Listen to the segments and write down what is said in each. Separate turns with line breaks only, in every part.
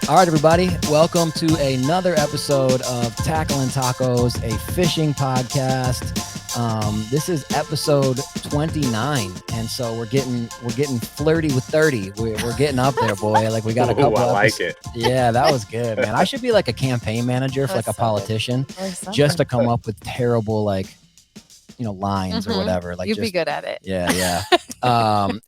All right, everybody. Welcome to another episode of Tackling Tacos, a fishing podcast. This is episode 29, and so we're getting flirty with 30. We're getting up there, boy. Like we got a couple.
I like it.
Yeah, that was good, man. I should be like a campaign manager for like a politician, just to come up with terrible lines or whatever. Like
you'd be good at it.
Yeah.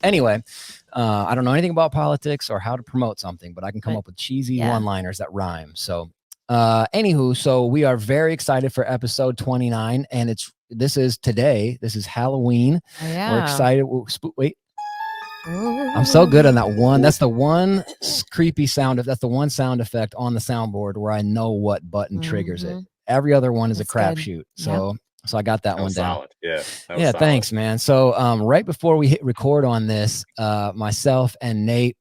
Anyway. I don't know anything about politics or how to promote something, but I can come up with cheesy one-liners that rhyme. So, anywho, so we are very excited for episode 29, and this is Halloween.
Oh, yeah.
We're excited. Wait. I'm so good on that one. That's the one creepy sound. That's the one sound effect on the soundboard where I know what button triggers it. Every other one is a crapshoot. So. Yep. So I got that one down.
Solid. Yeah.
Yeah. Thanks, man. So right before we hit record on this, myself and Nate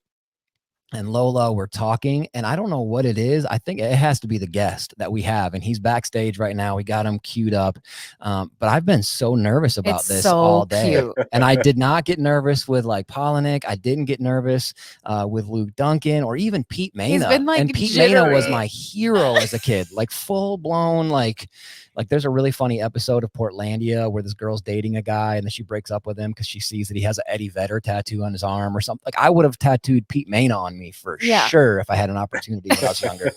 and Lola were talking, and I don't know what it is. I think it has to be the guest that we have, and he's backstage right now. We got him queued up, but I've been so nervous about this all day.
Cute.
And I did not get nervous with like Polinick. I didn't get nervous with Luke Duncan or even Pete Mena.
He's been, like,
and Pete
jittery.
Mena was my hero as a kid, like full blown like there's a really funny episode of Portlandia where this girl's dating a guy and then she breaks up with him because she sees that he has an Eddie Vedder tattoo on his arm or something. Like I would have tattooed Pete Mena on me for sure if I had an opportunity when I was younger.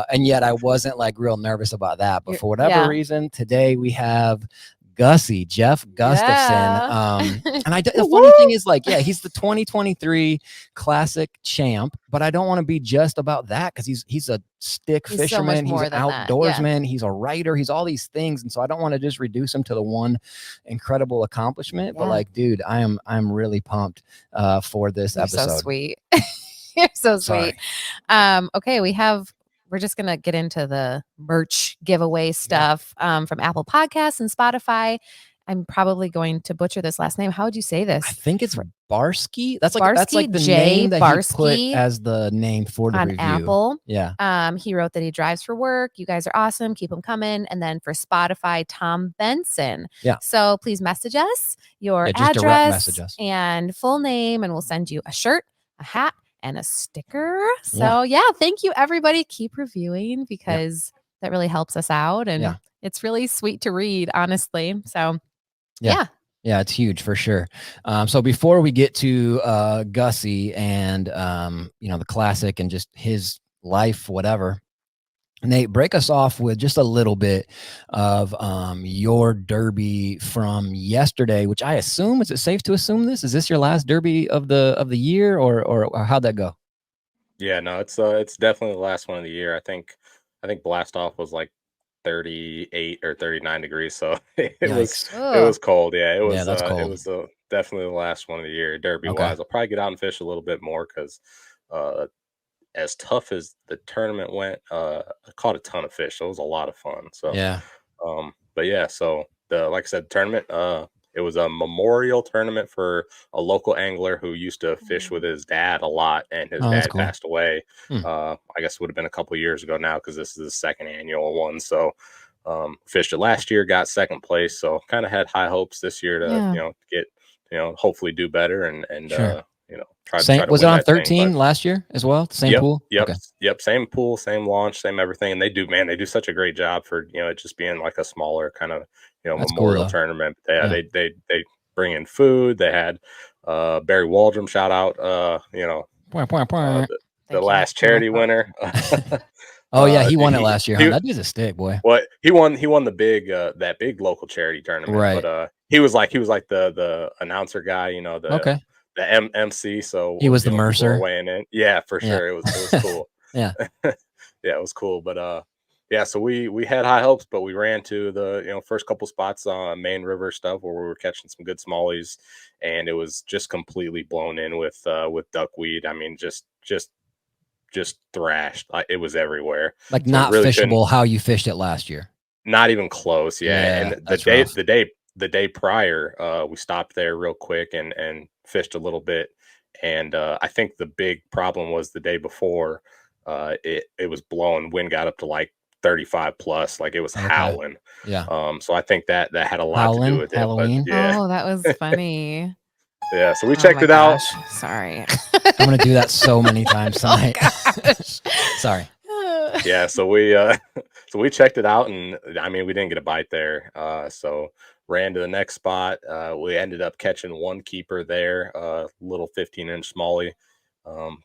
And yet I wasn't like real nervous about that. But for whatever reason, today we have Gussy, Jeff Gustafson. And the funny thing is he's the 2023 classic champ, but I don't want to be just about that because he's a stick fisherman. He's an outdoorsman. He's a writer. He's all these things. And so I don't want to just reduce him to the one incredible accomplishment, but like, dude, I'm really pumped for this episode.
So sweet. You're so sweet. Okay. We're just going to get into the merch giveaway stuff from Apple Podcasts and Spotify. I'm probably going to butcher this last name. How would you say this?
I think it's Barsky. That's like the name that
Barsky
he put as the name for the review.
On Apple.
Yeah.
He wrote that he drives for work. You guys are awesome. Keep them coming. And then for Spotify, Tom Benson.
Yeah.
So please message us your address and full name, and we'll send you a shirt, a hat, and a sticker. So thank you everybody. Keep reviewing because that really helps us out, and it's really sweet to read, honestly. So yeah,
it's huge for sure. So before we get to Gussy and the classic and just his life, whatever, Nate, break us off with just a little bit of your derby from yesterday, which I assume, is it safe to assume this? Is this your last derby of the year, or how'd that go?
Yeah, no, it's definitely the last one of the year. I think blast off was like 38 or 39 degrees, so it was cold. Yeah, it was that's cold. It was definitely the last one of the year derby wise. I'll probably get out and fish a little bit more because as tough as the tournament went, I caught a ton of fish. So it was a lot of fun. So so like I said, tournament, it was a memorial tournament for a local angler who used to fish with his dad a lot, and his dad passed away. I guess it would have been a couple of years ago now because this is the second annual one. So fished it last year, got second place. So kind of had high hopes this year to get hopefully do better and try to
was it on 13 last year as well? Same pool?
Yep. Same pool, same launch, same everything. And they do such a great job for, it just being like a smaller kind of, memorial tournament. They bring in food. They had Barry Waldrum, shout out, the last charity winner.
He won it last year. That dude's a stick, boy.
Well, he won the big that big local charity tournament.
Right.
But he was like the announcer guy, the MC. So
he was the Mercer
weighing in. Yeah, for sure. It was cool.
Yeah,
it was cool. But so we had high hopes, but we ran to the first couple spots on Main River stuff where we were catching some good smallies, and it was just completely blown in with duckweed. I mean, just thrashed. It was everywhere.
Like so not really fishable how you fished it last year.
Not even close. Yeah. And the day prior, we stopped there real quick and fished a little bit. And I think the big problem was the day before, it was blowing. Wind got up to like 35 plus, like it was howling.
Yeah.
So I think that had a lot to do with it.
Halloween.
But, yeah.
Oh, that was funny.
Yeah, so we checked it out.
Sorry.
I'm gonna do that so many times tonight. Sorry.
Yeah, so we checked it out, and I mean, we didn't get a bite there. So ran to the next spot. We ended up catching one keeper there, little 15-inch smallie.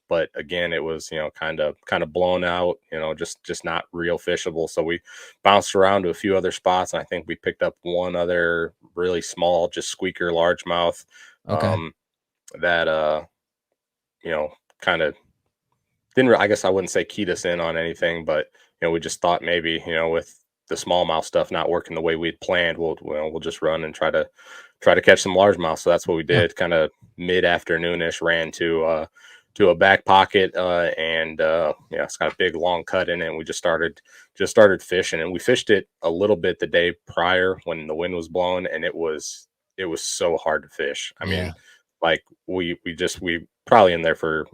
But again, it was, kind of blown out, just not real fishable. So we bounced around to a few other spots, and I think we picked up one other really small, just squeaker largemouth. That kind of didn't. I guess I wouldn't say keyed us in on anything, but we just thought maybe, with the smallmouth stuff not working the way we'd planned, we'll just run and try to catch some largemouth. So that's what we did. Kind of mid-afternoonish, ran to a back pocket, and it's got a big long cut in it, and we just started fishing, and we fished it a little bit the day prior when the wind was blowing, and it was so hard to fish. I mean, like we probably in there for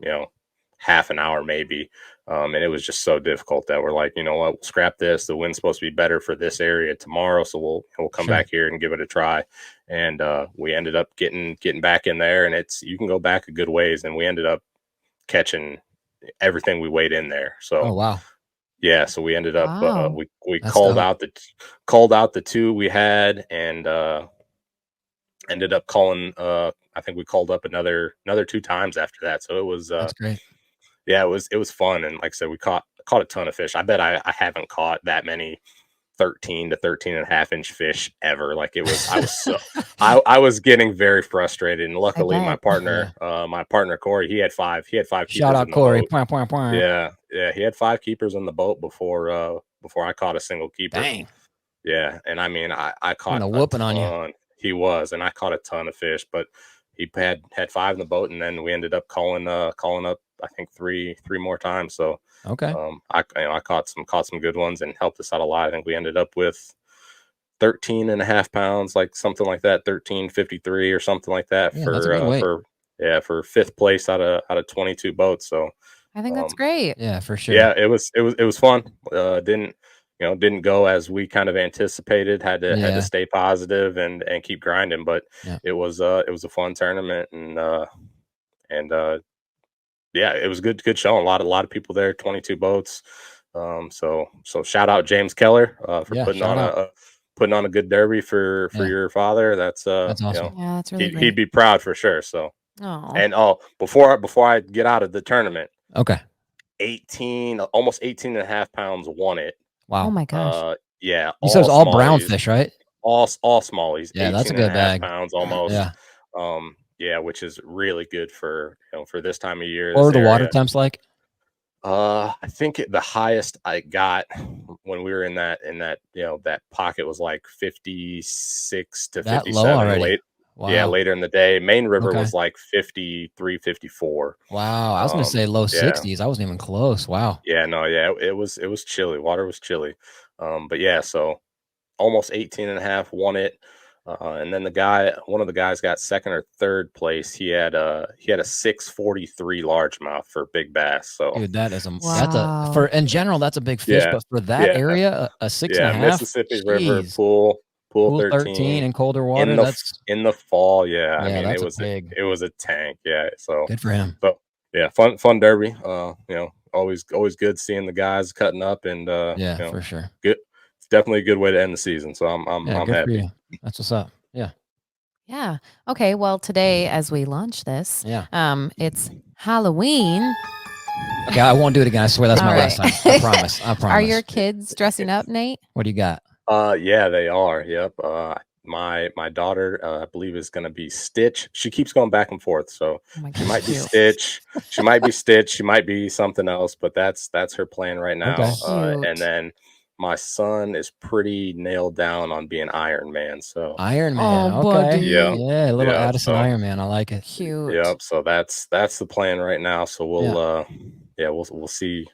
half an hour maybe, and it was just so difficult that we're like, you know what, we'll scrap this. The wind's supposed to be better for this area tomorrow, so we'll come back here and give it a try. And we ended up getting back in there, and you can go back a good ways, and we ended up catching everything we weighed in there. So
oh wow.
Yeah, so we ended up we called out the two we had, and ended up calling I think we called up another 2 times after that. So it was
that's great.
Yeah, it was fun, and like I said, we caught a ton of fish. I bet I haven't caught that many 13 to 13 and a half inch fish ever. Like I was getting very frustrated, and luckily my partner Corey, he had five keepers.
Shout out Corey.
Yeah, he had 5 keepers in the boat before I caught a single keeper.
Dang.
Yeah, and I mean, I caught
a whooping on you.
He was, and I caught a ton of fish, but he had 5 in the boat, and then we ended up calling up I think three more times. So I caught some good ones and helped us out a lot. I think we ended up with 13 and a half pounds, like something like that, 13.53 or something like that, for 5th place out of 22 boats. So
I think that's great.
Yeah, for sure.
Yeah, it was fun. Didn't go as we kind of anticipated. Had to stay positive and keep grinding, but it was a fun tournament, and it was good showing. A lot of people there, 22 boats. So shout out James Keller for putting on a good derby for your father. That's
awesome.
That's really great.
He'd be proud for sure. So and before I get out of the tournament, 18 almost 18 and a half pounds won it.
Wow.
Oh my gosh.
Yeah.
You said it was all brown fish, right?
All smallies.
Yeah, that's a good bag.
Pounds almost.
Yeah.
Which is really good for this time of year.
What were the water temps like?
I think the highest I got when we were in that that pocket was like 56 to 57
already.
Wow. Yeah, later in the day. Main River was like 53, 54.
Wow, I was gonna say low 60s. I wasn't even close. Wow.
Yeah, no, it was chilly. Water was chilly. But yeah, so almost 18 and a half won it. And then one of the guys got 2nd or 3rd place. He had a 643 largemouth for big bass. So
dude, that is in general, that's a big fish, but for that area, a 6.5.
Mississippi River pool 13
in colder water.
In the fall. Yeah, I mean,
it
was a tank. Yeah, so
good for him.
So yeah, fun derby. Always good seeing the guys cutting up, and
for sure.
Good. It's definitely a good way to end the season. So I'm happy.
That's what's up. Yeah.
Yeah. Okay. Well, today as we launch this, it's Halloween.
Okay, I won't do it again. I swear that's my last time. I promise.
Are your kids dressing up, Nate?
What do you got?
Yeah, they are. Yep. My daughter, I believe, is going to be Stitch. She keeps going back and forth, so she might be Stitch. She might be Stitch. She might be something else, but that's her plan right now. And then my son is pretty nailed down on being Iron Man. So
Iron Man, okay,
yeah,
a little Addison Iron Man. I like it.
Cute.
Yep. So that's the plan right now. So we'll see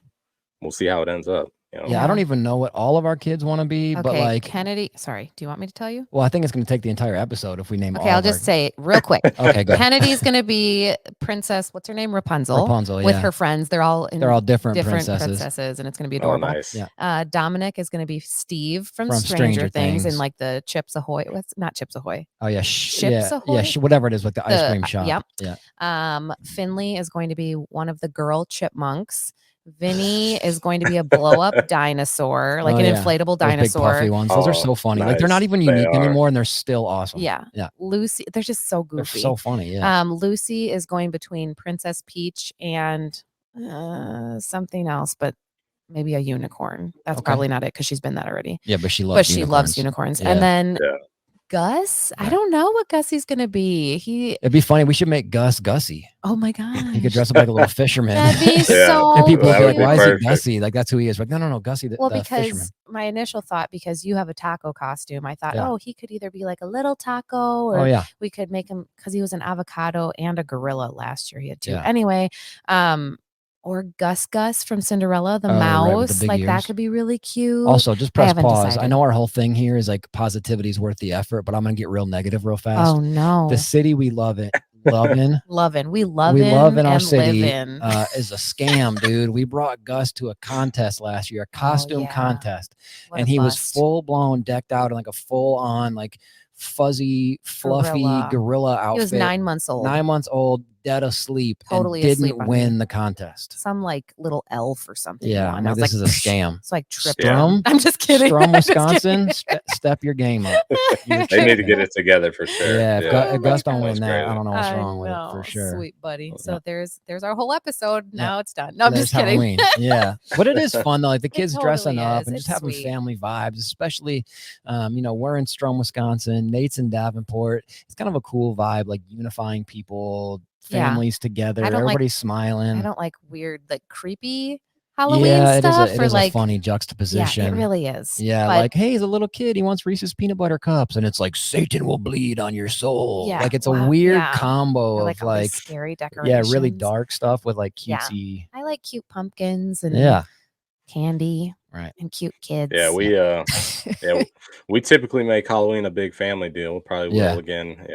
how it ends up. You know?
Yeah, I don't even know what all of our kids want to be, but like
Kennedy. Sorry, do you want me to tell you?
Well, I think it's going to take the entire episode if we name.
Okay, I'll just say it real quick.
Okay, good.
Kennedy's going to be Princess. What's her name? Rapunzel.
Rapunzel, yeah.
With her friends, they're all
different princesses,
and it's going to be adorable.
Oh, nice.
Yeah.
Dominic is going to be Steve from Stranger Things and like the Chips Ahoy. What's not Chips Ahoy?
Oh yeah,
Chips Ahoy.
Yeah, whatever it is, like the ice cream shop.
Yep.
Yeah.
Finley is going to be one of the girl chipmunks. Vinny is going to be a blow-up dinosaur, like an inflatable dinosaur.
Those big puffy ones. Those are so funny.
Nice.
Like they're not even unique anymore, and they're still awesome.
Yeah. Lucy, they're just so goofy.
They're so funny. Yeah.
Lucy is going between Princess Peach and something else, but maybe a unicorn. That's probably not it because she's been that already.
Yeah, but she loves unicorns.
Yeah. And then Gus, I don't know what Gussy's gonna be.
It'd be funny. We should make Gus Gussy.
Oh my god,
he could dress up like a little fisherman.
That'd be so.
And people would be like, "Why
perfect.
is he Gussy? Like that's who he is." Like, no, Gussy.
Well,
the
because
fisherman.
my initial thought, because you have a taco costume, I thought, oh, he could either be like a little taco, or we could make him because he was an avocado and a gorilla last year. He had two. Yeah. Anyway, or Gus from Cinderella, the mouse, like ears. That could be really cute.
Also, just press pause. Decided. I know our whole thing here is like positivity is worth the effort, but I'm gonna get real negative real fast.
Oh no,
the city we love it, we love in our city is a scam, dude. We brought Gus to a contest last year, a costume contest, and he was full blown decked out in like a full on like fuzzy, fluffy gorilla outfit.
He was 9 months old.
9 months old, dead asleep,
totally
and didn't win the contest.
Some like little elf or something.
Yeah, no, this is a scam.
It's like tripping.
I'm
just kidding.
Strum, Wisconsin, step your game up.
They need to get it together for sure.
Yeah, if Gus don't win that, I don't know what's wrong with it for sure.
Sweet buddy. So there's our whole episode. Now it's done. No, I'm just kidding.
Halloween. Yeah, but it is fun though. Like the kids dressing up and just having family vibes, especially we're in Strum, Wisconsin. Nate's in Davenport. It's kind of a cool vibe, like unifying people, families together. Everybody's smiling.
I don't like weird, like creepy Halloween stuff.
It is a funny juxtaposition.
Yeah, it really is.
Yeah, like, hey, he's a little kid. He wants Reese's peanut butter cups, and it's like Satan will bleed on your soul. Yeah, like it's a weird combo of like
scary decorations.
Yeah, really dark stuff with like cutesy.
Yeah. I like cute pumpkins and candy.
Right.
And cute kids.
Yeah, we typically make Halloween a big family deal. We probably will again,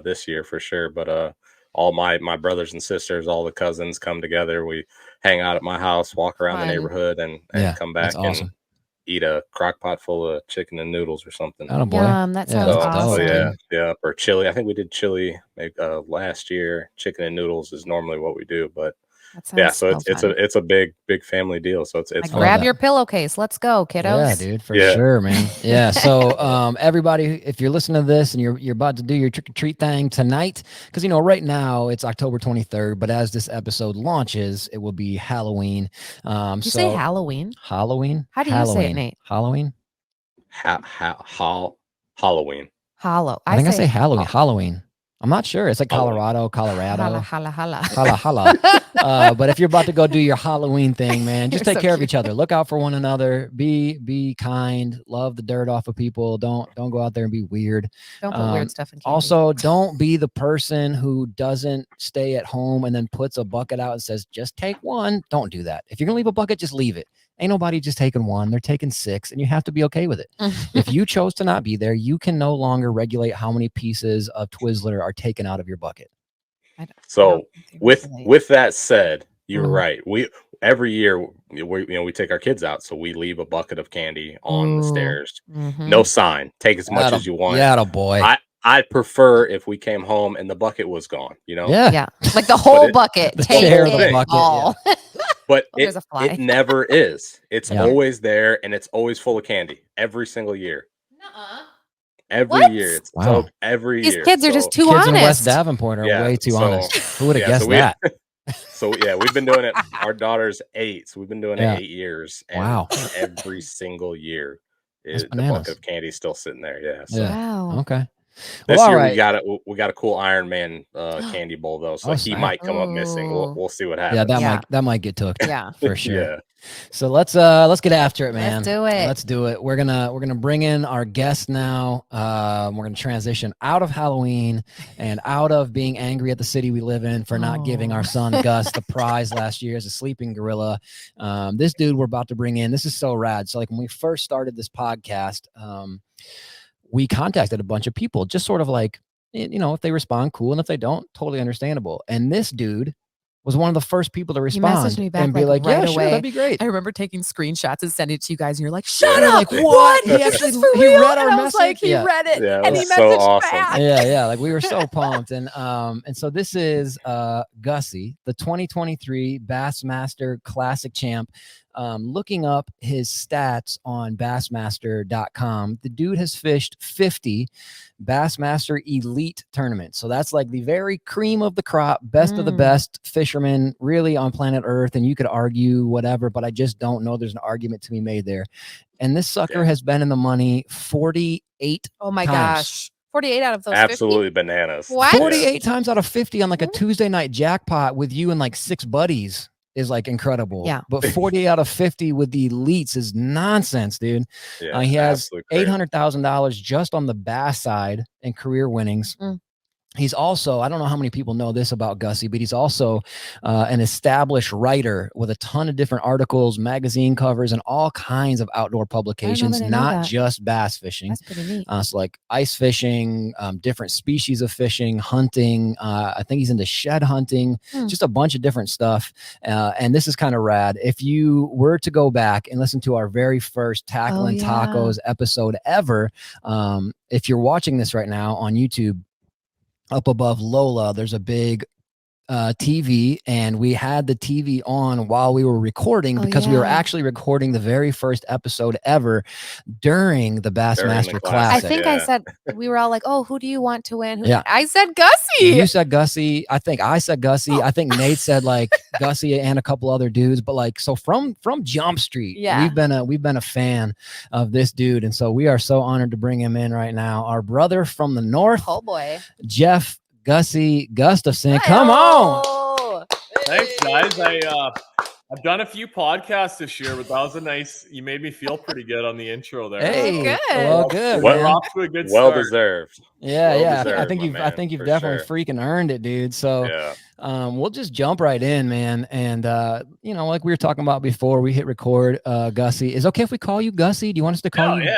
this year for sure. But all my brothers and sisters, all the cousins come together. We hang out at my house, walk around the neighborhood, and come back and eat a crock pot full of chicken and noodles or something.
Oh boy,
that sounds awesome.
Yeah. Or chili. I think we did chili last year. Chicken and noodles is normally what we do, but. So it's a big family deal. So it's
like grab your pillowcase. Let's go, kiddos.
Yeah, dude, for sure, man. Yeah. So everybody, if you're listening to this and you're about to do your trick or treat thing tonight, because right now it's October 23rd, but as this episode launches, it will be Halloween.
You say Halloween?
Halloween?
How do you say it, Nate?
Halloween?
Halloween.
I think I say Halloween. Halloween. I'm not sure. It's like Colorado.
Holla.
But if you're about to go do your Halloween thing, man, just take care of each other. Look out for one another. Be kind. Love the dirt off of people. Don't go out there and be weird.
Don't put weird stuff in candy.
Also, don't be the person who doesn't stay at home and then puts a bucket out and says, just take one. Don't do that. If you're going to leave a bucket, just leave it. Ain't nobody just taking one. They're taking 6, and you have to be okay with it. If you chose to not be there, you can no longer regulate how many pieces of Twizzler are taken out of your bucket.
So with that said, you're right. We every year we take our kids out, so we leave a bucket of candy on the stairs. No sign. Take as much as you want.
Yeah, boy.
I'd prefer if we came home and the bucket was gone.
Yeah.
Like the whole bucket. Take it all.
But it never is. It's always there, and it's always full of candy every single year. Every year. It's every year.
These kids are just too honest.
Kids in West Davenport are way too honest. Who would have guessed that?
So we've been doing it. Our daughter's 8, so we've been doing it 8 years. And every single year, the bucket of candy is still sitting there. Yeah. So.
Wow.
Okay.
This year we got a cool Iron Man candy bowl though, so he might come up missing. We'll see what happens.
Yeah, that might get took.
Yeah,
for sure.
Yeah.
So let's get after it, man.
Let's do it.
We're gonna bring in our guest now. We're gonna transition out of Halloween and out of being angry at the city we live in for not giving our son Gus the prize last year as a sleeping gorilla. This dude we're about to bring in, this is so rad. So like when we first started this podcast, we contacted a bunch of people, just sort of like, if they respond, cool, and if they don't, totally understandable. And this dude was one of the first people to respond and be like,
right
yeah, sure, that'd be great.
I remember taking screenshots and sending it to you guys, and you're like, shut up,
like, what? He actually read our message.
I was like, he read it, and he messaged back.
Yeah, like we were so pumped. And so this is Gussy, the 2023 Bassmaster Classic champ. Looking up his stats on Bassmaster.com, the dude has fished 50 Bassmaster Elite tournaments. So that's like the very cream of the crop, best of the best fishermen really on planet Earth. And you could argue whatever, but I just don't know there's an argument to be made there. And this sucker has been in the money 48
Oh my
times.
Gosh. 48 out of those
absolutely
50?
Bananas.
What?
48 times out of 50 on like a Tuesday night jackpot with you and like 6 buddies is like incredible.
Yeah.
But 48 out of 50 with the elites is nonsense, dude.
Yeah,
he has $800,000 just on the bass side and career winnings. He's also, I don't know how many people know this about Gussy, but he's also an established writer with a ton of different articles, magazine covers, and all kinds of outdoor publications, not just bass fishing.
That's pretty neat.
So like ice fishing, different species of fishing, hunting. I think he's into shed hunting, just a bunch of different stuff. And this is kind of rad. If you were to go back and listen to our very first Tackling Tacos episode ever, if you're watching this right now on YouTube, up above Lola, there's a big TV, and we had the TV on while we were recording because we were actually recording the very first episode ever during the Bassmaster Classic.
I think I said, we were all like, oh, who do you want to win? I said Gussy.
You said Gussy. I think I said Gussy. I think Nate said like Gussy and a couple other dudes. But like, so from Jump Street, we've been a fan of this dude. And so we are so honored to bring him in right now. Our brother from the north.
Oh boy.
Jeff Gussy Gustafson. Come on.
Thanks, guys. I've done a few podcasts this year, but that was a nice, you made me feel pretty good on the intro there.
Hey,
good.
Well, good.
We're off to a good
well
start.
Deserved.
Yeah. I think you've definitely freaking earned it, dude. So we'll just jump right in, man. And like we were talking about before we hit record, Gussy. Is it okay if we call you Gussy? Do you want us to call you?
Yeah.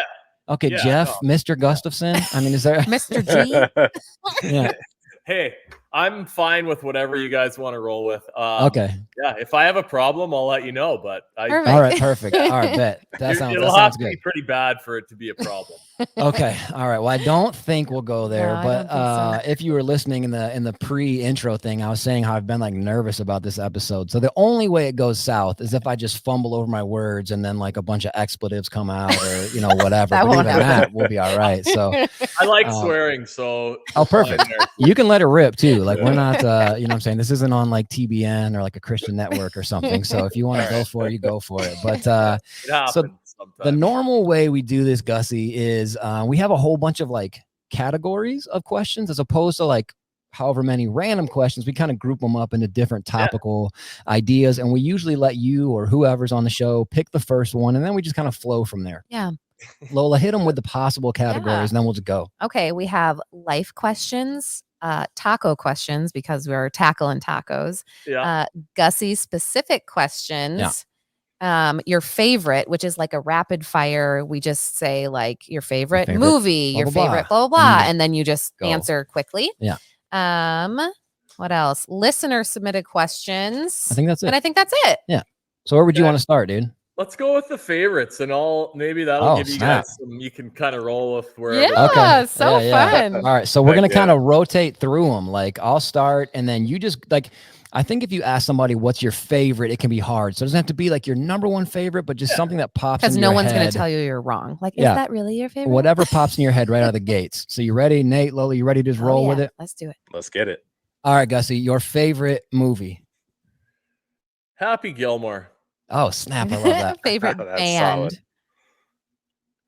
Okay, Jeff, Mr. Gustafson. I mean, is there
Mr. G?
Yeah.
Hey, I'm fine with whatever you guys want to roll with.
Okay.
Yeah, if I have a problem, I'll let you know. But
all right, perfect. All right, bet.
It'll have to be pretty bad for it to be a problem.
Okay. All right. Well, I don't think we'll go there, but if you were listening in the pre-intro thing, I was saying how I've been like nervous about this episode. So the only way it goes south is if I just fumble over my words and then like a bunch of expletives come out or whatever. But even that, we'll be all right. So
I like swearing, so
perfect. You can let it rip too. Like we're not, you know what I'm saying? This isn't on like TBN or like a Christian network or something. So if you want to go for it, you go for it. But so the normal way we do this, Gussy, is we have a whole bunch of like categories of questions as opposed to like however many random questions. We kind of group them up into different topical ideas, and we usually let you or whoever's on the show pick the first one, and then we just kind of flow from there.
Yeah.
Lola, hit them with the possible categories, and then we'll just go.
Okay, we have life questions, taco questions because we're tackling tacos.
Yeah.
Gussy specific questions.
Yeah.
Your favorite, which is like a rapid fire. We just say like your favorite movie,
blah,
your
blah,
favorite
blah.
blah, blah, and then you just
Go.
answer quickly.
Yeah.
What else? Listener submitted questions.
I think that's it.
And I think that's it.
Yeah. So where would you want to start, dude?
Let's go with the favorites, and maybe that'll give you guys some. You can kind of roll with wherever.
Yeah, fun.
All right, so we're gonna kind of rotate through them. Like I'll start, and then you just like. I think if you ask somebody what's your favorite, it can be hard. So it doesn't have to be like your number one favorite, but just something that pops in your head.
Because no one's going to tell you you're wrong. Like, is that really your favorite?
Whatever pops in your head right out of the gates. So you ready, Nate, Lola? You ready to just roll with it?
Let's do it.
Let's get it.
All right, Gussy, your favorite movie?
Happy Gilmore.
Oh, snap. I love that.
Favorite band?
Solid.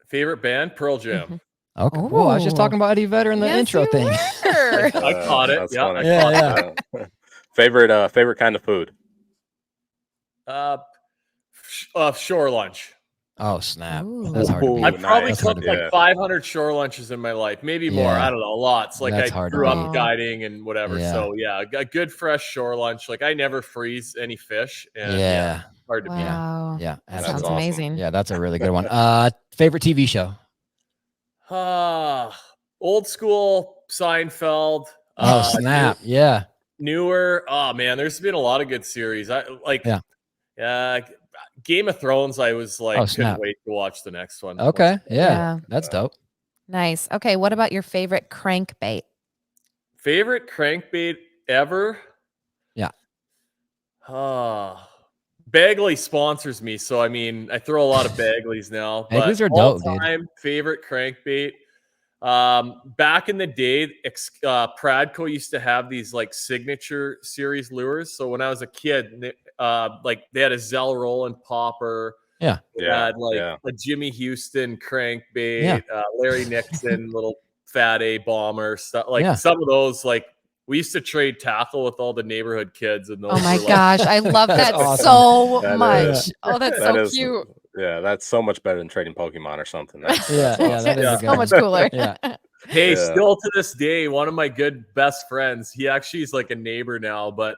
Favorite band? Pearl Jam.
Okay. Well, I was just talking about Eddie Vedder in the intro thing.
I caught it. Yeah.
Yeah. Favorite kind of food?
Shore lunch.
Oh, snap.
Ooh.
That's hard to beat.
I've probably
Nice.
cooked like 500 shore lunches in my life, maybe more. I don't know, lots. Like
That's
I
hard to
grew up
beat.
guiding and whatever. So yeah, a good fresh shore lunch. Like I never freeze any fish. And hard to beat.
Yeah.
That sounds amazing.
Yeah, that's a really good one. Favorite TV show?
Old school Seinfeld.
Oh, snap. Yeah.
Newer. Oh man, there's been a lot of good series. Game of Thrones, I was like, couldn't wait to watch the next one.
Okay. Yeah. That's dope.
Nice. Okay. What about your favorite crankbait?
Favorite crankbait ever?
Yeah.
Bagley sponsors me. So, I mean, I throw a lot of Bagleys now.
Bagleys are dope, dude.
All-time favorite crankbait. Back in the day, Pradco used to have these like signature series lures. So when I was a kid, like they had a Zell Roland popper.
Yeah.
They had like a Jimmy Houston crankbait, Larry Nixon little Fat A bomber stuff. Like some of those, like we used to trade tackle with all the neighborhood kids. And those
my gosh, I love that so much. Oh, that's so cute.
Yeah, that's so much better than trading Pokemon or something.
That is
so much cooler.
Hey, still to this day, one of my good best friends, he actually is like a neighbor now, but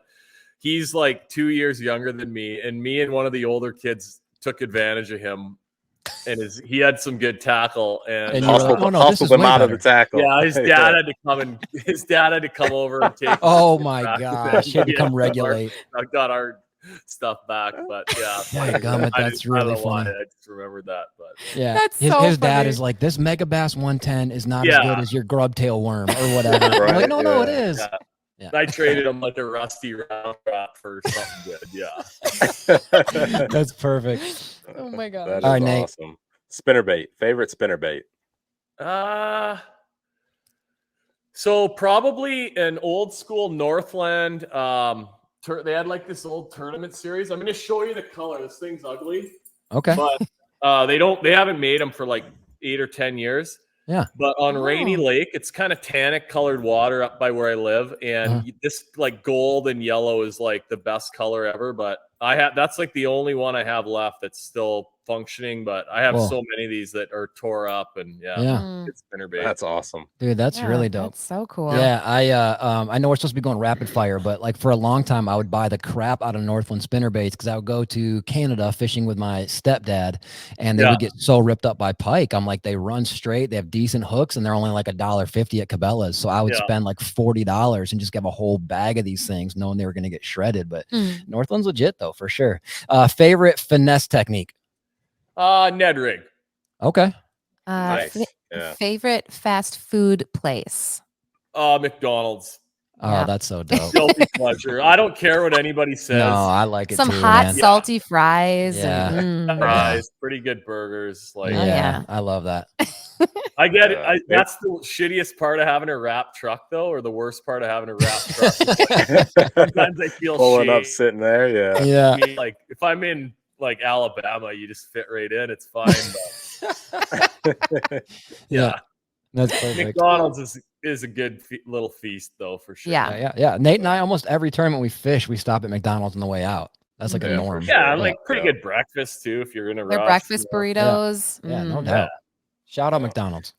he's like 2 years younger than me. And me and one of the older kids took advantage of him. And he had some good tackle and
hustled him out of the tackle.
Yeah, his dad had to come over and take.
Oh my gosh, he had to come regulate.
I got our stuff back, but
that's really funny.
I just remembered that, but
that's
his dad is like, this Mega Bass 110 is not as good as your grub tail worm or whatever.
Right?
Like, no, it is.
Yeah. I traded him like a rusty round trap for something good. Yeah.
That's perfect.
Oh my god.
That is awesome. Spinnerbait. Favorite spinnerbait?
So probably an old school Northland. They had like this old tournament series. I'm going to show you the color. This thing's ugly.
Okay.
But they haven't made them for like 8 or 10 years.
Yeah.
But on Rainy Lake, it's kind of tannic colored water up by where I live. And this like gold and yellow is like the best color ever. But that's like the only one I have left that's still functioning, but I have so many of these that are tore up and it's spinnerbait.
That's awesome,
dude. That's really dope.
That's so cool.
Yeah, I know we're supposed to be going rapid fire, but like for a long time I would buy the crap out of Northland spinnerbaits because I would go to Canada fishing with my stepdad and they would get so ripped up by pike. I'm like, they run straight, they have decent hooks, and they're only like $1.50 at Cabela's. So I would spend like $40 and just get a whole bag of these things knowing they were going to get shredded. But Northland's legit though, for sure. Favorite finesse technique?
Ned rig.
Okay.
Nice.
Favorite fast food place?
McDonald's.
Oh, that's so dope.
Guilty pleasure. I don't care what anybody says.
No, I like it
Some
too,
hot,
man.
salty fries.
Yeah.
Fries, pretty good burgers. Like,
I love that.
I get it. That's the shittiest part of having a wrap truck, though, or the worst part of having a wrap truck. Sometimes I feel
pulling up, sitting there. Yeah.
I mean, like if I'm in like Alabama, you just fit right in. It's fine. But
that's perfect.
McDonald's is a good little feast, though, for sure.
Yeah. Nate and I, almost every tournament we fish, we stop at McDonald's on the way out. That's like a norm.
Yeah, like pretty good breakfast too. If you're in a rush,
their breakfast burritos.
Yeah, no doubt. Shout out McDonald's.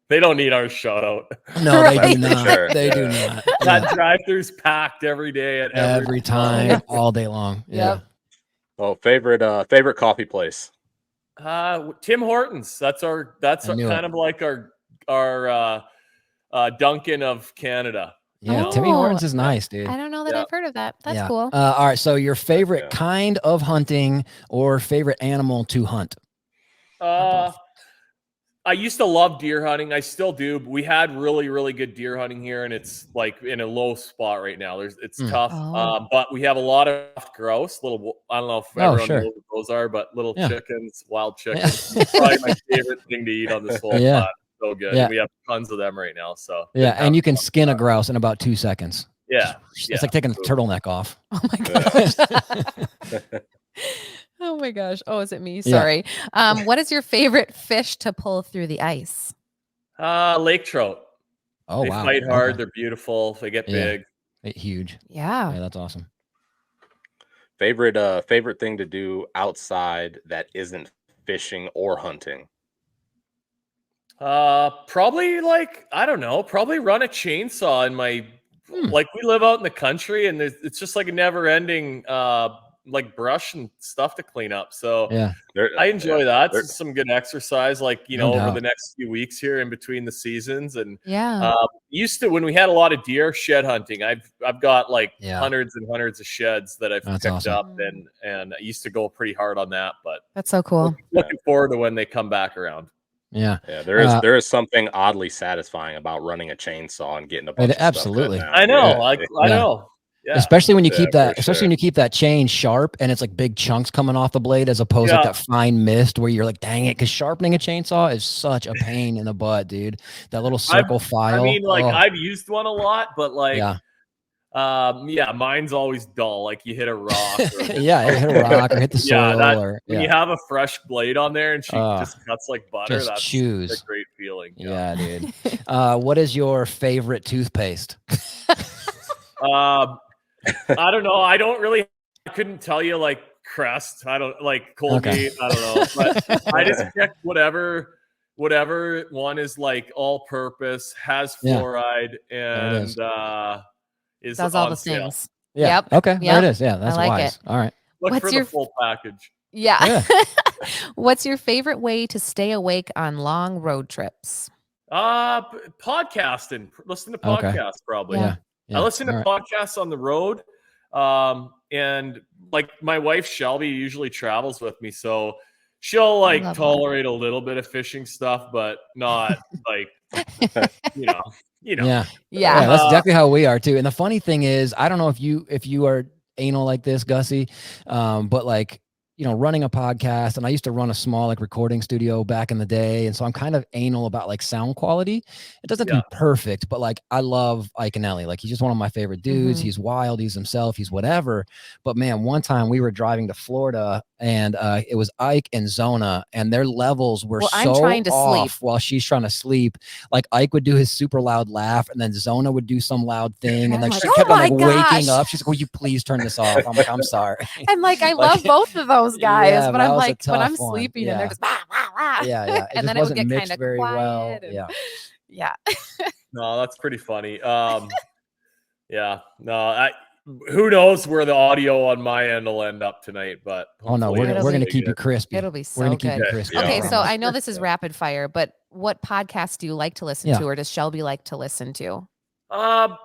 They don't need our shout out.
No, they do not. Sure. They do not.
That drive-thru's packed every day at
every time, all day long. Yeah.
Oh, favorite coffee place?
Tim Hortons. That's kind of like our Dunkin' of Canada.
Yeah, Timmy Hortons is nice, dude.
I don't know that I've heard of that. That's cool.
All right, so your favorite kind of hunting or favorite animal to hunt?
I used to love deer hunting. I still do. We had really, really good deer hunting here, and it's like in a low spot right now. It's tough, but we have a lot of grouse. Little, I don't know if everyone knows what those are, but little chickens, wild chickens. Probably my favorite thing to eat on this whole planet. So good. And we have tons of them right now. So
and you can skin a grouse in about 2 seconds.
Yeah,
it's like taking a turtleneck off.
Oh my gosh. Oh my gosh. Oh, is it me? Sorry. What is your favorite fish to pull through the ice?
Lake trout.
Oh,
they fight hard. They're beautiful. They get big.
Huge.
Yeah.
Yeah, that's awesome.
Favorite thing to do outside that isn't fishing or hunting?
Probably like, I don't know, probably run a chainsaw in my like, we live out in the country and it's just like a never ending like brush and stuff to clean up. So I enjoy that. It's some good exercise, like, you know, over the next few weeks here in between the seasons. And used to, when we had a lot of deer shed hunting, I've got like hundreds and hundreds of sheds that I've picked up, and I used to go pretty hard on that. But
that's so cool.
Looking forward to when they come back around.
Yeah.
There is something oddly satisfying about running a chainsaw and getting a bunch of
absolutely.
stuff
I know. I know.
Yeah. Especially when you keep that, when you keep that chain sharp and it's like big chunks coming off the blade, as opposed to like that fine mist where you're like, dang it, because sharpening a chainsaw is such a pain in the butt, dude. That little circle file.
I mean, like I've used one a lot, but like, mine's always dull. Like you hit a rock. Or,
hit a rock or hit the soil.
When you have a fresh blade on there and she just cuts like butter, that's a great feeling.
Yeah, dude. What is your favorite toothpaste?
I don't know. I couldn't tell you like Crest. I don't like Colgate. I don't know. But I just pick whatever one is like all purpose, has fluoride, and is
does all the things.
Yeah.
Yep.
Okay. There it is. Yeah, that's
like
wise. All right.
Look for the full package.
Yeah. What's your favorite way to stay awake on long road trips?
Podcasting. Listen to podcasts probably.
Yeah.
I listen to podcasts on the road. And like my wife Shelby usually travels with me, so she'll like tolerate a little bit of fishing stuff, but not like you know.
Yeah, that's exactly how we are too. And the funny thing is, I don't know if you are anal like this, Gussy, but like, you know, running a podcast, and I used to run a small like recording studio back in the day, and so I'm kind of anal about like sound quality. It doesn't have to be perfect, but like I love Ike and Ellie. Like he's just one of my favorite dudes. He's wild, he's himself, he's whatever. But man, one time we were driving to Florida, and it was Ike and Zona, and their levels were so off while she's trying to sleep. Like Ike would do his super loud laugh, and then Zona would do some loud thing, and like she kept on like waking up. She's like, "Will you please turn this off?" I'm like, "I'm sorry."
I'm like, I love both of those guys, but I'm like, when I'm sleeping and they're just and then it would get kind of
very
quiet.
Well.
No, that's pretty funny. Who knows where the audio on my end will end up tonight, but
we're gonna keep you crispy.
It'll be so good. Okay, so I know this is rapid fire, but what podcast do you like to listen to, or does Shelby like to listen to?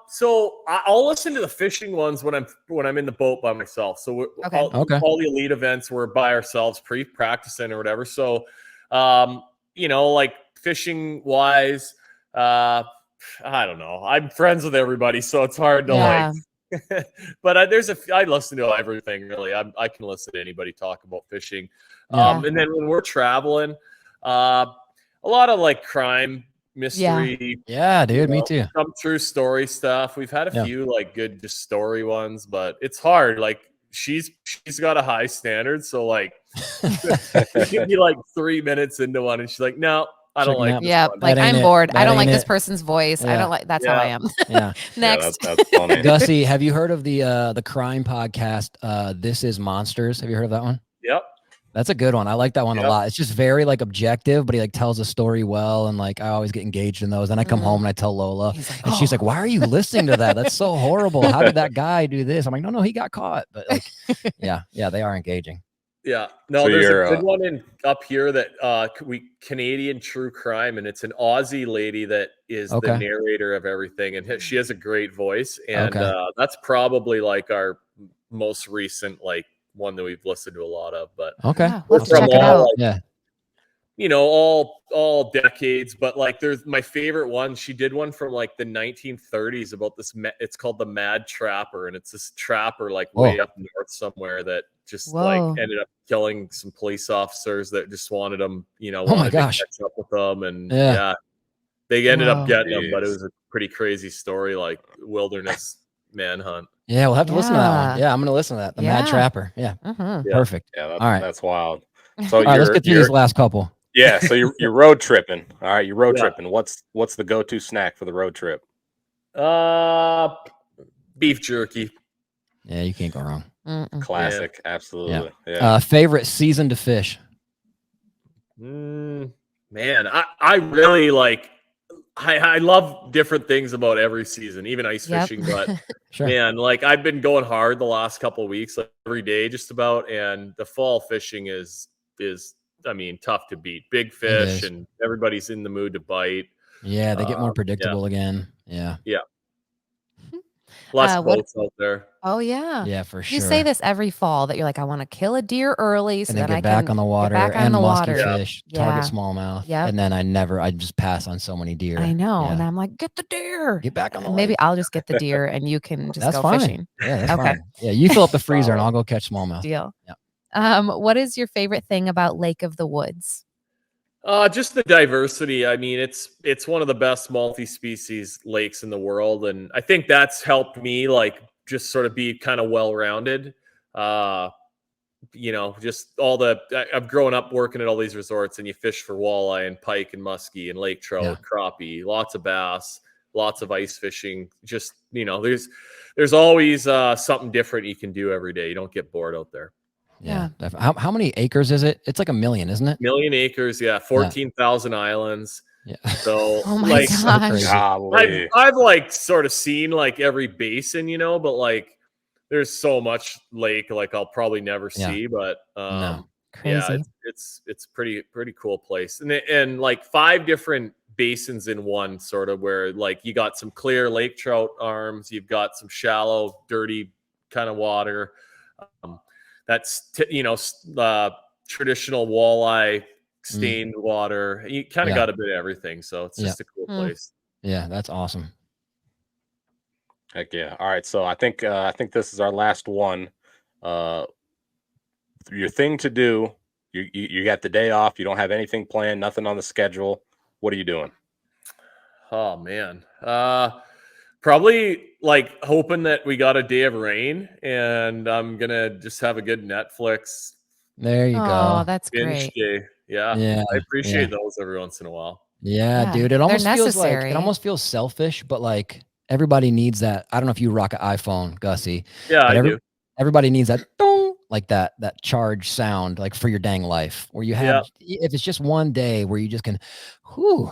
So I'll listen to the fishing ones when I'm in the boat by myself. So all the elite events we're by ourselves, pre-practicing or whatever. So, you know, like fishing wise, I don't know. I'm friends with everybody, so it's hard to like. But I listen to everything really. I can listen to anybody talk about fishing. And then when we're traveling, a lot of like crime, mystery,
dude, me too.
Some true story stuff. We've had a few like good just story ones, but it's hard. Like she's got a high standard, so like she'll be like 3 minutes into one, and she's like, "No, I don't like."
Yeah, like I'm bored. I don't like this person's voice. I don't like. That's how I am. Next,
that's funny.
Gussie, have you heard of the crime podcast? This Is Monsters. Have you heard of that one?
Yep.
That's a good one. I like that one a lot. It's just very like objective, but he like tells a story well, and like I always get engaged in those. Then I come home and I tell Lola, and she's like, "Why are you listening to that? That's so horrible. How did that guy do this?" I'm like, "No, he got caught." But like, yeah, they are engaging.
Yeah, no, so there's a good one up here that Canadian true crime, and it's an Aussie lady that is the narrator of everything, and she has a great voice, and that's probably like our most recent like one that we've listened to a lot of. But
let's check it out.
You know, all decades, but like there's my favorite one. She did one from like the 1930s about this. It's called The Mad Trapper, and it's this trapper like way up north somewhere that just like ended up killing some police officers that just wanted them, you know, wanted to catch up with them, and they ended up getting them. But it was a pretty crazy story, like wilderness manhunt.
Yeah, we'll have to listen to that one. Yeah, I'm gonna listen to that. The Mad Trapper. Yeah. Perfect.
Yeah,
all right.
That's wild. So
all right, let's get through these last couple.
Yeah, so you're road tripping. All right, you're road tripping. What's the go-to snack for the road trip?
Beef jerky.
Yeah, you can't go wrong.
Classic, absolutely. Yeah.
Favorite season to fish?
Man, I really like. I love different things about every season, even ice fishing. But man, like I've been going hard the last couple of weeks, like every day, just about. And the fall fishing is I mean, tough to beat. Big fish, and everybody's in the mood to bite.
Yeah, they get more predictable again. Yeah.
Less boats out there.
Oh yeah.
Yeah, for sure.
You say this every fall that you're like, I want to kill a deer early so
and then
that
get back on the water and musky fish, target smallmouth. Yeah. And then I just pass on so many deer.
I know. And I'm like, get the deer.
Get back on the
Maybe I'll just get the deer and you can just go fishing.
Yeah, that's fine. Yeah, you fill up the freezer and I'll go catch smallmouth.
Deal. Yeah. What is your favorite thing about Lake of the Woods?
Just the diversity. I mean, it's one of the best multi-species lakes in the world, and I think that's helped me like just sort of be kind of well-rounded. You know, just I've grown up working at all these resorts, and you fish for walleye and pike and muskie and lake trout, crappie, lots of bass, lots of ice fishing. Just, you know, there's always something different you can do every day. You don't get bored out there.
Yeah. How many acres is it? It's like 1 million, isn't it?
1 million acres. Yeah. 14,000 islands.
Yeah.
So
oh my gosh.
I've like sort of seen like every basin, you know, but like there's so much lake, like I'll probably never see, but
crazy.
It's pretty cool place. And like 5 different basins in one, sort of, where like you got some clear lake trout arms, you've got some shallow, dirty kind of water. That's traditional walleye stained water. You kind of got a bit of everything, so it's just a cool place.
Yeah, that's awesome.
Heck yeah! All right, so I think this is our last one. Your thing to do. You got the day off. You don't have anything planned. Nothing on the schedule. What are you doing?
Oh man. Probably like hoping that we got a day of rain, and I'm gonna just have a good Netflix.
There you go.
Oh, that's great.
Day. Yeah. I appreciate those every once in a while.
Yeah, dude. It almost feels like it almost feels selfish, but like everybody needs that. I don't know if you rock an iPhone, Gussy.
Yeah, I do.
Everybody needs that like that charge sound, like for your dang life, where you have if it's just one day where you just can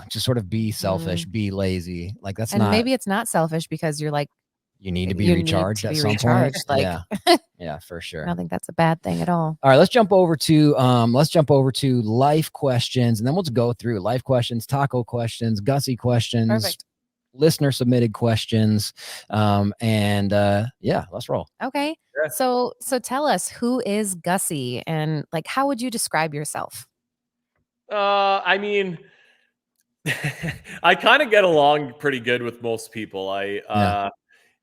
just sort of be selfish, be lazy. Like that's
and maybe it's not selfish because you're like
you need to be recharged at some point.
Like
yeah, for sure.
I don't think that's a bad thing at all.
All right, let's jump over to life questions, and then we'll just go through life questions, taco questions, Gussy questions.
Perfect.
Listener submitted questions, and let's roll.
Okay. Yeah. So tell us, who is Gussy, and like how would you describe yourself?
I mean, I kind of get along pretty good with most people.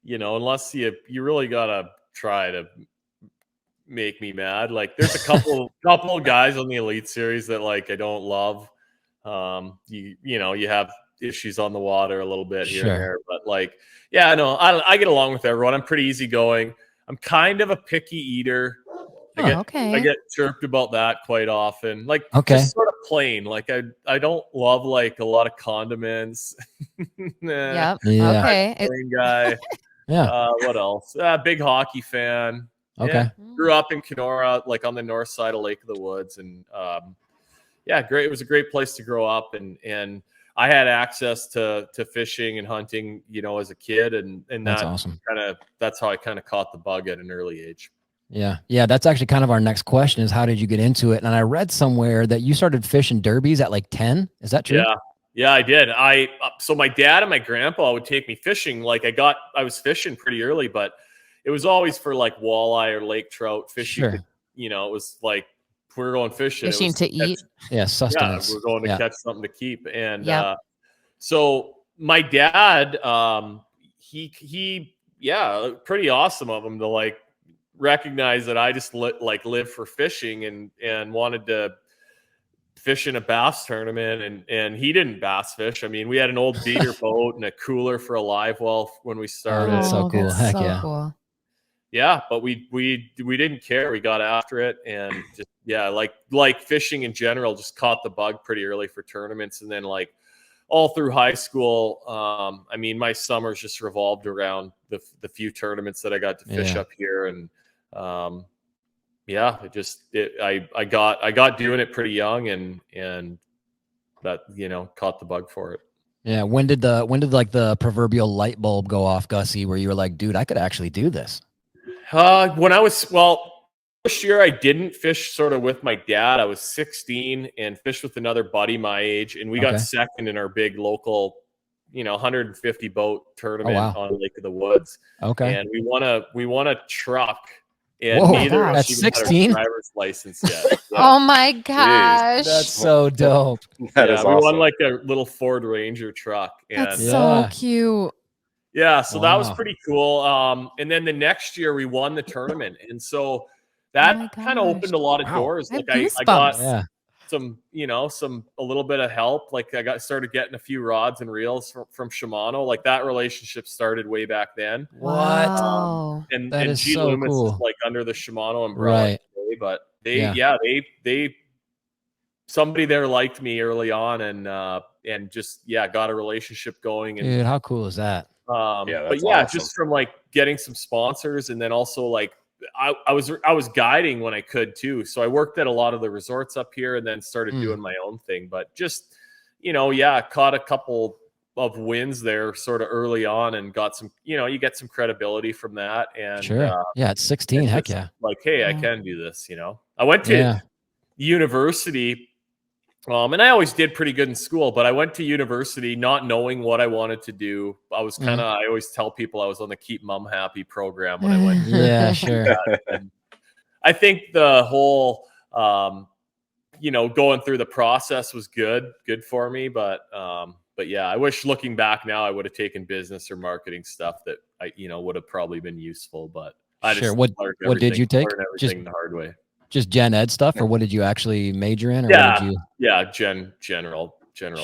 You know, unless you really gotta try to make me mad. Like there's a couple of guys on the Elite Series that like I don't love. You know, you have issues on the water a little bit here and there, but like, yeah, no, I get along with everyone. I'm pretty easygoing. I'm kind of a picky eater. I get chirped about that quite often. Like, just sort of plain. Like, I don't love like a lot of condiments.
Yeah. Okay.
Plain guy.
Yeah.
What else? Big hockey fan.
Okay.
Yeah. Grew up in Kenora, like on the north side of Lake of the Woods, and great. It was a great place to grow up, and I had access to fishing and hunting, you know, as a kid, and
that's awesome.
That's how I kind of caught the bug at an early age.
Yeah. That's actually kind of our next question is how did you get into it? And I read somewhere that you started fishing derbies at like 10. Is that true?
Yeah, I did. So my dad and my grandpa would take me fishing. Like I was fishing pretty early, but it was always for like walleye or lake trout fishing.
Sure.
You know, it was like, we were going fishing
to eat.
Yeah, sustenance.
Yeah, we're going to catch something to keep. And so my dad, he pretty awesome of him to like recognize that I just live for fishing and wanted to fishing a bass tournament, and he didn't bass fish. I mean, we had an old beater boat and a cooler for a live well when we started.
That's so cool.
That's
Heck
so
yeah.
cool.
Yeah, but we didn't care. We got after it, and just like fishing in general, just caught the bug pretty early for tournaments, and then like all through high school, I mean, my summers just revolved around the few tournaments that I got to fish up here, and yeah, I got doing it pretty young, and that, you know, caught the bug for it.
Yeah. When did like the proverbial light bulb go off, Gussy, where you were like, dude, I could actually do this?
When I was, first year I didn't fish sort of with my dad. I was 16 and fished with another buddy my age, and we got second in our big local, you know, 150 boat tournament on Lake of the Woods.
Okay.
And we won a truck. And
whoa,
neither of us
that's
even
16
had a driver's license yet. So,
oh my gosh.
that's so dope.
That is
we
awesome.
won like a little Ford Ranger truck. And
that's so cute.
yeah, so that was pretty cool. And then the next year we won the tournament, and so that kind of opened a lot of doors. Like I got some, you know, a little bit of help. Like I started getting a few rods and reels from Shimano. Like that relationship started way back then.
Wow.
And
is
G
so
Loomis
cool.
is like under the Shimano umbrella today, but they somebody there liked me early on, and just got a relationship going. And
dude, how cool is that?
but yeah, awesome. Just from like getting some sponsors, and then also like I was guiding when I could too. So I worked at a lot of the resorts up here, and then started doing my own thing. But just, you know, caught a couple of wins there sort of early on, and got some, you know, you get some credibility from that. And
at 16, heck yeah.
Like, hey, I can do this, you know. I went to university. And I always did pretty good in school, but I went to university not knowing what I wanted to do. I was kind of, I always tell people I was on the Keep Mom Happy program when I went.
Yeah, sure.
And I think the whole, you know, going through the process was good for me. But yeah, I wish looking back now, I would have taken business or marketing stuff that I, you know, would have probably been useful. But I just
what did you take?
Learn everything the hard way.
Just gen ed stuff, or what did you actually major in? Or what did you...
general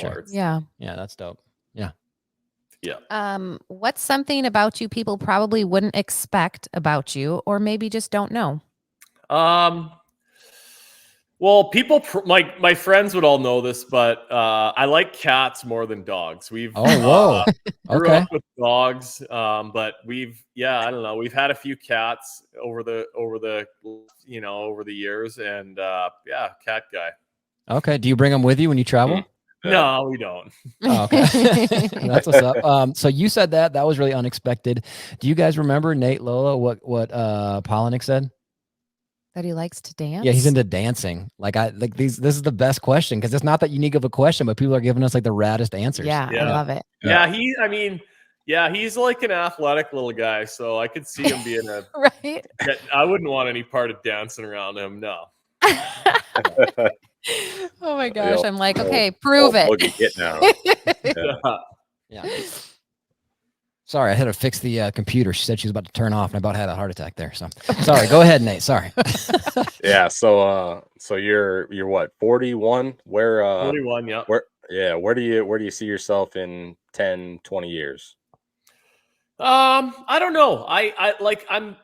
arts.
Yeah,
that's dope.
Yeah. What's something about you people probably wouldn't expect about you, or maybe just don't know?
Well, people, my friends would all know this, but I like cats more than dogs. We've grew up with dogs, but I don't know. We've had a few cats over the years, and cat guy.
Okay. Do you bring them with you when you travel?
No, we don't.
Oh, okay. That's what's up. So you said that was really unexpected. Do you guys remember Nate Lola? What Polinick said?
That he likes to dance?
Yeah, he's into dancing. This is the best question, because it's not that unique of a question, but people are giving us like the raddest answers.
Yeah, I love it.
Yeah, he's like an athletic little guy, so I could see him being a
right.
I wouldn't want any part of dancing around him. No.
Oh my gosh, I'm like, okay, prove it.
Yeah. Sorry, I had to fix the computer. She said she was about to turn off, and I about had a heart attack there. So sorry. Go ahead, Nate. Sorry.
Yeah. So you're what, 41? Where
41? Yeah.
Where do you see yourself in 10, 20 years?
I don't know. I'm.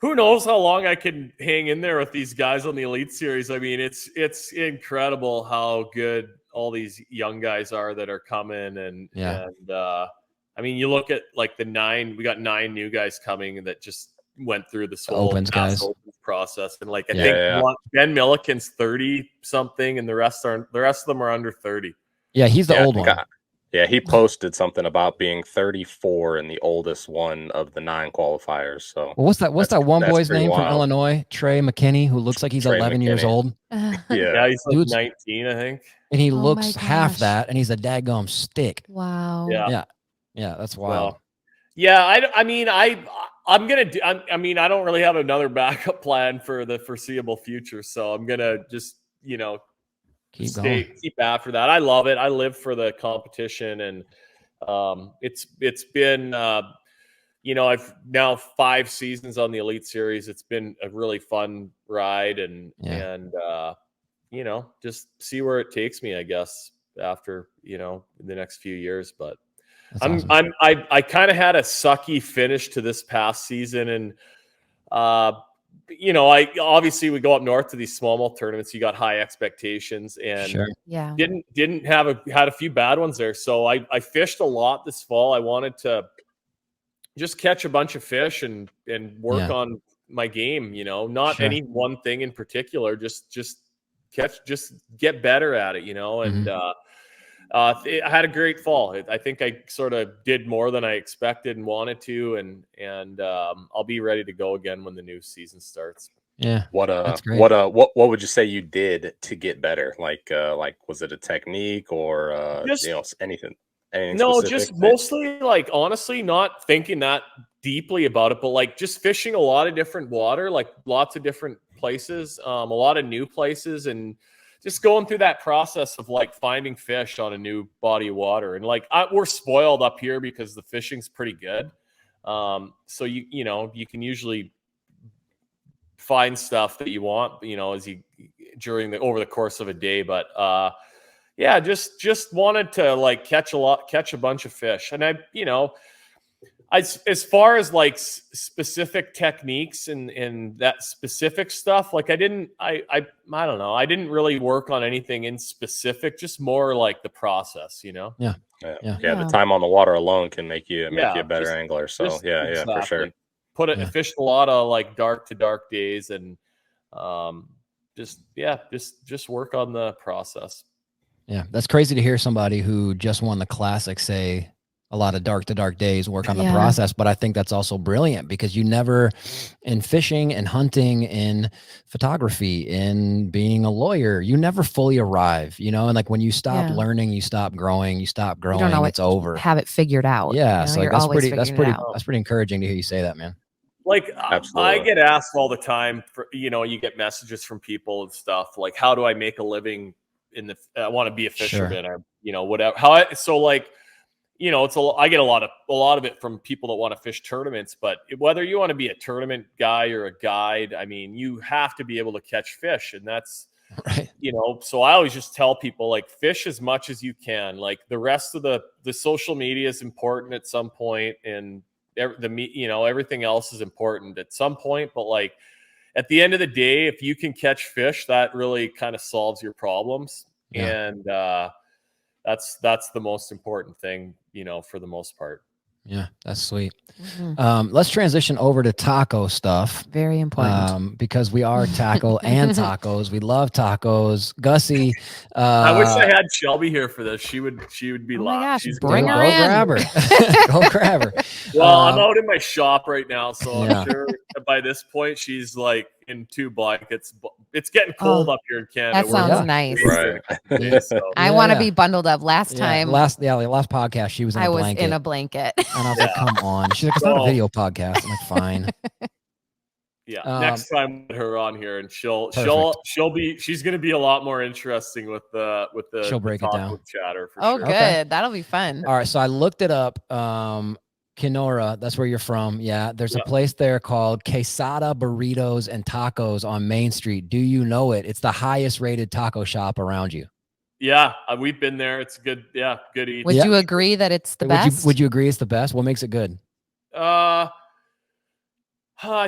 Who knows how long I can hang in there with these guys on the Elite Series? I mean, it's incredible how good all these young guys are that are coming, and I mean, you look at like we got 9 new guys coming that just went through this whole
opens
process, and like I think Ben Milliken's 30 something, and the rest of them are under 30.
Yeah, he's the old one.
Yeah, he posted something about being 34 and the oldest one of the 9 qualifiers. So
what's that one boy's name from Illinois? Trey McKinney, who looks like he's 11 years old.
Yeah, he's like 19, I think.
And he looks half that, and he's a daggum stick.
Wow.
Yeah, that's wild.
Well, yeah, I mean, I'm gonna do. I mean, I don't really have another backup plan for the foreseeable future, so I'm gonna just, you know, keep after that. I love it. I live for the competition, and it's been you know, I've now 5 seasons on the Elite Series. It's been a really fun ride, and you know, just see where it takes me, I guess, after, you know, the next few years. But I kind of had a sucky finish to this past season, and you know, I obviously we go up north to these smallmouth tournaments. You got high expectations, and didn't have had a few bad ones there. So I fished a lot this fall. I wanted to just catch a bunch of fish and work on my game. You know, not any one thing in particular. Just get better at it. You know, and I had a great fall. I think I sort of did more than I expected and wanted to, and I'll be ready to go again when the new season starts.
Yeah.
What would you say you did to get better? Like was it a technique or you know, anything
no,
specific?
just mostly like honestly not thinking that deeply about it, but like just fishing a lot of different water, like lots of different places, a lot of new places, and just going through that process of like finding fish on a new body of water. And like we're spoiled up here because the fishing's pretty good. So you know, you can usually find stuff that you want, you know, over the course of a day. But yeah, just wanted to like catch a bunch of fish. And you know, as far as like specific techniques and that specific stuff, like I don't know. I didn't really work on anything in specific, just more like the process, you know?
Yeah. The time on the water alone can make you a better angler. So exactly. For sure.
Fished a lot of like dark to dark days, and just work on the process.
Yeah. That's crazy to hear somebody who just won the classic say a lot of dark to dark days, work on the process. But I think that's also brilliant because you never, in fishing and hunting, in photography, in being a lawyer, you never fully arrive, you know? And like when you stop learning, you stop growing, it's over.
Have it figured out.
Yeah. So like, that's pretty encouraging to hear you say that, man.
Like I get asked all the time for, you know, you get messages from people and stuff like, how do I make a living I want to be a fisherman or, you know, whatever. So like, you know, I get a lot of it from people that want to fish tournaments, but whether you want to be a tournament guy or a guide, I mean, you have to be able to catch fish, and that's, you know, so I always just tell people like fish as much as you can. Like the rest of the social media is important at some point, and you know, everything else is important at some point, but like at the end of the day, if you can catch fish, that really kind of solves your problems. And that's the most important thing, you know, for the most part.
Yeah, that's sweet. Let's transition over to taco stuff.
Very important.
Because we are taco and tacos. We love tacos. Gussy.
I wish I had Shelby here for this. She would be loud.
Bring her in.
Grab her. Go grab her.
Well, I'm out in my shop right now, so I'm sure by this point she's like in 2 blankets. It's getting cold up here in Canada.
That sounds nice.
Right.
So,
I want to be bundled up. Last
last podcast she was in a blanket.
I was in a blanket.
And I was like, come on. She's like, it's not a video podcast. I'm like, fine.
Yeah. Next time with her on here, and she's gonna be a lot more interesting with the
she'll break it down.
Chatter for
sure.
Good.
Okay. That'll be fun.
All right. So I looked it up. Kenora, that's where you're from. Yeah. There's a place there called Quesada Burritos and Tacos on Main Street. Do you know it? It's the highest rated taco shop around you.
Yeah, we've been there. It's good. Yeah, good eating.
Would you agree that it's the best?
Would you agree it's the best? What makes it good?
I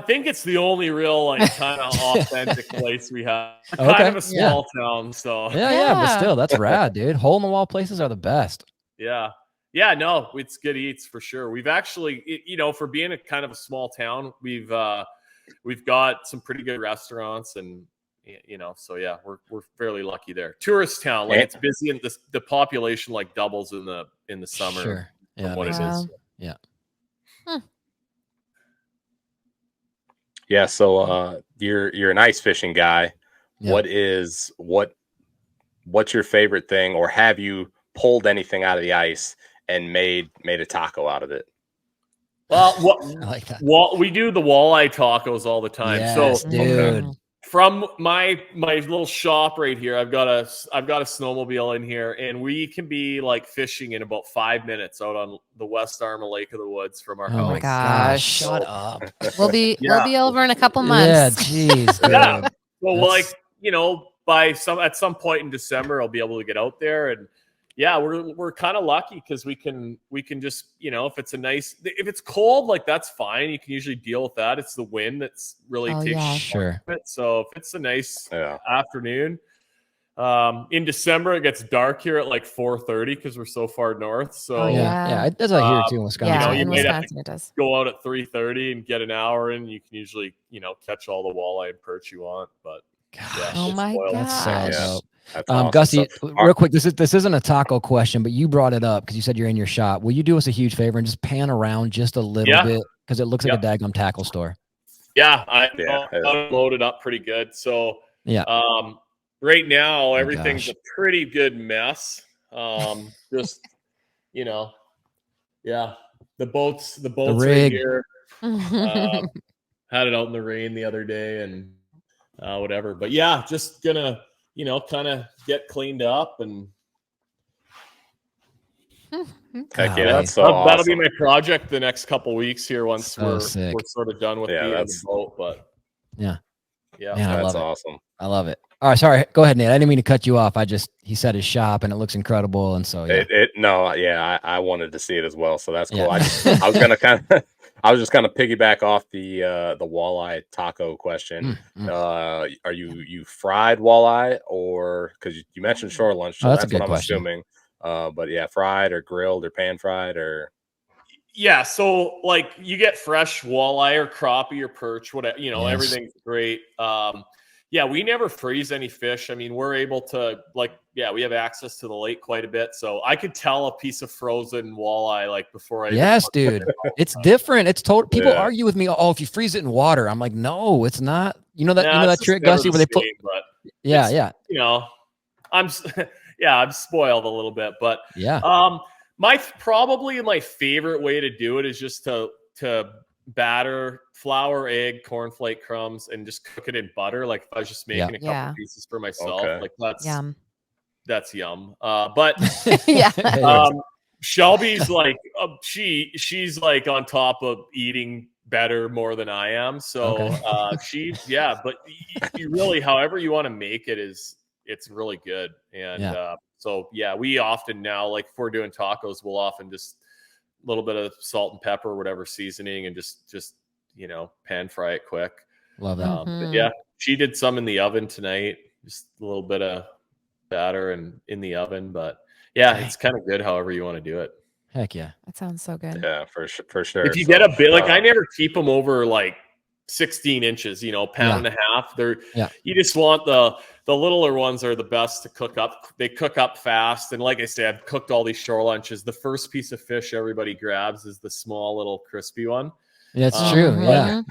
think it's the only real like kind of authentic place we have. Kind of a small town, so
yeah, but still, that's rad, dude. Hole in the wall places are the best.
Yeah, no, it's good eats for sure. We've actually, you know, for being a kind of a small town, we've got some pretty good restaurants, and you know, so yeah, we're fairly lucky there. Tourist town, like it's busy, and the population like doubles in the summer.
Sure. Yeah.
What it is.
Yeah.
Yeah. So you're an ice fishing guy. Yeah. What's your favorite thing, or have you pulled anything out of the ice and made a taco out of it?
Well,
I like that.
We do the walleye tacos all the time.
Yes,
so
dude.
From my little shop right here, I've got a snowmobile in here, and we can be like fishing in about 5 minutes out on the west arm of Lake of the Woods from our house.
Oh my gosh!
Shut up.
We'll be over in a couple months.
Yeah, jeez.
Yeah. Well, like, you know, at some point in December, I'll be able to get out there. And yeah, we're kind of lucky because we can just, you know, if it's cold, like that's fine. You can usually deal with that. It's the wind that's really takes
sure.
it. So if it's a nice afternoon, in December it gets dark here at like 4:30 because we're so far north. So
yeah, it does here too in Wisconsin.
Yeah,
you know,
in Wisconsin it does.
Go out at 3:30 and get an hour in. You can usually, you know, catch all the walleye and perch you want. But
gosh,
oh my god,
that's so dope.
That's awesome.
Gussie, real quick, this isn't a taco question, but you brought it up because you said you're in your shop. Will you do us a huge favor and just pan around just a little bit because it looks like a daggum tackle store?
Yeah, I loaded up pretty good. So right now everything's a pretty good mess. Just you know, the boats right here. Had it out in the rain the other day and whatever. But yeah, just gonna, you know, kind of get cleaned up and
heck yeah, that's so
that'll
awesome.
be my project the next couple weeks here once we're sort of done with the boat. But
yeah,
man,
that's
awesome.
I love it. All right, sorry, go ahead, Nate. I didn't mean to cut you off. He said his shop and it looks incredible, and so
I wanted to see it as well, so that's cool. I was gonna I was just kind of piggyback off the walleye taco question. Are you fried walleye or because you mentioned shore lunch? So that's what I'm assuming. But yeah, fried or grilled or pan fried or.
Yeah, so like you get fresh walleye or crappie or perch, whatever, you know, everything's great. Yeah, we never freeze any fish. I mean, we're able to we have access to the lake quite a bit. So I could tell a piece of frozen walleye like before I
dude. It's different. It's total people argue with me, oh, if you freeze it in water. I'm like, no, it's not. You know that trick, Gussie, where they put
you know, I'm spoiled a little bit, but probably my favorite way to do it is just to batter flour, egg, cornflake crumbs, and just cook it in butter. Like if I was just making a couple pieces for myself, like that's yum. But Shelby's like she's like on top of eating better more than I am. So but you really, however you want to make it it's really good. And so we often now, like if we're doing tacos, we'll often just a little bit of salt and pepper, whatever seasoning, and just you know, pan fry it quick.
Love that.
But yeah, she did some in the oven tonight, just a little bit of batter and in the oven. But yeah, it's kind of good however you want to do it.
Heck yeah,
that sounds so good.
Yeah, for sure.
If you get a bit, like I never keep them over like 16 inches, you know, pound and a half. You just want the littler ones are the best to cook up. They cook up fast. And like I said, I've cooked all these shore lunches. The first piece of fish everybody grabs is the small little crispy one.
Yeah, it's true. Yeah.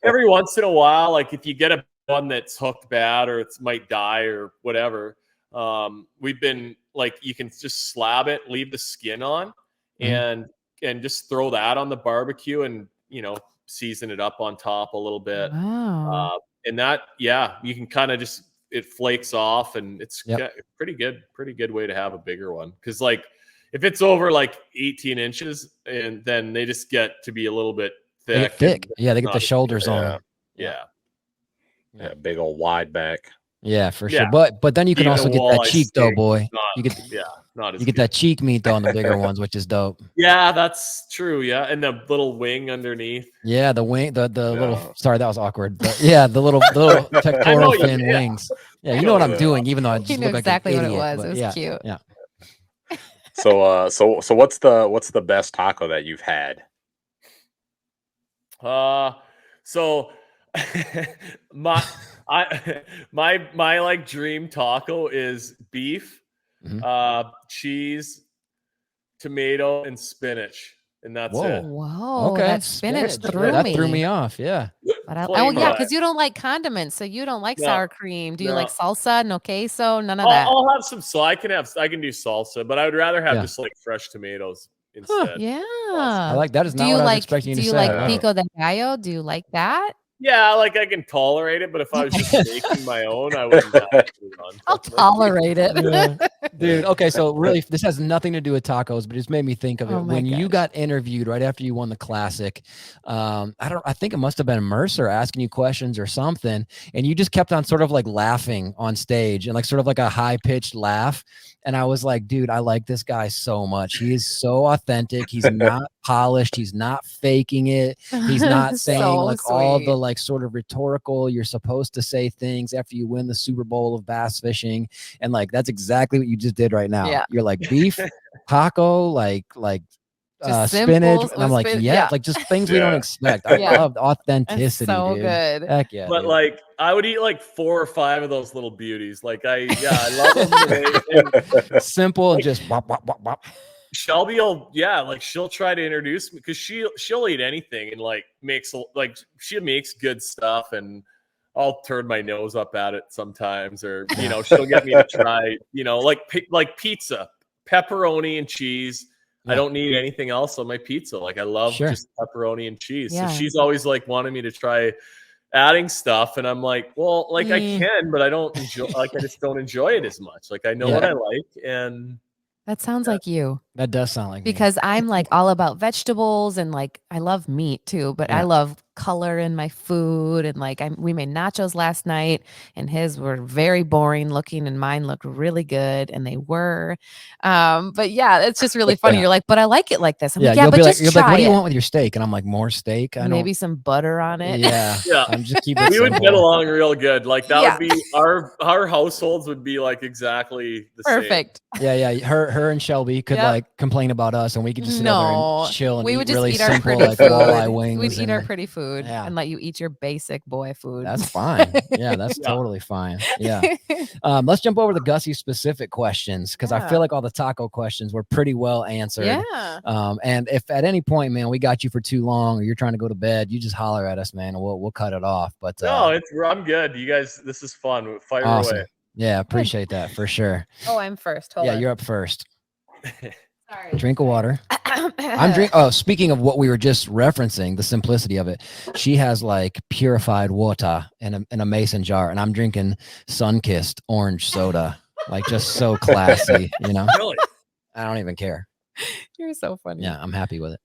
Every once in a while, like if you get a one that's hooked bad or it might die or whatever, we've been like, you can just slab it, leave the skin on and just throw that on the barbecue and, you know, season it up on top a little bit.
Wow.
And that, you can kind of just, it flakes off and it's pretty good way to have a bigger one. Cause like if it's over like 18 inches and then they just get to be a little bit thick.
They get the shoulders on.
Yeah.
Big old wide back.
Yeah, for sure. But then you can also get that cheek though, boy. You get that cheek meat though on the bigger ones, which is dope.
Yeah, that's true. Yeah, and the little wing underneath.
Yeah, the wing, the little. Sorry, that was awkward. But yeah, the little pectoral fin wings. Yeah, you know what I'm doing, even though I just look
exactly
like an
what
idiot,
it was. It was cute.
Yeah.
So what's the best taco that you've had?
So my like dream taco is beef, cheese, tomato, and spinach, and that's it.
Whoa,
okay.
That spinach threw
me off. Yeah.
But because you don't like condiments, so you don't like sour cream. Do you like salsa? No queso? None of that.
I'll have some. So I can do salsa, but I would rather have just like fresh tomatoes instead.
Yeah,
I like that. Is not what I was expecting you to say.
Do you like pico de gallo? Do you like that?
Yeah, like I can tolerate it, but if I was just making my own, I wouldn't.
I'll tolerate it.
Dude, okay, so really, this has nothing to do with tacos, but it just made me think of it. When you got interviewed right after you won the classic, I think it must have been Mercer asking you questions or something, and you just kept on sort of like laughing on stage and like sort of like a high-pitched laugh. And I was like, dude, I like this guy so much. He is so authentic. He's not polished. He's not faking it. He's not saying
So
like
sweet.
all the like sort of rhetorical, you're supposed to say things after you win the Super Bowl of bass fishing. And like, that's exactly what you just did right now.
Yeah.
You're like beef, taco, like spinach. And I'm like, like just things we don't expect. I love authenticity,
so
dude.
Good.
Heck yeah.
But
dude.
like, I would eat like 4 or 5 of those little beauties. Like I love them.
Simple and just bop, bop, bop, bop.
Shelby will, like she'll try to introduce me because she'll eat anything and like she makes good stuff, and I'll turn my nose up at it sometimes, or she'll get me to try like pizza, pepperoni and cheese. I don't need anything else on my pizza. Like I love just pepperoni and cheese. So she's always like wanting me to try adding stuff, and I'm like, well, like I can, but I don't enjoy. Like I just don't enjoy it as much. Like I know what I like, and
that sounds like you.
That does sound like
because
me.
I'm like all about vegetables, and like I love meat too, but I love color in my food. And like we made nachos last night, and his were very boring looking, and mine looked really good, and they were. But yeah, it's just really funny. You're like, but I like it like this. I'm like,
you'll
but
be
just
like,
try
what do you
it.
want with your steak? And I'm like, more steak.
Maybe some butter on it.
Yeah. I'm just keeping.
We would get along real good. Like that would be our households would be like exactly the
perfect.
same.
Yeah. Her and Shelby could like complain about us, and we could just sit over and chill and eat really simple like walleye wings.
We'd eat our pretty food and let you eat your basic boy food.
That's fine. Yeah, that's totally fine. Yeah. Let's jump over to Gussy specific questions, because I feel like all the taco questions were pretty well answered.
Yeah.
And if at any point, man, we got you for too long, or you're trying to go to bed, you just holler at us, man, and we'll cut it off. But
no, I'm good. You guys, this is fun. Fire away.
Yeah, appreciate that for sure.
Oh, I'm first. Hold on.
You're up first.
Sorry.
Drink of water. Speaking of what we were just referencing, the simplicity of it, she has like purified water in a mason jar, and I'm drinking sun-kissed orange soda. Like just so classy,
Really?
I don't even care.
You're so funny.
Yeah, I'm happy with it.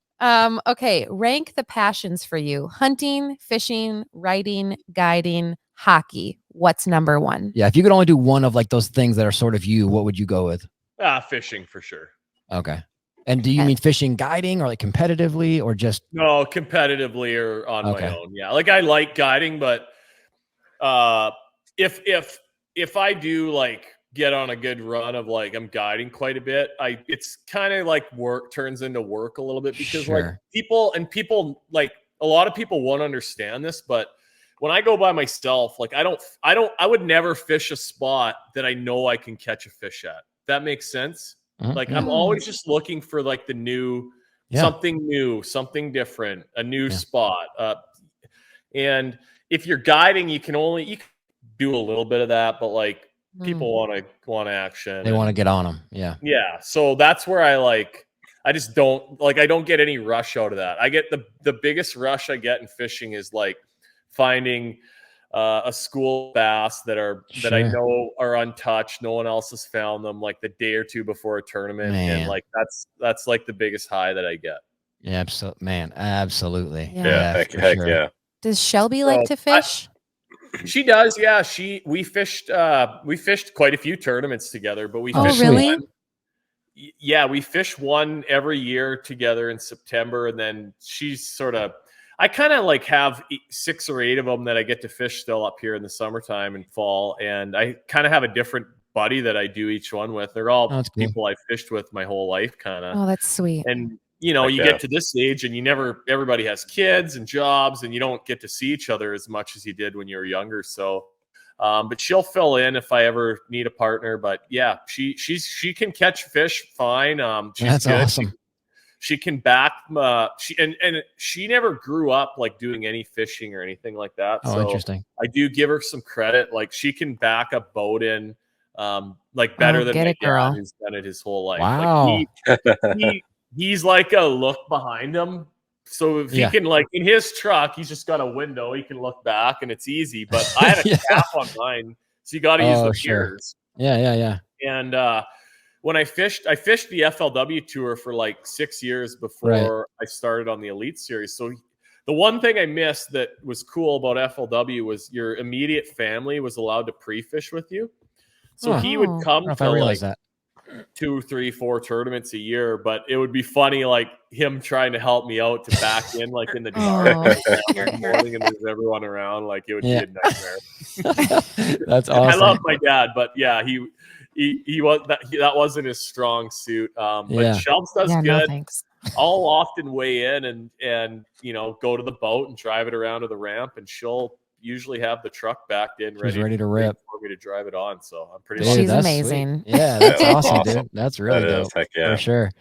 Okay, rank the passions for you: hunting, fishing, writing, guiding, hockey. What's number 1?
Yeah, if you could only do one of like those things that are sort of you, what would you go with?
Fishing for sure.
Okay. And do you mean fishing guiding, or like competitively, or just?
No, competitively or on my own. Yeah. Like I like guiding, but if I do like get on a good run of like I'm guiding quite a bit, it's kind of like work turns into work a little bit, because like people like a lot of people won't understand this, but when I go by myself, like I would never fish a spot that I know I can catch a fish at. That makes sense. Like I'm always just looking for like the new, something new, something different, a new spot. And if you're guiding, you can do a little bit of that, but like people want action.
They want to get on them. Yeah.
Yeah. So that's where I just don't I don't get any rush out of that. I get the biggest rush I get in fishing is like finding a school bass that I know are untouched. No one else has found them, like the day or two before a tournament. Man. And like that's like the biggest high that I get.
Yeah, absolutely.
Yeah. Heck yeah.
Does Shelby like to fish?
She does. Yeah. We fished quite a few tournaments together, but we fished
really?
We fish one every year together in September, and then she's sort of. I kind of like have 6 or 8 of them that I get to fish still up here in the summertime and fall. And I kind of have a different buddy that I do each one with. They're all people I've fished with my whole life, kind of.
Oh, that's sweet.
And, you get to this age and everybody has kids and jobs, and you don't get to see each other as much as you did when you were younger. So, but she'll fill in if I ever need a partner. But yeah, she can catch fish fine. She's
good. Awesome.
She can back. She never grew up like doing any fishing or anything like that.
Oh,
so
interesting.
I do give her some credit. Like she can back a boat in, like better than my dad, who's done it his whole life.
Wow.
Like he's like a look behind him. So if he can, like in his truck, he's just got a window. He can look back and it's easy. But I had a cap on mine, so you got to use the mirrors.
Yeah.
And when I fished the FLW tour for like 6 years before I started on the Elite Series. So the one thing I missed that was cool about FLW was your immediate family was allowed to pre-fish with you. So he would come to like 2, 3, 4 tournaments a year, but it would be funny, like him trying to help me out to back in, like in the dark in the morning, and there's everyone around. Like it would be a nightmare.
That's awesome.
I love my dad, but yeah, he was that wasn't his strong suit. But Shelves does good.
No, thanks.
I'll often weigh in and go to the boat and drive it around to the ramp, and she'll usually have the truck backed in ready to rip for me to drive it on. So I'm pretty
She's amazing.
Sweet. Yeah, that's awesome, dude. That's really dope. For sure.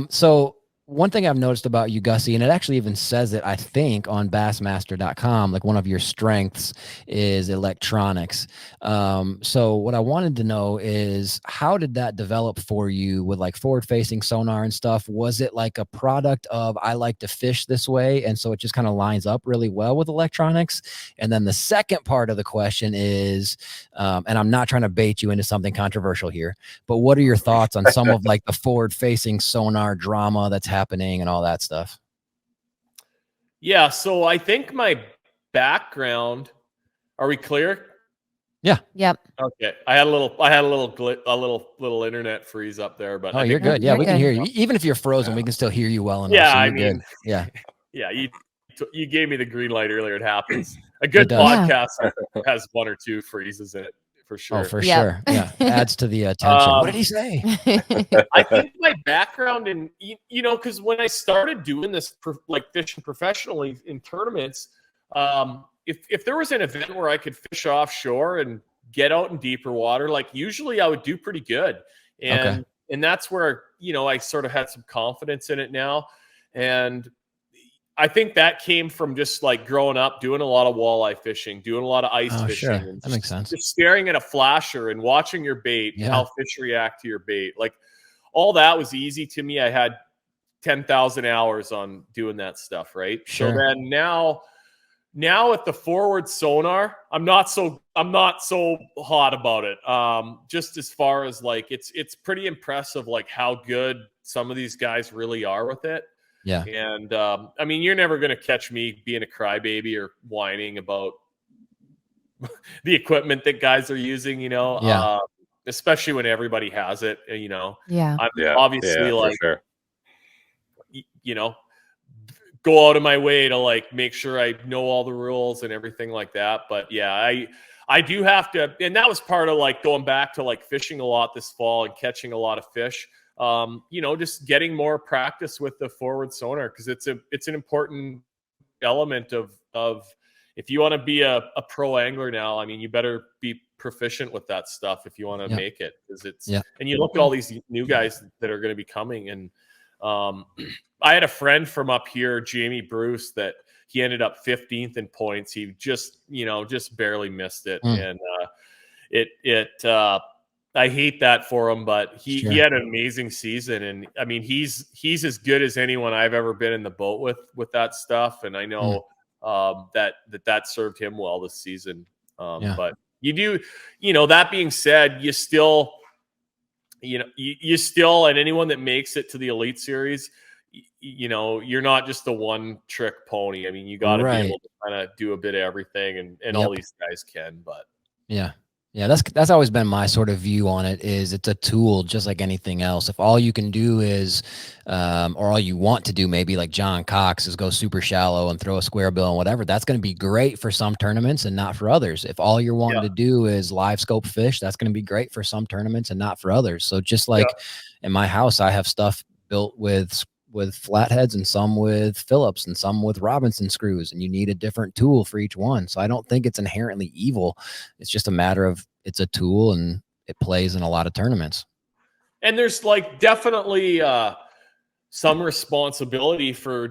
So one thing I've noticed about you, Gussy, and it actually even says it, I think, on bassmaster.com, like one of your strengths is electronics. So what I wanted to know is, how did that develop for you with like forward-facing sonar and stuff? Was it like a product of, I like to fish this way, and so it just kind of lines up really well with electronics? And then the second part of the question is, and I'm not trying to bait you into something controversial here, but what are your thoughts on some of like the forward-facing sonar drama that's happening and all that stuff?
Yeah, so I think my background, are we clear?
Yeah.
Yep.
Okay. I had a little internet freeze up there, but
you're good. Yeah, we can hear you. Even if you're frozen, we can still hear you well enough.
Yeah,
so
I mean,
good. Yeah.
Yeah, you gave me the green light earlier. It happens. A good podcast has 1 or 2 freezes in it. For sure.
Oh, for sure. Yeah. Adds to the attention. What did he say?
I think my background in, because when I started doing this, like fishing professionally in tournaments, if there was an event where I could fish offshore and get out in deeper water, like usually I would do pretty good. And that's where, I sort of had some confidence in it now. And I think that came from just like growing up, doing a lot of walleye fishing, doing a lot of ice fishing.
Sure.
And
that makes sense.
Just staring at a flasher and watching your bait, how fish react to your bait. Like all that was easy to me. I had 10,000 hours on doing that stuff, right?
Sure.
So then now at the forward sonar, I'm not so hot about it. Just as far as like, it's pretty impressive, like how good some of these guys really are with it.
Yeah.
And I mean, you're never going to catch me being a crybaby or whining about the equipment that guys are using, especially when everybody has it,
Yeah.
I'm obviously like,
sure.
Go out of my way to like make sure I know all the rules and everything like that. But yeah, I do have to, and that was part of like going back to like fishing a lot this fall and catching a lot of fish. Just getting more practice with the forward sonar, because it's an important element of if you want to be a pro angler now. I mean, you better be proficient with that stuff if you want to make it, because and you look at all these new guys that are going to be coming. And I had a friend from up here, Jamie Bruce, that he ended up 15th in points. He just barely missed it. And I hate that for him, but he had an amazing season. And I mean, he's as good as anyone I've ever been in the boat with that stuff. And I know that served him well this season. But you do, that being said, you still, and anyone that makes it to the Elite Series, you're not just a one trick pony. I mean, you got to be able to kind of do a bit of everything, and all these guys can. But
yeah, that's always been my sort of view on it. Is it's a tool just like anything else. If all you can do is, or all you want to do, maybe like John Cox, is go super shallow and throw a square bill and whatever, that's going to be great for some tournaments and not for others. If all you're wanting to do is live scope fish, that's going to be great for some tournaments and not for others. So just like in my house, I have stuff built with flatheads and some with Phillips and some with Robinson screws, and you need a different tool for each one. So I don't think it's inherently evil. It's just a matter of, it's a tool and it plays in a lot of tournaments.
And there's like definitely some responsibility for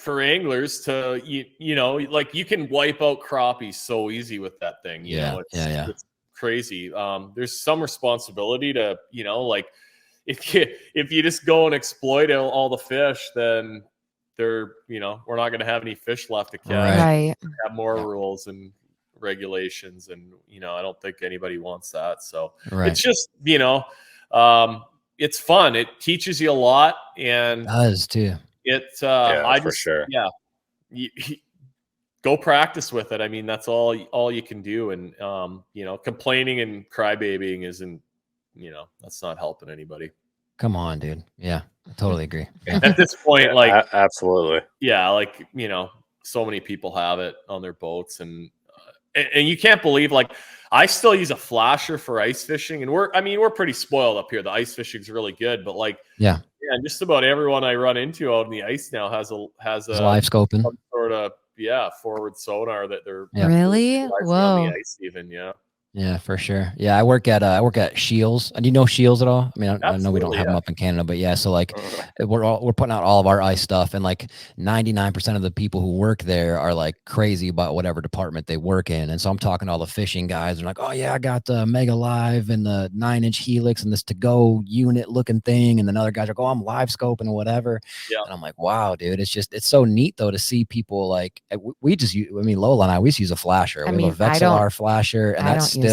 anglers to, like you can wipe out crappies so easy with that thing. It's crazy. There's some responsibility to, like, if you just go and exploit all the fish, then we're not going to have any fish left to catch.
Right.
Have more rules and regulations, and I don't think anybody wants that. So
right.
it's just it's fun. It teaches you a lot, and
it does too.
For sure.
Yeah, go practice with it. I mean, that's all you can do, and complaining and crybabying isn't, that's not helping anybody.
Come on, dude. Yeah, I totally agree.
At this point, like
absolutely.
Yeah, like so many people have it on their boats, and you can't believe, like, I still use a flasher for ice fishing, and we're pretty spoiled up here. The ice fishing's really good, but like just about everyone I run into out on the ice now has a
live scoping,
some sort of forward sonar that they're
really
on the ice even.
Yeah, for sure. Yeah, I work at Shields. And do you know Shields at all? I mean, I know we don't have them up in Canada, but yeah. So like, we're putting out all of our ice stuff, and like 99% of the people who work there are like crazy about whatever department they work in. And so I'm talking to all the fishing guys. They're like, oh yeah, I got the Mega Live and the 9-inch Helix and this to-go unit looking thing. And then other guys are like, oh, I'm live scoping and whatever. Yeah. And I'm like, wow, dude, it's so neat though to see people like we just use. I mean, Lola and I, we just use a flasher. We have a Vexilar flasher, and that's still.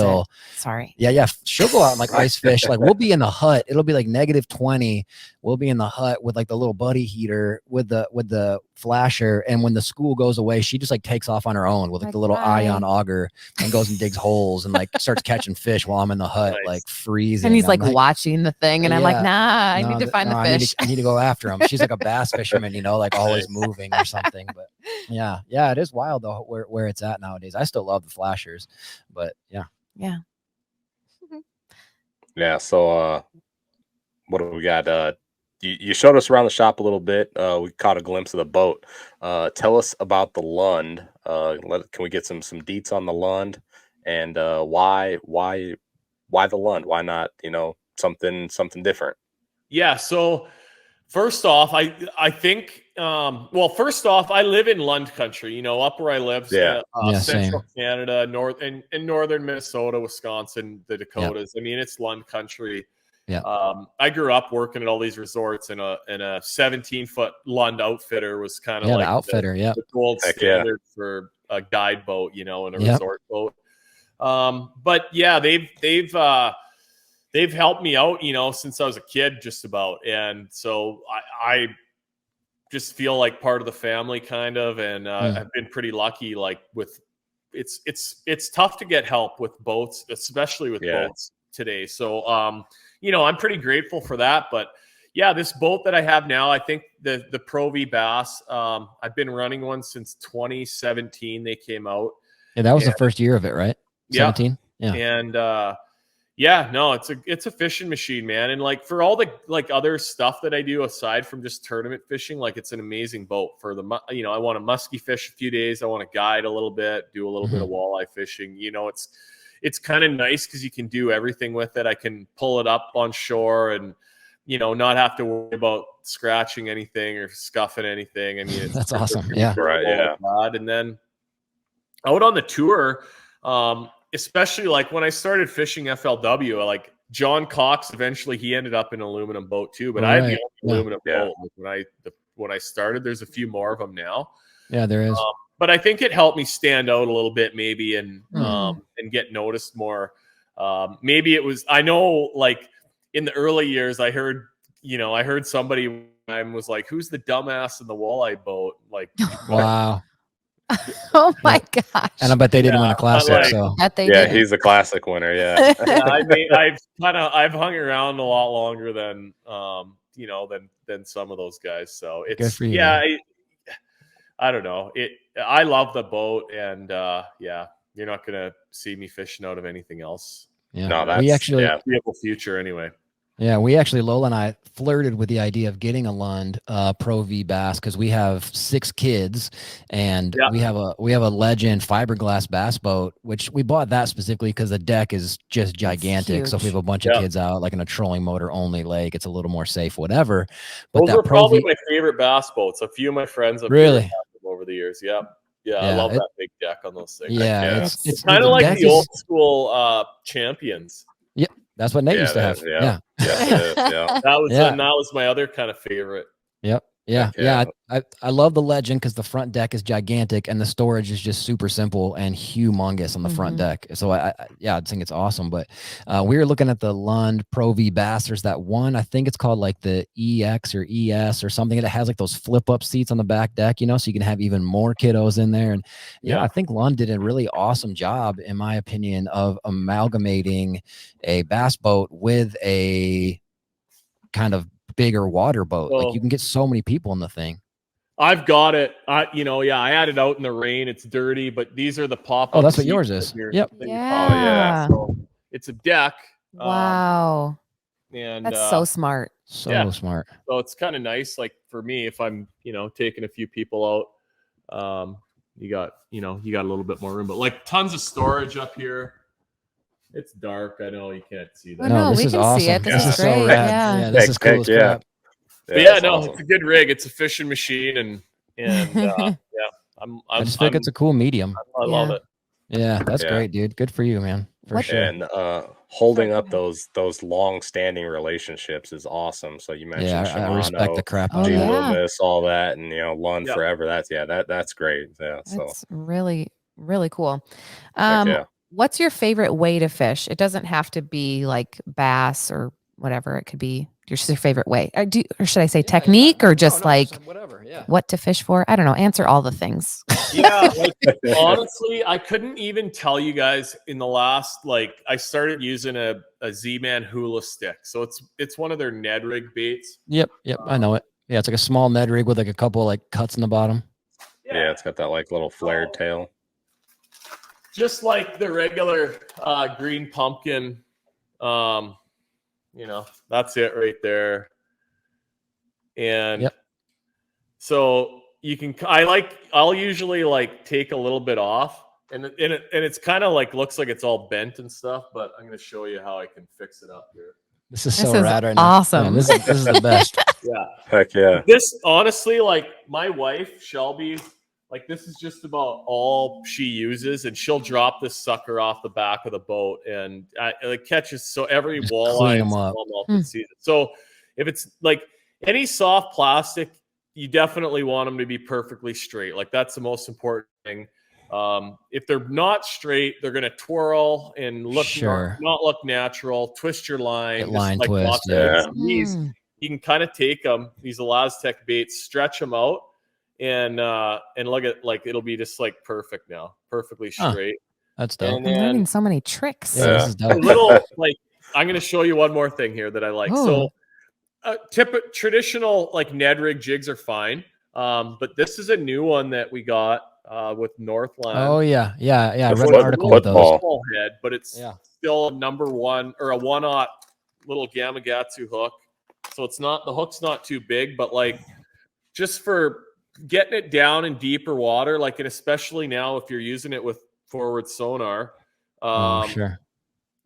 Sorry.
Yeah. She'll go out and like ice fish. Like we'll be in the hut. It'll be like -20. We'll be in the hut with like the little buddy heater with the flasher. And when the school goes away, she just like takes off on her own with like the little ion auger and goes and digs holes and like starts catching fish while I'm in the hut, like freezing.
And he's like watching the thing, and I'm like, nah, I need to find the fish.
I need to go after him. She's like a bass fisherman, like always moving or something. But yeah, it is wild though where it's at nowadays. I still love the flashers, but yeah.
Yeah. So what do we got? You showed us around the shop a little bit. We caught a glimpse of the boat. Tell us about the Lund. Can we get some deets on the Lund, and why the Lund? Why not something different?
Yeah. So first off, I think first off, I live in Lund country, up where I live, central Canada, northern Minnesota, Wisconsin, the Dakotas. I mean, it's Lund country.
Yeah.
I grew up working at all these resorts, and a 17-foot Lund outfitter was kind of like
the outfitter,
the gold standard for a guide boat, and a resort boat. But yeah, they've helped me out, since I was a kid, just about. And so I just feel like part of the family kind of, and I've been pretty lucky, like with it's tough to get help with boats, especially with boats today. So, I'm pretty grateful for that. But yeah, this boat that I have now, I think the Pro V Bass, I've been running one since 2017. They came out.
Yeah, that was the first year of it, right? 17. Yeah.
And no, it's a fishing machine, man. And like for all the like other stuff that I do aside from just tournament fishing, like it's an amazing boat for the, I want to musky fish a few days. I want to guide a little bit, do a little bit of walleye fishing. It's kind of nice because you can do everything with it. I can pull it up on shore and, not have to worry about scratching anything or scuffing anything. I mean,
that's awesome. Yeah.
Right. Yeah.
And then out on the tour, especially like when I started fishing FLW, like John Cox, eventually he ended up in an aluminum boat too, but I had the only aluminum boat. Like when I started, there's a few more of them now.
Yeah, there is.
But I think it helped me stand out a little bit maybe and get noticed more. Maybe it was, I know like in the early years, I heard somebody was like, who's the dumbass in the walleye boat? Like,
wow.
Oh my gosh.
And I bet they didn't win a classic.
He's a classic winner. Yeah.
I mean, I've hung around a lot longer than than some of those guys. So it's
good for you,
I don't know. I love the boat, and you're not gonna see me fishing out of anything else.
Yeah. No, that's
foreseeable future anyway.
Yeah, we actually, Lola and I flirted with the idea of getting a Lund Pro V Bass because we have 6 kids, and we have a Legend fiberglass bass boat, which we bought that specifically because the deck is just gigantic. So if we have a bunch of kids out, like in a trolling motor only lake, it's a little more safe, whatever. But
those are probably my favorite bass boats. A few of my friends have
really
over the years. Yeah, I love that big deck on those things.
Yeah,
it's kind of like the old school Champions.
Yep. That's what Nate used to have.
Yeah. That
was my other kind of favorite.
Yep. Yeah. I love the Legend because the front deck is gigantic and the storage is just super simple and humongous on the front deck. So I think it's awesome. But we were looking at the Lund Pro V Bass. There's that one, I think it's called like the EX or ES or something that has like those flip up seats on the back deck, you know, so you can have even more kiddos in there. And I think Lund did a really awesome job, in my opinion, of amalgamating a bass boat with a kind of bigger water boat. Like you can get so many people in the thing.
I've got it. I had it out in the rain. It's dirty, but these are the pop-up.
Oh, that's what yours is. Yep.
Yeah.
So it's a deck.
Wow.
And
that's so smart.
So smart.
So it's kind of nice. Like for me, if I'm, taking a few people out, you got a little bit more room, but like tons of storage up here. It's dark. I know you can't see that.
No, we can
awesome.
See it. This is
great.
So
yeah, this is cool as crap.
It's a good rig. It's a fishing machine, and I
just think it's a cool medium.
I love it.
Yeah, that's great, dude. Good for you, man. For sure.
And holding up those long-standing relationships is awesome. So you mentioned Shimano,
I respect the crap out of
Loomis, all that, and Lund forever. That's great. Yeah, so
it's really, really cool. What's your favorite way to fish? It doesn't have to be like bass or whatever. It could be your favorite way. Or should I say technique or just
whatever. Yeah.
What to fish for? I don't know. Answer all the things.
Honestly, I couldn't even tell you guys in the last, I started using a Z-Man hula stick. So it's one of their Ned rig baits.
Yep. I know it. Yeah. It's like a small Ned rig with like a couple like cuts in the bottom.
Yeah. It's got that like little flared tail.
Just like the regular green pumpkin, that's it right there. And so you can, I'll usually take a little bit off and it's kind of looks like it's all bent and stuff, but I'm going to show you how I can fix it up here.
This is so rad right
awesome.
now. Man, this is the best.
Yeah.
Heck yeah.
This honestly, my wife, Shelby, this is just about all she uses, and she'll drop this sucker off the back of the boat, and it catches so every walleye and smallmouth sees it. So if it's any soft plastic, you definitely want them to be perfectly straight. That's the most important thing. If they're not straight, they're going to twirl and not look natural. Twist your line,
line twist. Yeah.
You can kind of take them, these Elastec baits, stretch them out. And look at it'll be just perfect now, perfectly straight.
That's dope.
I'm learning so many tricks.
Yeah, this is dope.
I'm going to show you one more thing here that I like.
Oh.
So, traditional Ned rig jigs are fine, but this is a new one that we got with Northland.
Oh yeah. I read an article with those.
Small head, but it's still a number one or a 1/0 little Gamakatsu hook. So the hook's not too big, but just for getting it down in deeper water, and especially now if you're using it with forward sonar,
sure,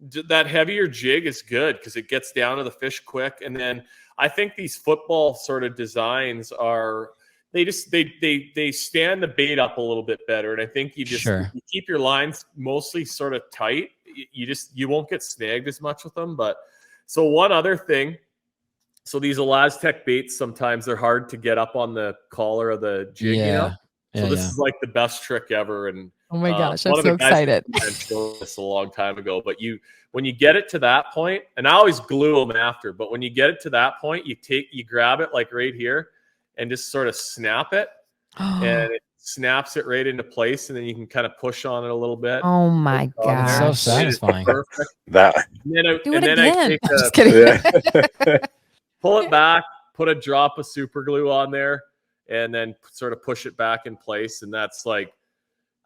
that heavier jig is good because it gets down to the fish quick. And then I think these football sort of designs they stand the bait up a little bit better. And I think you keep your lines mostly sort of tight. You won't get snagged as much with them. But so one other thing. So these Elastec baits, sometimes they're hard to get up on the collar of the jig. So this is the best trick ever. And
oh my gosh, I'm so excited.
I showed this a long time ago, but when you get it to that point, and I always glue them after, but when you get it to that point, you grab it right here and just sort of snap it, and it snaps it right into place, and then you can kind of push on it a little bit.
Oh my gosh,
so satisfying.
Perfect.
Just kidding.
Pull it back, put a drop of super glue on there, and then sort of push it back in place, and that's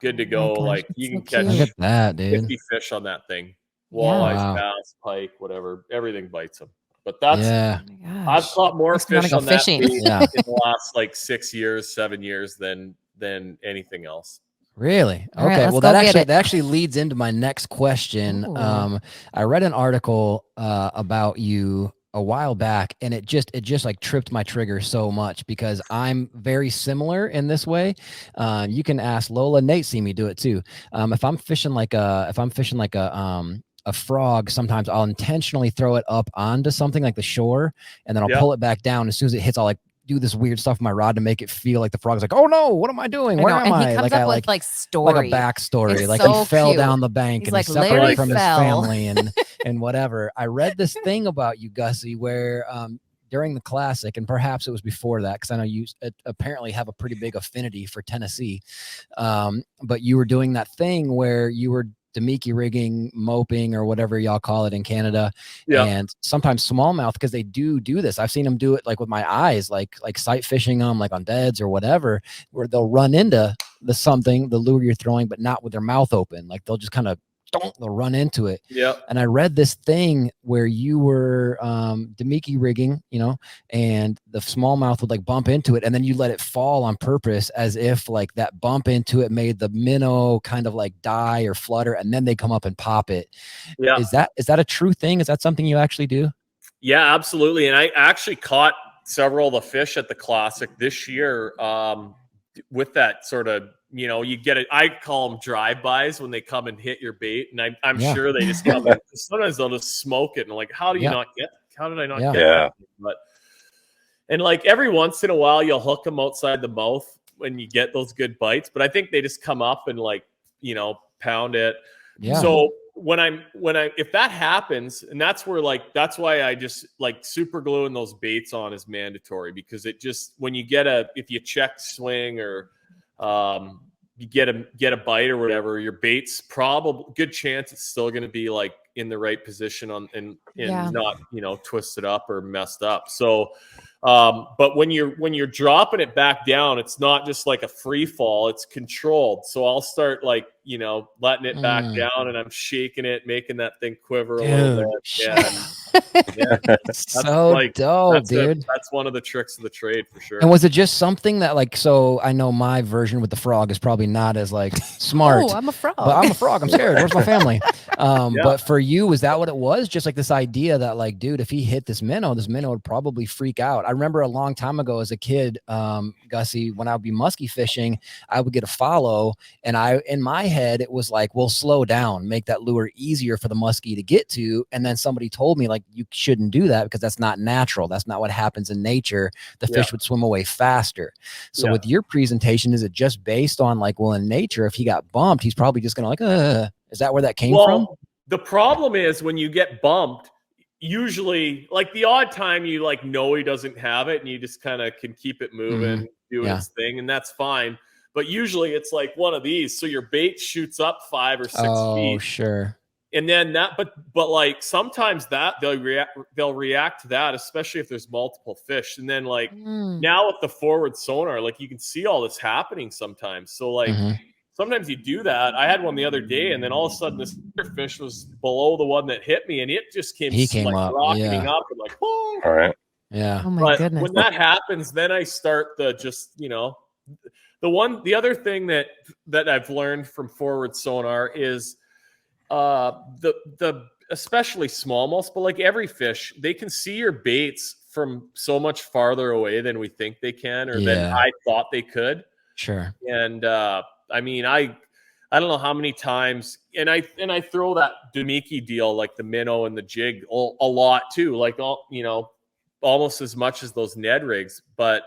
good to go. You can catch
Look at that, dude.
50 fish on that thing. Walleyes, bass, pike, whatever. Everything bites them. But that's I've caught more fish on that bait in the last 6 years, 7 years than anything else.
Really? Okay.
Right,
well, that actually leads into my next question.
Ooh.
I read an article about you a while back, and it just tripped my trigger so much because I'm very similar in this way. You can ask Lola, Nate, see me do it too. If I'm fishing like a frog, sometimes I'll intentionally throw it up onto something like the shore, and then I'll pull it back down. As soon as it hits, I'll do this weird stuff with my rod to make it feel like the frog's like, oh no, what am I doing? Where am I?
He comes up with like story,
like a backstory.
It's
like
so
he fell
cute.
down the bank
He's
and
like,
he's separated
Larry
from his
fell.
family and whatever. I read this thing about you, Gussy, where during the Classic, and perhaps it was before that, because I know you apparently have a pretty big affinity for Tennessee, but you were doing that thing where you were Demiki rigging, moping, or whatever y'all call it in Canada.
Yeah.
And sometimes smallmouth, because they do this. I've seen them do it like with my eyes, like sight fishing them, like on deads or whatever, where they'll run into the lure you're throwing, but not with their mouth open. Like they'll just kind of they'll run into it.
Yeah.
And I read this thing where you were Demiki rigging, you know, and the smallmouth would like bump into it, and then you let it fall on purpose, as if like that bump into it made the minnow kind of like die or flutter, and then they come up and pop it.
Yeah.
Is that a true thing? Is that something you actually do?
Yeah, absolutely. And I actually caught several of the fish at the Classic this year with that sort of, you know, you get it. I call them drive-bys when they come and hit your bait. And I'm sure they just come in. Sometimes they'll just smoke it. And like, how did I not get that? But, and like every once in a while, you'll hook them outside the mouth when you get those good bites. But I think they just come up and like, you know, pound it.
Yeah.
So if that happens, and that's why I just like super gluing those baits on is mandatory, because it just, when you get if you check swing or you get a bite or whatever, your bait's probably good chance it's still going to be like in the right position and not, you know, twisted up or messed up. So but when you're dropping it back down, it's not just like a free fall, it's controlled. So I'll start like, you know, letting it back down, and I'm shaking it, making that thing quiver a little bit. Yeah.
So like, dope, dude.
That's one of the tricks of the trade for sure.
And was it just something that like, so I know my version with the frog is probably not as like smart.
Oh, I'm a frog.
But I'm a frog. I'm scared. Where's my family? But for you, was that what it was? Just like this idea that like, dude, if he hit this minnow would probably freak out. I remember a long time ago as a kid, Gussy, when I would be musky fishing, I would get a follow, and in my head, it was like, we'll slow down, make that lure easier for the muskie to get to. And then somebody told me like, you shouldn't do that because that's not natural. That's not what happens in nature. The fish would swim away faster. So with your presentation, is it just based on like, well, in nature, if he got bumped, he's probably just going to like, is that where that came from?
The problem is when you get bumped, usually like the odd time you like know he doesn't have it and you just kind of can keep it moving, doing its thing, and that's fine. But usually it's like one of these. So your bait shoots up 5 or 6 feet.
Oh, sure.
And then that, but like sometimes that they'll react to that, especially if there's multiple fish. And then like now with the forward sonar, like you can see all this happening sometimes. So like sometimes you do that. I had one the other day, and then all of a sudden this other fish was below the one that hit me, and it just came like
up,
rocketing up and like, oh.
All right.
Yeah.
Oh my goodness.
When that happens, then I start the other thing that I've learned from forward sonar is the especially smallmouths, but like every fish, they can see your baits from so much farther away than we think they can, or than I thought they could.
Sure.
And I mean, I don't know how many times, and I throw that Demiki deal, like the minnow and the jig, a lot too, like almost as much as those Ned rigs, but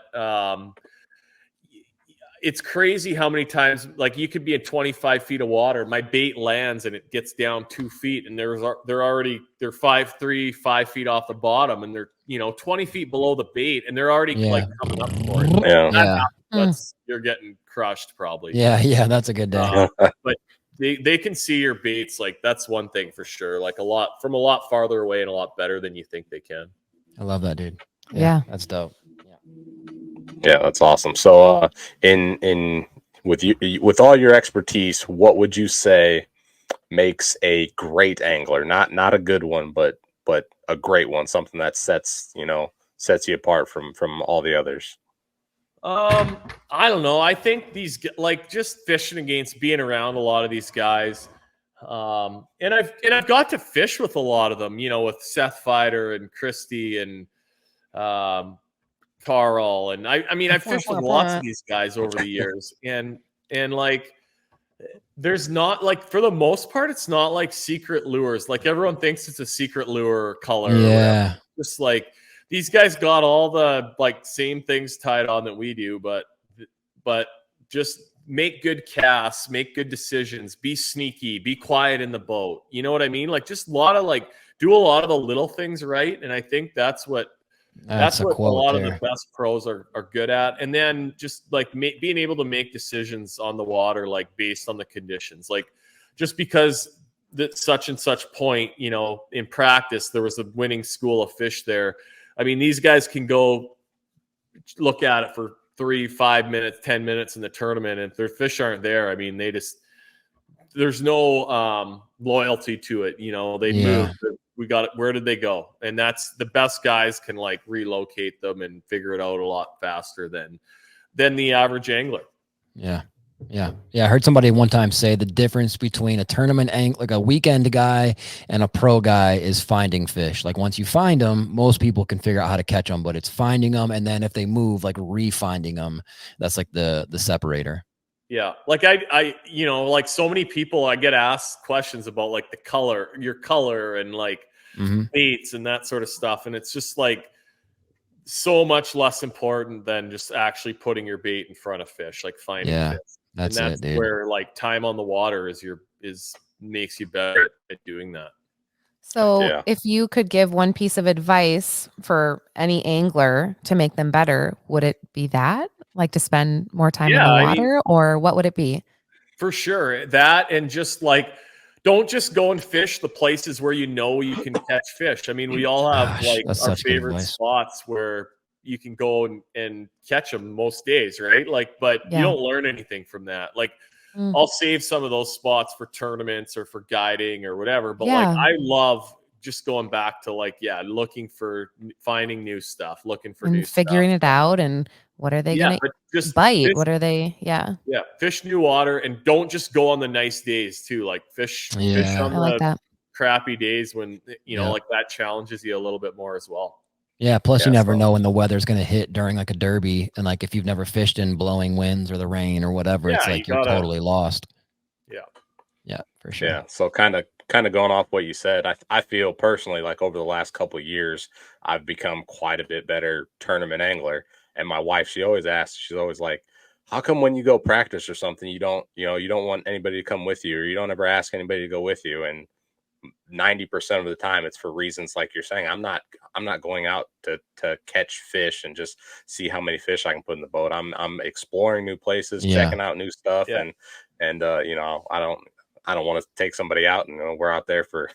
it's crazy how many times, like you could be in 25 feet of water, my bait lands and it gets down 2 feet, and they're 5'3", 5 feet off the bottom, and they're 20 feet below the bait, and they're already like coming up for it. You're getting crushed probably.
Yeah, that's a good day.
But they can see your baits, like that's one thing for sure, like from a lot farther away and a lot better than you think they can.
I love that, dude.
Yeah.
That's dope.
Yeah, that's awesome. So with all your expertise, what would you say makes a great angler? Not a good one, but a great one, something that sets you apart from all the others.
I don't know. I think these, like, just fishing against, being around a lot of these guys, and I've got to fish with a lot of them, with Seth Fider and Christy and Carl, and I mean, I've fished with lots of these guys over the years, and like, there's not, like, for the most part, it's not like secret lures. Like everyone thinks it's a secret lure color.
Yeah.
Just like these guys got all the like same things tied on that we do, but just make good casts, make good decisions, be sneaky, be quiet in the boat. You know what I mean? Like just a lot of like do a lot of the little things right. And I think that's what a lot of the best pros are good at. And then just like being able to make decisions on the water, like based on the conditions, like just because that such and such point, you know, in practice, there was a winning school of fish there. I mean, these guys can go look at it for 3, 5 minutes, 10 minutes in the tournament. And if their fish aren't there, I mean, there's no loyalty to it. You know, they moved. We got it. Where did they go? And that's the best guys can like relocate them and figure it out a lot faster than the average angler.
Yeah. I heard somebody one time say the difference between a tournament angler, like a weekend guy, and a pro guy is finding fish. Like once you find them, most people can figure out how to catch them, but it's finding them. And then if they move, like re-finding them, that's like the separator.
Yeah. Like I, you know, like so many people, I get asked questions about like your color and like baits and that sort of stuff. And it's just like so much less important than just actually putting your bait in front of fish, like finding fish. That's it, dude. Where like time on the water makes you better at doing that.
So if you could give one piece of advice for any angler to make them better, would it be that? Like to spend more time in the water, or what would it be?
For sure. That, and just like, don't just go and fish the places where you know you can catch fish. I mean, we all have like our favorite spots where you can go and catch them most days, right? Like, but you don't learn anything from that. Like, I'll save some of those spots for tournaments or for guiding or whatever. But like, I love just going back to like, finding new stuff, looking for new stuff.
Figuring it out, and what are they going to bite? What are they? Yeah.
Fish new water, and don't just go on the nice days too. Like fish on the crappy days when, you know, like that challenges you a little bit more as well.
Yeah. Plus you never know when the weather's going to hit during like a derby. And like, if you've never fished in blowing winds or the rain or whatever, it's like you're totally lost. Yeah, for sure.
Yeah. So kind of going off what you said, I feel personally like over the last couple of years, I've become quite a bit better tournament angler. And my wife, she always asks, she's always like, how come when you go practice or something, you don't want anybody to come with you, or you don't ever ask anybody to go with you? And 90% of the time it's for reasons like you're saying. I'm not going out to catch fish and just see how many fish I can put in the boat. I'm exploring new places, checking out new stuff. And you know, I don't want to take somebody out and we're out there for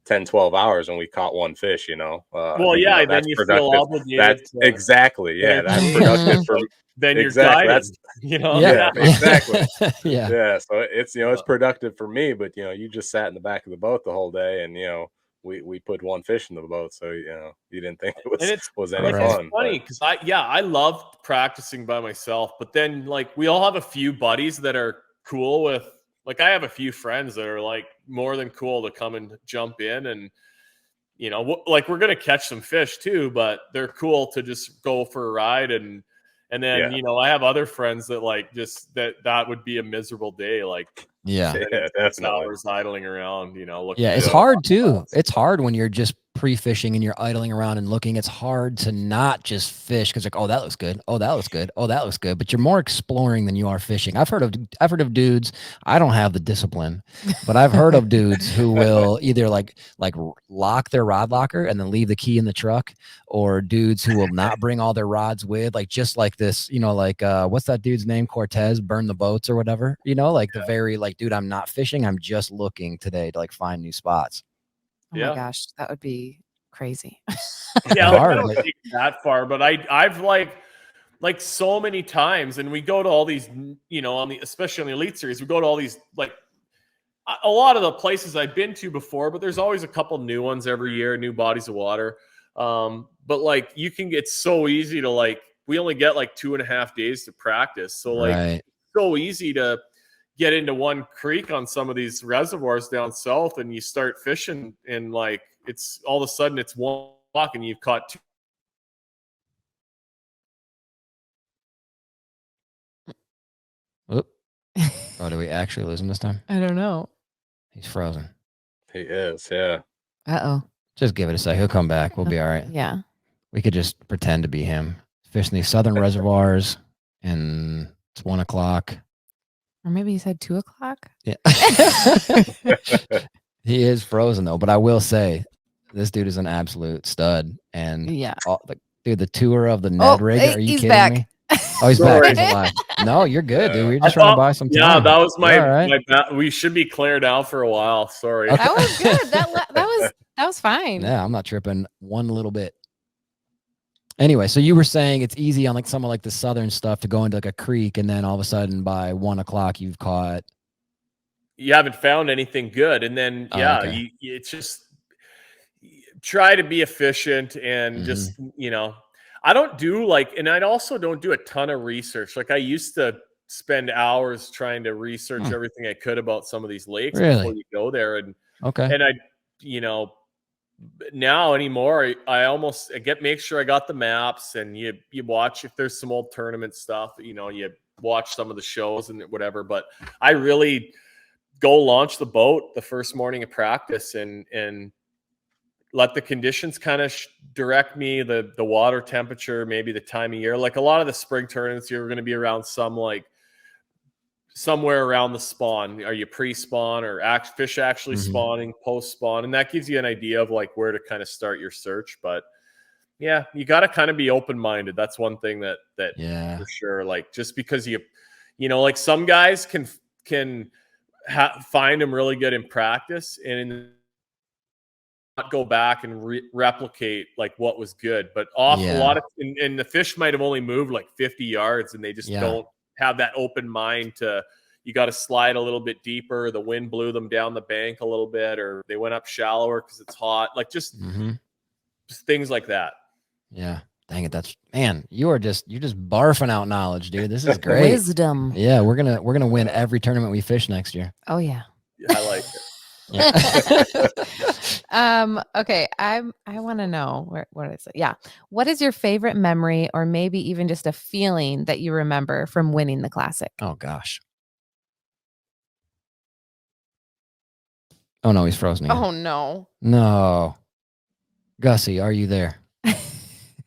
10, 12 hours and we caught one fish, you know.
Then you feel obligated.
That's exactly. Yeah, that's productive for
then you're guided,
that's,
you know.
Yeah, exactly.
Yeah.
So it's, you know, it's productive for me, but you know, you just sat in the back of the boat the whole day, and you know, we put one fish in the boat, so you know, you didn't think it was any fun.
It's funny because I love practicing by myself, but then like we all have a few buddies that are cool with. Like I have a few friends that are like more than cool to come and jump in, and you know, like we're gonna catch some fish too, but they're cool to just go for a ride, and then you know, I have other friends that like just that would be a miserable day, like
that's
hours idling around, you know.
It's hard too. It's hard when you're just pre-fishing and you're idling around and looking. It's hard to not just fish because like, oh, that looks good. Oh, that looks good. Oh, that looks good. But you're more exploring than you are fishing. I've heard of dudes. I don't have the discipline, but I've heard of dudes who will either like lock their rod locker and then leave the key in the truck, or dudes who will not bring all their rods with, like just like this, you know, like what's that dude's name? Cortez, burn the boats or whatever, you know, like the very like, dude, I'm not fishing. I'm just looking today to like find new spots.
Oh my gosh, that would be crazy.
Yeah, like, I don't take it that far, but I've like so many times, and we go to all these, you know, especially on the Elite Series, we go to all these, like a lot of the places I've been to before, but there's always a couple new ones every year, new bodies of water. But like it's so easy to like, we only get like 2.5 days to practice. So like it's so easy to get into one creek on some of these reservoirs down south, and you start fishing, and like it's all of a sudden it's one walk and you've caught two.
Oh, did we actually lose him this time?
I don't know.
He's frozen.
He is, yeah.
Uh-oh.
Just give it a sec. He'll come back. We'll be all right.
Yeah.
We could just pretend to be him. Fishing these southern reservoirs, and it's 1 o'clock.
Or maybe you said 2 o'clock.
Yeah. He is frozen though, but I will say this dude is an absolute stud. And
yeah,
dude, the tour of the Ned rig. Are you kidding
back.
me? Oh, he's back. He's alive. No, you're good, dude. We're just trying to buy some time.
Yeah, that was my we should be cleared out for a while. Sorry.
Okay. That was good. That was fine.
Yeah, I'm not tripping one little bit. Anyway, so you were saying it's easy on like some of like the southern stuff to go into like a creek, and then all of a sudden by 1 o'clock you've caught.
You haven't found anything good, and then okay. It's just try to be efficient and just I don't do like, and I also don't do a ton of research. Like I used to spend hours trying to research everything I could about some of these lakes before you go there, and and I now anymore I make sure I got the maps, and you watch if there's some old tournament stuff, you watch some of the shows and whatever, but I really go launch the boat the first morning of practice and let the conditions kind of direct me, the water temperature, maybe the time of year. Like a lot of the spring tournaments, you're going to be around somewhere around the spawn. Are you pre-spawn or fish actually spawning, post-spawn? And that gives you an idea of like where to kind of start your search. But yeah, you got to kind of be open-minded. That's one thing that for sure. Like just because like some guys can find them really good in practice and not go back and replicate like what was good, but a lot of and the fish might have only moved like 50 yards, and they just don't have that open mind to. You got to slide a little bit deeper. The wind blew them down the bank a little bit, or they went up shallower because it's hot. Like just things like that.
Yeah. Dang it. You're just barfing out knowledge, dude. This is great.
Wisdom.
Yeah. We're going to win every tournament we fish next year.
Oh yeah.
I like it.
Yeah. Okay. I want to know what is it? Yeah. What is your favorite memory, or maybe even just a feeling that you remember from winning the classic?
Oh gosh. Oh no, he's frozen again.
Oh no.
No. Gussy, are you there?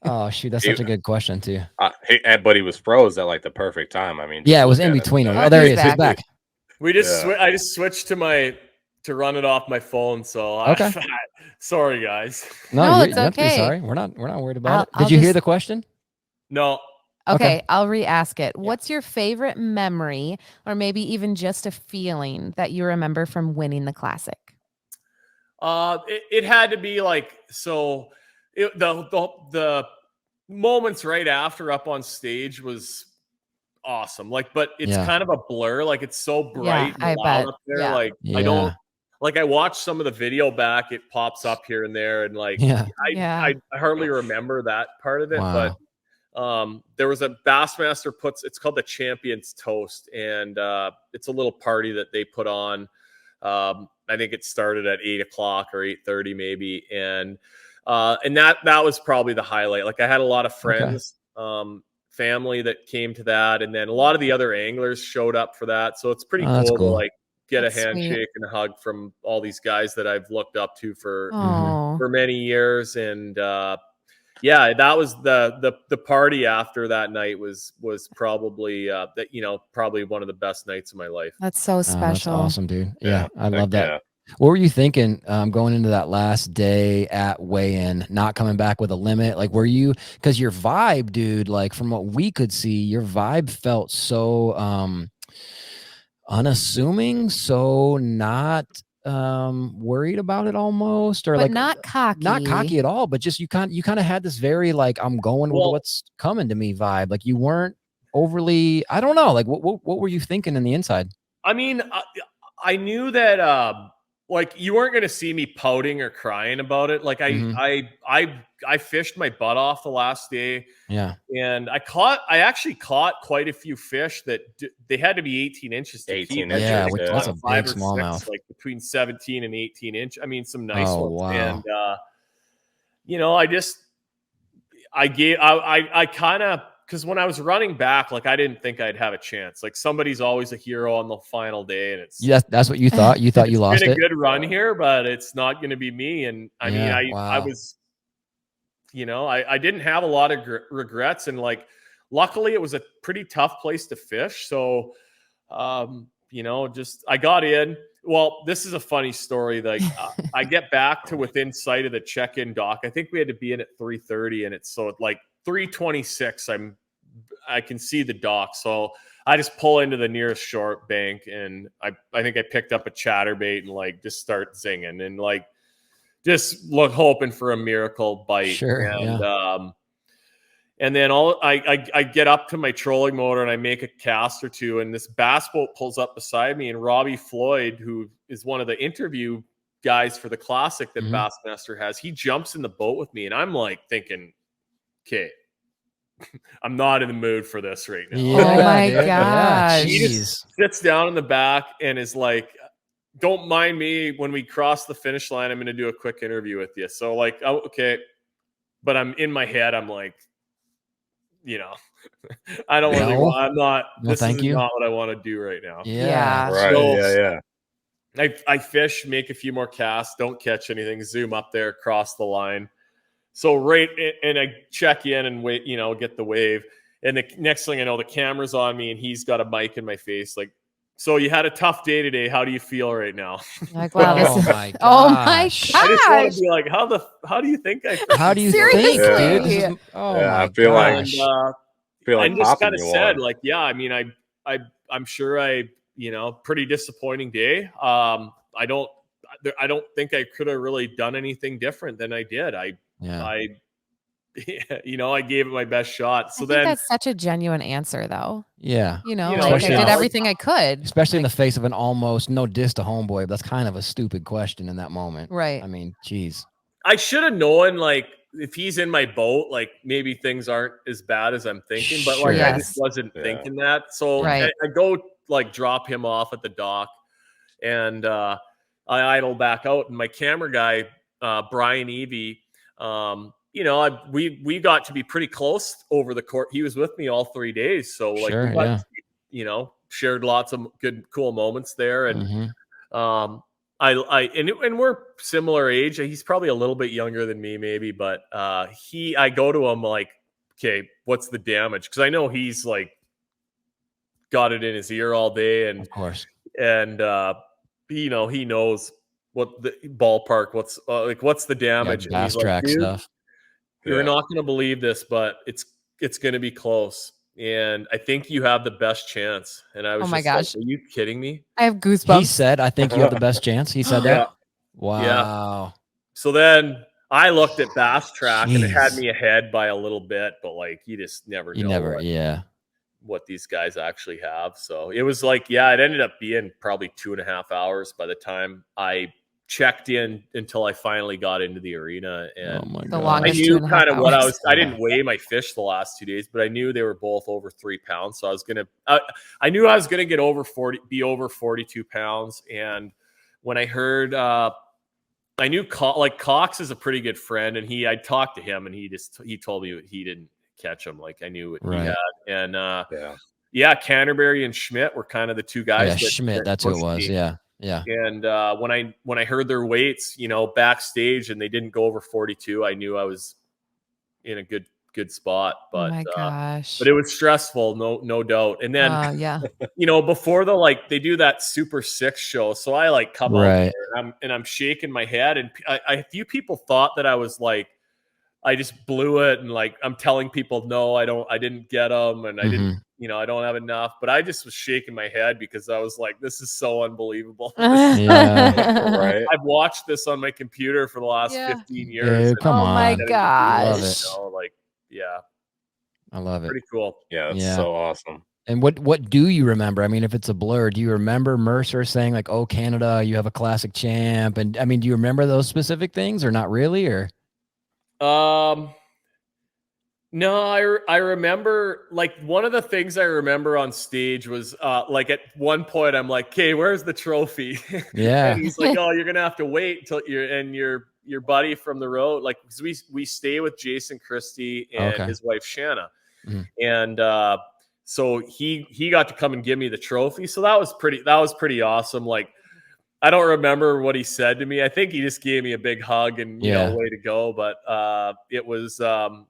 Oh shoot, that's such a good question too.
But he was froze at like the perfect time. I mean,
yeah, it was in between them. Oh, there he is. He's back.
We just I just switched to run it off my phone. So
okay.
Sorry guys.
No,
it's okay.
Sorry, we're not worried about it. Did you hear the question?
No.
Okay, I'll re-ask it. What's your favorite memory, or maybe even just a feeling that you remember from winning the classic?
It had to be like the moments right after up on stage was awesome. Like, but it's kind of a blur. Like it's so bright and loud up there. Yeah. Like I don't like. I watched some of the video back. It pops up here and there, and like I hardly remember that part of it, but. There was a Bassmaster it's called the Champions Toast, and it's a little party that they put on. I think it started at 8 o'clock or 8:30 maybe, and that was probably the highlight. Like I had a lot of friends, family that came to that, and then a lot of the other anglers showed up for that. So it's pretty cool to like get a handshake and a hug from all these guys that I've looked up to for many years, and yeah, that was the party after that night was probably probably one of the best nights of my life.
That's so special.
That's awesome, dude. Yeah, I love that. Yeah. What were you thinking going into that last day at weigh-in, not coming back with a limit? Like, were you, because your vibe, dude, like from what we could see, your vibe felt so unassuming, so not worried about it almost, or
but
like
not
cocky at all, but just you kind of had this very like I'm going with what's coming to me vibe. Like you weren't overly, I don't know, like what were you thinking in the inside?
I mean, I knew that like you weren't going to see me pouting or crying about it. Like I fished my butt off the last day.
Yeah.
And I actually caught quite a few fish that they had to be 18 inches to
18
inches.
Yeah, which that's a big smallmouth.
Like between 17 and 18 inch. I mean, some nice ones.
Wow.
And I kind of, because when I was running back, like I didn't think I'd have a chance. Like somebody's always a hero on the final day, and
that's what you thought. You thought you lost it.
It's been a good run here, but it's not going to be me. And I mean, I was you know, I didn't have a lot of regrets, and like, luckily it was a pretty tough place to fish. So, you know, just, I got in. Well, this is a funny story. Like, I get back to within sight of the check-in dock. I think we had to be in at 3:30, and it's so at like 3:26. I can see the dock, so I just pull into the nearest short bank, and I think I picked up a chatterbait and like just start singing and like just hoping for a miracle bite.
Sure.
And then I get up to my trolling motor and I make a cast or two, and this bass boat pulls up beside me, and Robbie Floyd, who is one of the interview guys for the classic that Bassmaster has, he jumps in the boat with me, and I'm like thinking, okay, I'm not in the mood for this right now.
Yeah, oh my gosh.
He just sits down in the back and is like, don't mind me, when we cross the finish line, I'm going to do a quick interview with you. So like, oh, okay. But I'm in my head, I'm like, you know, I don't really want, I'm not, this is not what I want to do right now.
Yeah.
Right.
So, I fish, make a few more casts, don't catch anything, zoom up there, cross the line. So and I check in and wait, you know, get the wave. And the next thing I know, the camera's on me and he's got a mic in my face. Like, so you had a tough day today. How do you feel right now?
Like, wow,
oh my gosh.
Oh my gosh.
I just want to be like, how do you think I feel?
How do you
Seriously?
think, dude?
I feel
gosh.
like
I just kind of said, like, yeah, I mean, I'm sure you know, pretty disappointing day. I don't think I could have really done anything different than I did. You know, I gave it my best shot. So then
that's such a genuine answer, though.
Yeah.
You know, like I did everything I could.
Especially in the face of an almost, no diss to homeboy, but that's kind of a stupid question in that moment.
Right.
I mean, geez.
I should have known, like, if he's in my boat, like maybe things aren't as bad as I'm thinking, but like I just wasn't thinking that. So I go like drop him off at the dock, and I idle back out, and my camera guy, Brian Evie, you know, we got to be pretty close over the court. He was with me all 3 days. So like, you know, shared lots of good, cool moments there. And, and we're similar age. He's probably a little bit younger than me, maybe, but, I go to him like, okay, what's the damage? Cause I know he's like got it in his ear all day. And
of course,
and, you know, he knows what the ballpark, what's the damage?
Yeah, bass track stuff.
You're not going to believe this, but it's going to be close. And I think you have the best chance. And I was
my gosh.
Like, are you kidding me?
I have goosebumps.
He said, I think you have the best chance. He said that.
Yeah.
Wow.
Yeah. So then I looked at Bass Track and it had me ahead by a little bit, but like, you just never know what these guys actually have. So it was like, it ended up being probably 2.5 hours by the time I checked in until I finally got into the arena. And I knew kind of what I didn't weigh my fish the last 2 days, but I knew they were both over 3 pounds. So I knew I was going to get be over 42 pounds. And when I heard, I knew Cox is a pretty good friend, and I talked to him, and he told me he didn't catch him. Like I knew what he had. And Canterbury and Schmidt were kind of the two guys.
Yeah, Schmidt, that's who it was. Yeah. Yeah.
And when I heard their weights, you know, backstage, and they didn't go over 42, I knew I was in a good spot. But
oh my gosh.
But it was stressful, no doubt. And then you know, before they do that Super 6 show, so I like come out there and I'm shaking my head, and a few people thought that I was like, I just blew it, and like I'm telling people, no, I didn't get them, and I didn't, you know, I don't have enough. But I just was shaking my head because I was like, this is so unbelievable. I've watched this on my computer for the last 15 years.
Dude, come on.
Oh my gosh.
You
know, like,
I love it.
Pretty cool.
Yeah, that's so awesome.
And what do you remember? I mean, if it's a blur, do you remember Mercer saying like, "Oh, Canada, you have a classic champ"? And I mean, do you remember those specific things, or not really? Or
no, I remember, like, one of the things I remember on stage was like at one point I'm like, "Okay, where's the trophy?"
Yeah.
And he's like, "Oh, you're gonna have to wait until your buddy from the road," like, because we stay with Jason Christie and his wife Shanna, and so he got to come and give me the trophy. So that was pretty awesome. Like, I don't remember what he said to me. I think he just gave me a big hug and, you know, way to go. But it was,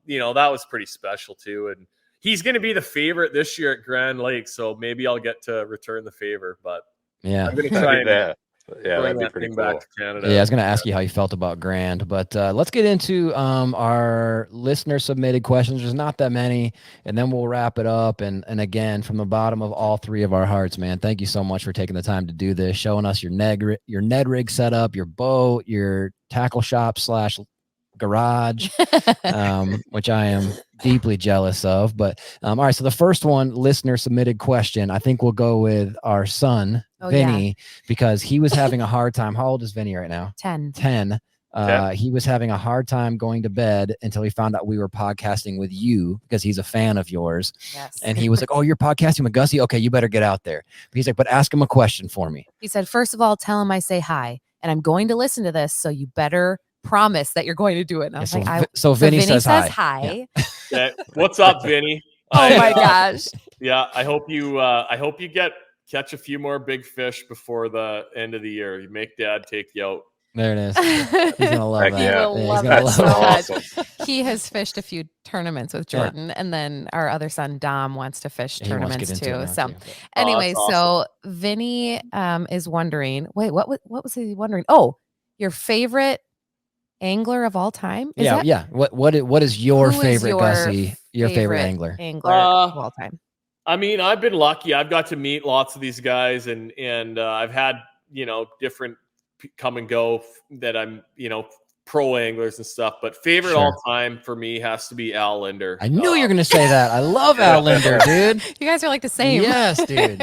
you know, that was pretty special too. And he's going to be the favorite this year at Grand Lake. So maybe I'll get to return the favor. But
yeah,
I'm going to try and
that'd be pretty cool.
Back to Canada.
Yeah, I was going to ask you how you felt about Grand, but let's get into our listener submitted questions. There's not that many, and then we'll wrap it up. And again, from the bottom of all three of our hearts, man, thank you so much for taking the time to do this, showing us your Ned rig setup, your boat, your tackle shop / garage, which I am deeply jealous of. But all right, so the first one, listener submitted question, I think we'll go with our son, Vinny, because he was having a hard time. How old is Vinny right now?
10.
He was having a hard time going to bed until he found out we were podcasting with you, because he's a fan of yours.
Yes.
And he was like, oh, you're podcasting with Gussy? Okay, you better get out there. But he's like, but ask him a question for me.
He said, first of all, tell him I say hi, and I'm going to listen to this, so you better promise that you're going to do it. And I was like,
so Vinny says
hi.
Yeah. What's up, Vinny?
Oh my gosh.
Yeah, I hope you catch a few more big fish before the end of the year. You make Dad take you out.
There it is. He's gonna love that.
He will love that so much. He has fished a few tournaments with Jordan, and then our other son Dom wants to fish tournaments too. So, anyway, so Vinny is wondering. Wait, what was he wondering? Oh, your favorite angler of all time?
Yeah. What is your favorite, Gussy? Your favorite angler
of all time?
I mean, I've been lucky. I've got to meet lots of these guys, and I've had, you know, different come and go that I'm, you know, pro anglers and stuff. But favorite all time for me has to be Al Linder.
I knew you were gonna say that. I love Al Linder, dude.
You guys are like the same.
Yes, dude.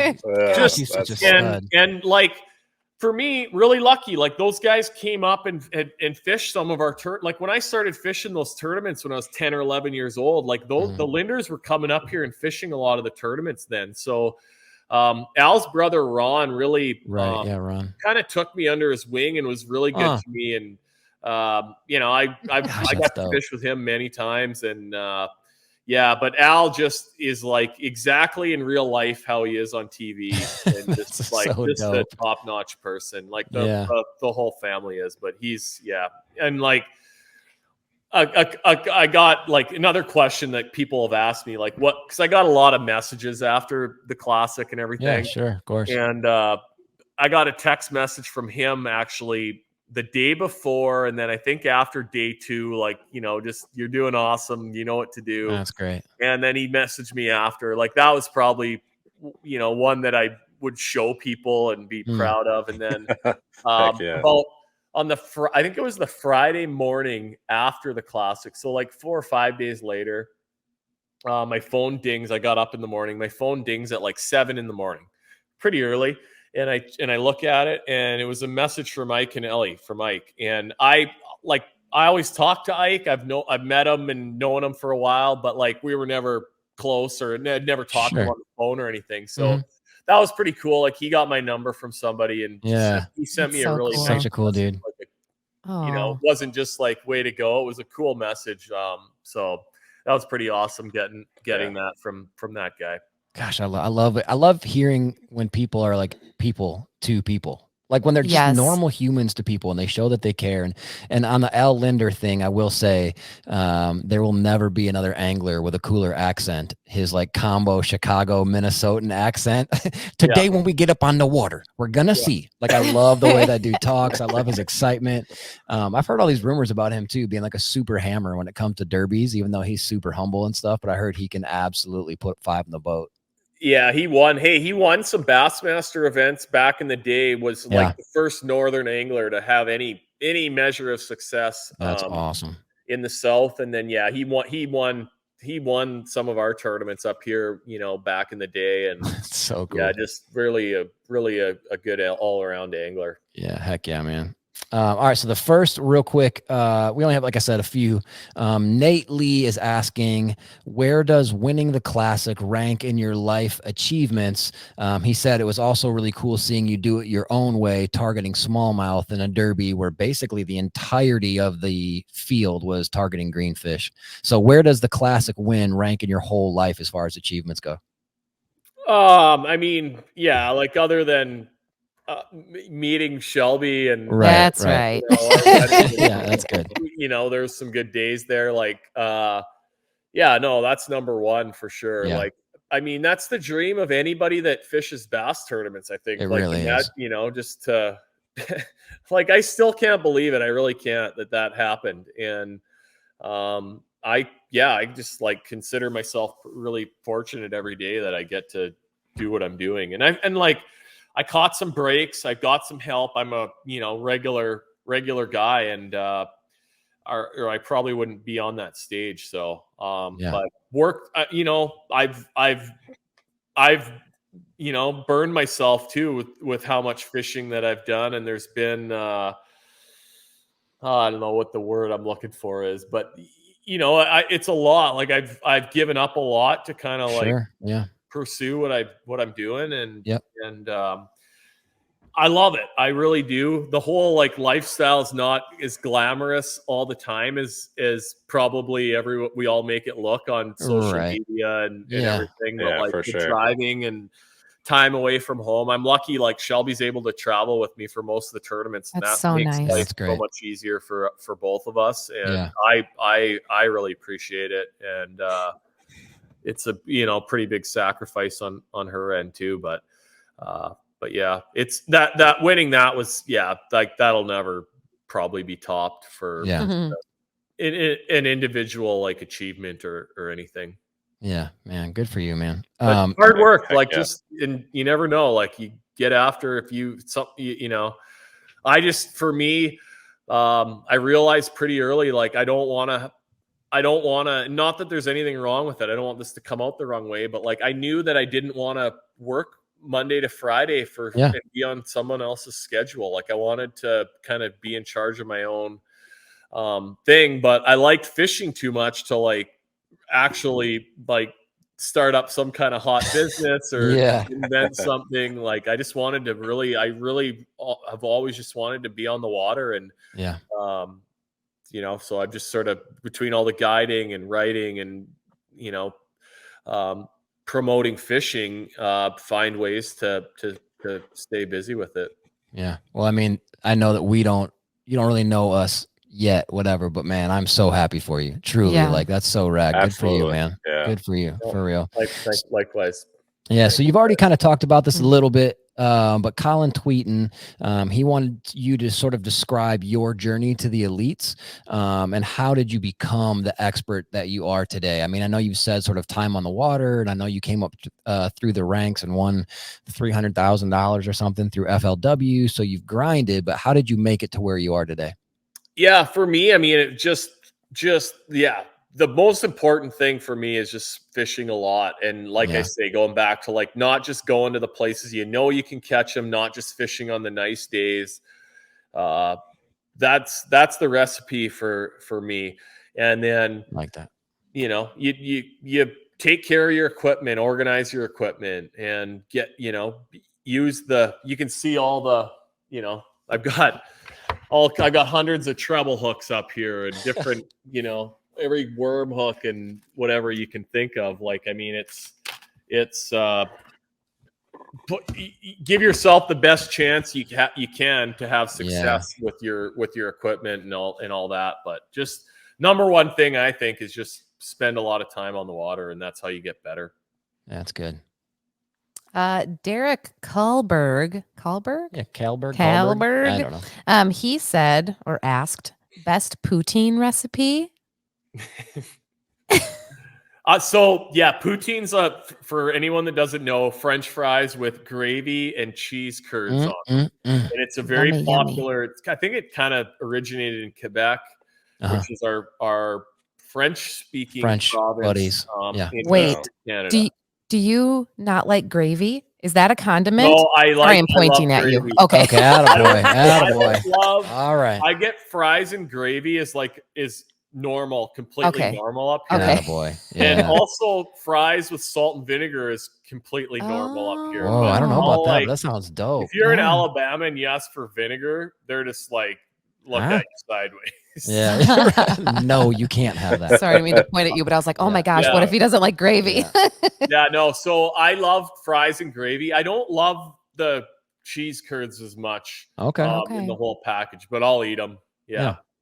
Just such a stud. And like, for me, really lucky. Like, those guys came up and fished some of our like when I started fishing those tournaments when I was 10 or 11 years old, like those the Linders were coming up here and fishing a lot of the tournaments then. So Al's brother Ron really
Ron
kind of took me under his wing and was really good to me. And you know, I got to fish with him many times, and but Al just is like exactly in real life how he is on TV, and just like just a top-notch person, like the whole family is. But he's and like I got like another question that people have asked me, like because I got a lot of messages after the classic and everything.
Yeah, sure, of course.
And I got a text message from him actually the day before, and then I think after day 2, like, you know, just, you're doing awesome, you know what to do.
That's great.
And then he messaged me after, like, that was probably, you know, one that I would show people and be proud of. And then about on I think it was the Friday morning after the classic, so like 4 or 5 days later, my phone dings. I got up in the morning, my phone dings at like 7 in the morning, pretty early. And I look at it, and it was a message from Ike and Ellie, from Ike. And I always talk to Ike. I've met him and known him for a while, but like we were never close or never talked on the phone or anything. So that was pretty cool. Like, he got my number from somebody, and he sent me a really
cool. Such a cool dude.
Like you know, it wasn't just like way to go. It was a cool message. So that was pretty awesome getting that from that guy.
Gosh, I love it. I love hearing when people are like people to people, like when they're just normal humans to people, and they show that they care. And on the Al Linder thing, I will say there will never be another angler with a cooler accent. His like combo Chicago Minnesotan accent. Today when we get up on the water, we're gonna see. Like, I love the way that dude talks. I love his excitement. I've heard all these rumors about him too, being like a super hammer when it comes to derbies, even though he's super humble and stuff. But I heard he can absolutely put 5 in the boat.
Yeah, he won. Hey, he won some Bassmaster events back in the day. Was like the first Northern angler to have any measure of success.
That's awesome
in the South. And then he won some of our tournaments up here, you know, back in the day. And
it's so cool.
Yeah, just really a good all around angler.
Yeah, heck yeah, man. All right, so the first, real quick, we only have, like I said, a few. Nate Lee is asking, where does winning the classic rank in your life achievements? He said it was also really cool seeing you do it your own way, targeting smallmouth in a derby where basically the entirety of the field was targeting greenfish. So where does the classic win rank in your whole life as far as achievements go?
I mean, yeah, like other than meeting Shelby and
that's right.
Yeah, that's good.
There's some good days there. Like, no, that's number one for sure.
Yeah.
Like, I mean, that's the dream of anybody that fishes bass tournaments. I think
it really is.
Just to like, I still can't believe it. I really can't that happened. And I just like consider myself really fortunate every day that I get to do what I'm doing. And I caught some breaks. I got some help. I'm a, regular guy, and or I probably wouldn't be on that stage. So, but work, I've burned myself too with how much fishing that I've done. And there's been, I don't know what the word I'm looking for is, but it's a lot. Like I've given up a lot to kind of pursue what I'm doing. And, I love it. I really do. The whole lifestyle is not as glamorous all the time as probably we all make it look on social media and everything. But
for sure.
Driving and time away from home, I'm lucky. Like Shelby's able to travel with me for most of the tournaments, and that makes life so much easier for both of us. And I really appreciate it. And it's a pretty big sacrifice on her end too. But yeah, it's that winning that was that'll never probably be topped for an individual achievement or anything.
Yeah, man, good for you, man.
Hard work, and you never know. You get after if for me, I realized pretty early I don't want to. Not that there's anything wrong with it. I don't want this to come out the wrong way, but I knew that I didn't want to work Monday to Friday and be on someone else's schedule. I wanted to kind of be in charge of my own thing, but I liked fishing too much to actually start up some kind of hot business or invent something. I just wanted to I really have always just wanted to be on the water. And so I'm just sort of between all the guiding and writing and promoting fishing, find ways to stay busy with it.
Yeah. Well, I mean, I know that you don't really know us yet, whatever, but man, I'm so happy for you. Truly. That's so rad.
Absolutely.
Good for you, man.
Yeah.
Good for you. For real.
Likewise.
Yeah. So you've already kind of talked about this a little bit. But Colin Tweeton, he wanted you to sort of describe your journey to the elites, and how did you become the expert that you are today? I mean, I know you've said sort of time on the water, and I know you came up through the ranks and won $300,000 or something through FLW. So you've grinded, but how did you make it to where you are today?
Yeah, for me, I mean, it just the most important thing for me is just fishing a lot. And I say, going back to not just going to the places you can catch them, not just fishing on the nice days. That's the recipe for me. And then
that,
you take care of your equipment, organize your equipment, and get, use you can see all the, I've got hundreds of treble hooks up here and different, every worm hook and whatever you can think of. I mean, it's give yourself the best chance you can to have success with your equipment and all that. But just number one thing I think is just spend a lot of time on the water, and that's how you get better.
That's good.
Derek Kalberg.
Yeah, Kalberg.
I
don't know.
He said or asked best poutine recipe.
Poutine's for anyone that doesn't know, French fries with gravy and cheese curds on them. And it's a very popular. I think it kind of originated in Quebec, which is our French-speaking province,
buddies.
Wait,
Canada.
Do you not like gravy? Is that a condiment?
No, I
am pointing at you.
Okay, attaboy. All right.
I get fries and gravy is normal, completely normal up here.
Okay.
And also fries with salt and vinegar is completely normal up here.
Oh, I don't know about that. But that sounds dope.
If you're in Alabama and you ask for vinegar, they're just look at you sideways.
Yeah. No, you can't have that.
Sorry, I didn't mean to point at you, but I was like, oh my gosh, what if he doesn't like gravy?
No. So I love fries and gravy. I don't love the cheese curds as much.
Okay.
In the whole package, but I'll eat them.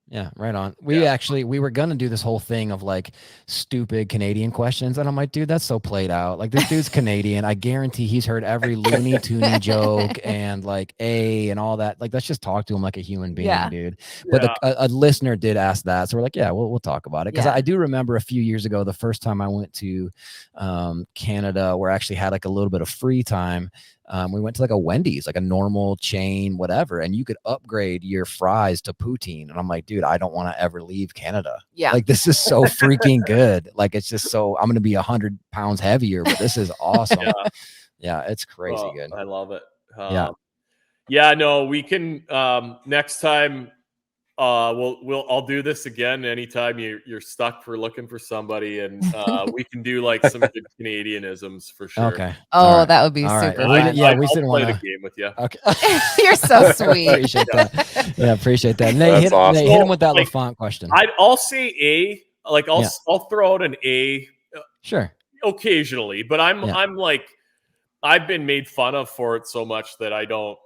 Yeah, right on. We were gonna do this whole thing of like stupid Canadian questions, and I'm like, dude, that's so played out. Like, this dude's Canadian. I guarantee he's heard every Looney Toony joke and like and all that. Like, let's just talk to him like a human being, dude. But a listener did ask that, so we're like, yeah, we'll talk about it, because I do remember a few years ago, the first time I went to Canada, where I actually had like a little bit of free time. We went to like a Wendy's, like a normal chain, whatever, and you could upgrade your fries to poutine. And I'm like, dude, I don't want to ever leave Canada.
Yeah.
Like, this is so freaking good. Like, it's just so, I'm going to be 100 pounds heavier, but this is awesome. Yeah, it's crazy good.
I love it. Yeah, no, we can, next time, I'll do this again anytime you're stuck for looking for somebody, and we can do like some good Canadianisms for sure.
Okay.
Oh, that would be super fun.
Yeah, we
I'll
didn't
play
want
the game with you.
Okay.
You're so sweet.
Appreciate that. Yeah, appreciate that. Nate, hit him with that LaFont question.
I'll say A. Like, I'll throw out an A.
Sure.
Occasionally, but I'm like, I've been made fun of for it so much that I don't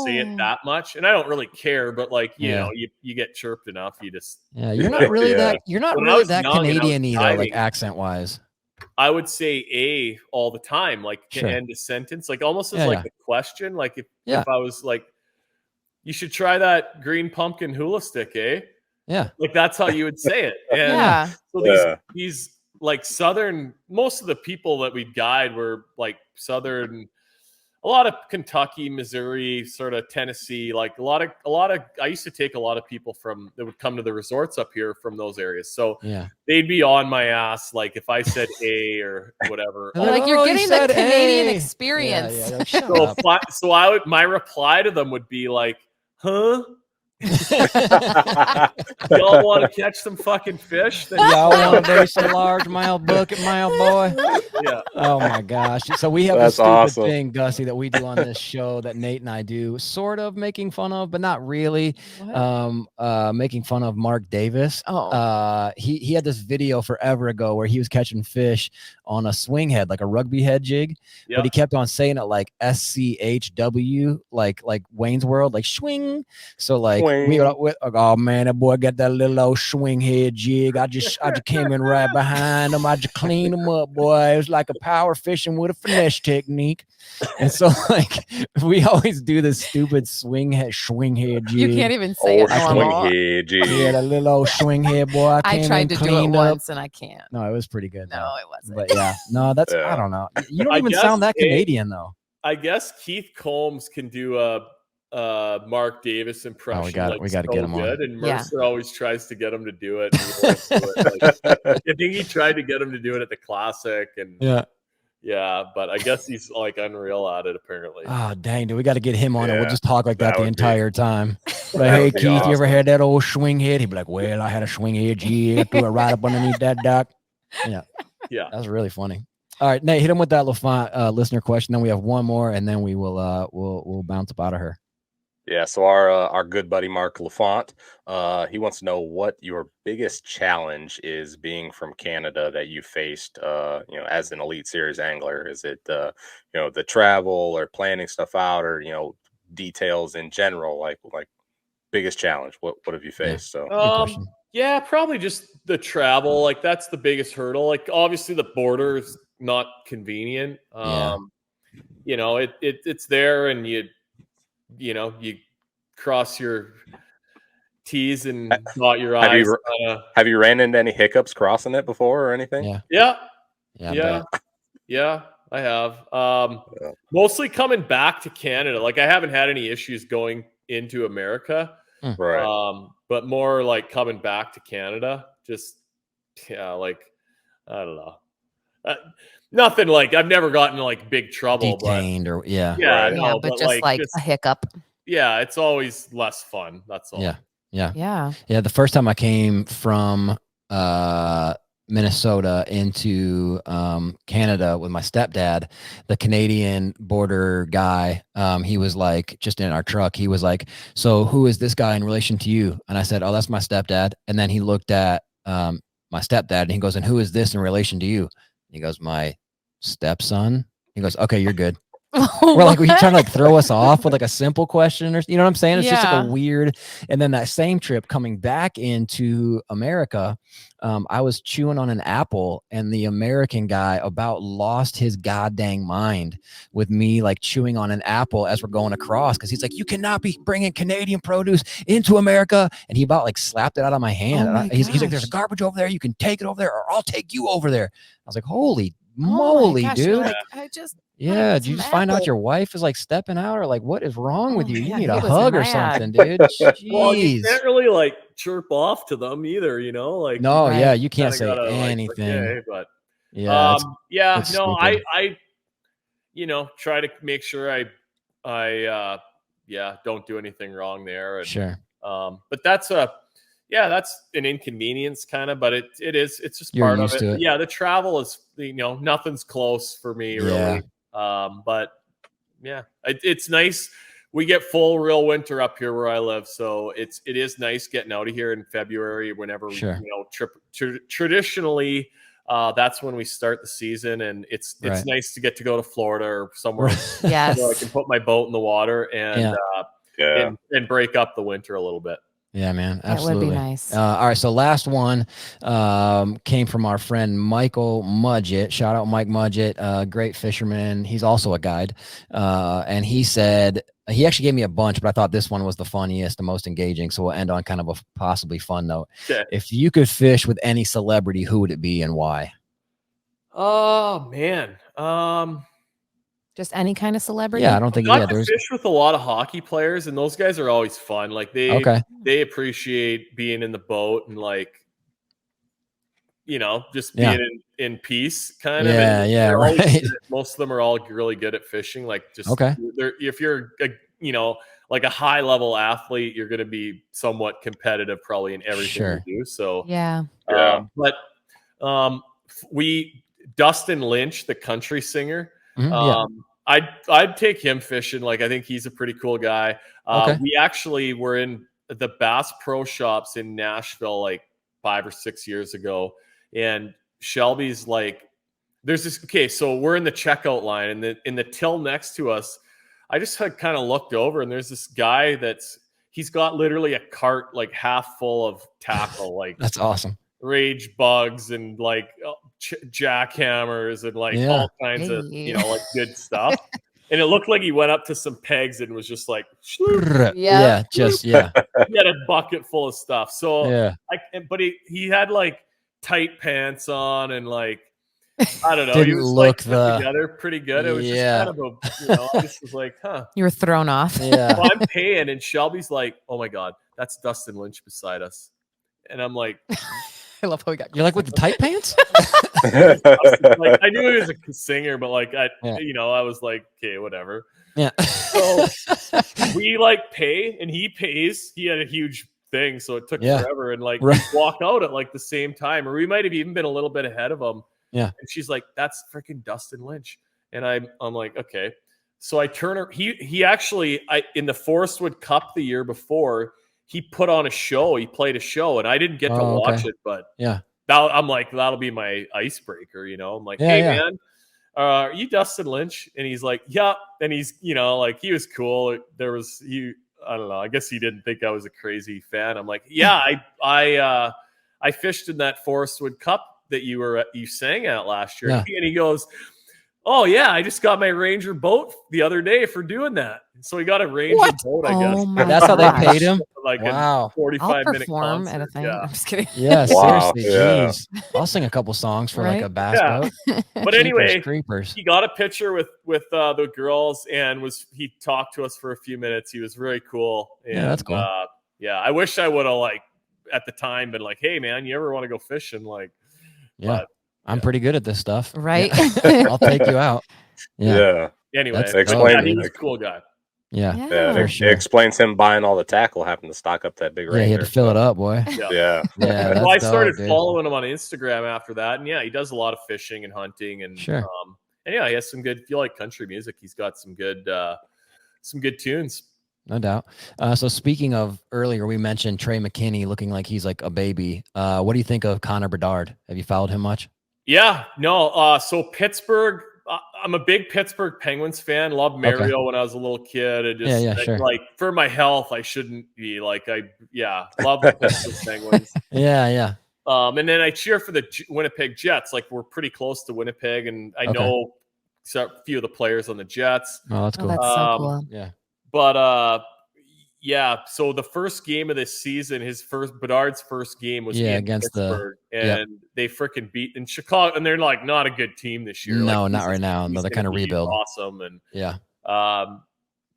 say it that much, and I don't really care. But like, you know, you get chirped enough, you just
you're not really that Canadian either, like accent wise.
I would say A all the time, like to end a sentence, like almost as like a question. Like if I was like, you should try that green pumpkin hula stick, eh?
Yeah,
like that's how you would say it. And so these like Southern, most of the people that we'd guide were like Southern, a lot of Kentucky, Missouri, sort of Tennessee, like a lot of, I used to take a lot of people that would come to the resorts up here from those areas. So they'd be on my ass. Like if I said A or whatever,
like, you're getting the Canadian experience.
So my reply to them would be like, huh? Y'all want to catch some fucking fish?
Y'all want to be some large mouth bucket mouth boy? Yeah. Oh my gosh. So we have this stupid thing, Gussy, that we do on this show that Nate and I do, sort of making fun of, but not really. Making fun of Mark Davis. He had this video forever ago where he was catching fish on a swing head, like a rugby head jig, but he kept on saying it like SCHW, like Wayne's World, like swing. So like oh man, that boy got that little old swing head jig. I just came in right behind him. I just cleaned him up, boy. It was like a power fishing with a finesse technique. And so like we always do this stupid swing head jig.
You can't even say it normal.
Swing head jig.
Yeah, that little old swing head, boy.
I tried to do it once and I can't.
No, it was pretty good.
No, it wasn't.
But yeah, no, that's I don't know. You don't even sound that Canadian though.
I guess Keith Combs can do a Mark Davis impression.
We got to get him on.
And Mercer always tries to get him to do it. I think he tried to get him to do it at the Classic, and but I guess he's like unreal at it apparently.
Oh dang, dude, we got to get him on and we'll just talk like that the entire time. Like, hey Keith, you ever had that old swing head? He'd be like, well, I had a swing head jig, threw it right up underneath that dock. Yeah, that's really funny. All right, Nate, hit him with that LaFont listener question. Then we have one more, and then we will we'll bounce up out of her.
Yeah, so our good buddy Mark LaFont, he wants to know what your biggest challenge is being from Canada that you faced, as an Elite Series angler. Is it the travel or planning stuff out, or details in general? Like biggest challenge. What have you faced?
Yeah, probably just the travel. Like that's the biggest hurdle. Like obviously the border is not convenient. It's there, and you cross your T's and dot your I's.
Have you ran into any hiccups crossing it before or anything?
Yeah, I have. Mostly coming back to Canada. Like I haven't had any issues going into America.
Right.
But more like coming back to Canada. Just like I don't know. Nothing like I've never gotten like big trouble,
detained
but
but just like a hiccup.
Yeah, it's always less fun. That's all.
Yeah. The first time I came from Minnesota into Canada with my stepdad, the Canadian border guy, he was like, just in our truck, he was like, so who is this guy in relation to you? And I said, oh, that's my stepdad. And then he looked at my stepdad and he goes, and who is this in relation to you? He goes, my stepson. He goes, okay, you're good. We're like, were you trying to like throw us off with like a simple question or you know what I'm saying? It's just like a weird. And then that same trip coming back into America, I was chewing on an apple and the American guy about lost his goddamn mind with me like chewing on an apple as we're going across because he's like, you cannot be bringing Canadian produce into America. And he about like slapped it out of my hand. He's like, there's a garbage over there. You can take it over there or I'll take you over there. I was like, holy moly, dude.
Like, I just
did you just find out your wife is like stepping out or like what is wrong with you? You need a hug or something, dude.
Well, you can't really like chirp off to them either, you know? Like
no, yeah, you can't say anything.
Like, okay, but
yeah,
no, I you know, try to make sure I don't do anything wrong there. And,
sure.
But that's an inconvenience kind of, but it's just part of it. Yeah, the travel is, you know, nothing's close for me really. But yeah, it's nice. We get full real winter up here where I live, so it is nice getting out of here in February whenever we, you know, traditionally that's when we start the season, and it's nice to get to go to Florida or somewhere where I can put my boat in the water and break up the winter a little bit.
Yeah, man, absolutely.
That would be nice.
All right, so last one came from our friend Michael Mudgett. Shout out Mike Mudgett, great fisherman. He's also a guide, and he said he actually gave me a bunch, but I thought this one was the funniest, the most engaging. So we'll end on kind of a possibly fun note.
Okay.
If you could fish with any celebrity, who would it be and why?
Oh man.
Just any kind of celebrity?
Yeah, I don't think
there's fish with a lot of hockey players, and those guys are always fun. Like they appreciate being in the boat and like, you know, just being in peace kind of.
Yeah, right.
Most of them are all really good at fishing. Like just if you're you know, like a high level athlete, you're going to be somewhat competitive probably in everything you do. So but Dustin Lynch, the country singer. I'd take him fishing. Like, I think he's a pretty cool guy. We actually were in the Bass Pro Shops in Nashville like 5 or 6 years ago, and Shelby's like, there's this. Okay, so we're in the checkout line, and in the till next to us, I just had kind of looked over, and there's this guy he's got literally a cart like half full of tackle, like
that's awesome.
Rage bugs and like jackhammers and like all kinds of, you know, like good stuff. And it looked like he went up to some pegs and was just like,
he had
a bucket full of stuff. So but he had like tight pants on and like, I don't know, he was like put together pretty good. It was just kind of a, you know, I just was like,
you were thrown off.
Well, I'm paying, and Shelby's like, oh my God, that's Dustin Lynch beside us. And I'm like,
I love how we got.
You're like with the tight pants.
Like, I knew he was a singer, but like you know, I was like, okay, whatever.
Yeah.
So we like pay, and he pays. He had a huge thing, so it took forever. And like we walk out at like the same time, or we might have even been a little bit ahead of him.
Yeah.
And she's like, "That's freaking Dustin Lynch," and I'm like, okay. So I turn her. He actually in the Forestwood Cup the year before, he put on a show. He played a show, and I didn't get to watch it, but I'm like, that'll be my icebreaker, you know. I'm like, hey man, are you Dustin Lynch? And he's like, yeah. And he's, you know, like he was cool. I don't know. I guess he didn't think I was a crazy fan. I'm like, yeah, I fished in that Forestwood Cup that you sang at last year. And he goes, oh yeah, I just got my Ranger boat the other day for doing that. So he got a Ranger boat, I guess.
That's how they paid him?
Like a 45-minute
concert at a thing.
Yeah.
I'm just kidding.
Yeah, seriously. Jeez. I'll sing a couple songs for like a bass boat.
But anyway,
creepers.
He got a picture with the girls, and he talked to us for a few minutes. He was very cool. And,
that's cool.
I wish I would have like at the time been like, hey man, you ever want to go fishing? Like,
I'm pretty good at this stuff.
Right.
I'll take you out.
Yeah.
Anyway,
he
was a cool guy.
It explains him buying all the tackle, having to stock up that big Ranger.
Yeah, he had to fill it up, boy.
Yeah.
Well, I started following him on Instagram after that, and he does a lot of fishing and hunting, and he has some good. If you like country music, he's got some good tunes.
No doubt. So speaking of earlier, we mentioned Trey McKinney looking like he's like a baby. What do you think of Connor Bedard? Have you followed him much?
Yeah, no. So Pittsburgh I'm a big Pittsburgh Penguins fan. Loved Mario when I was a little kid. And just
sure.
like for my health, I shouldn't be like love the Pittsburgh Penguins.
Yeah.
And then I cheer for the Winnipeg Jets. Like we're pretty close to Winnipeg, and I know a few of the players on the Jets.
Oh, that's cool.
That's so cool.
Yeah.
But so the first game of this season, Bedard's first game was
against
Pittsburgh, and they freaking beat in Chicago, and they're like not a good team this year.
No,
like,
not right now. No, they're kind of rebuild.
Awesome, and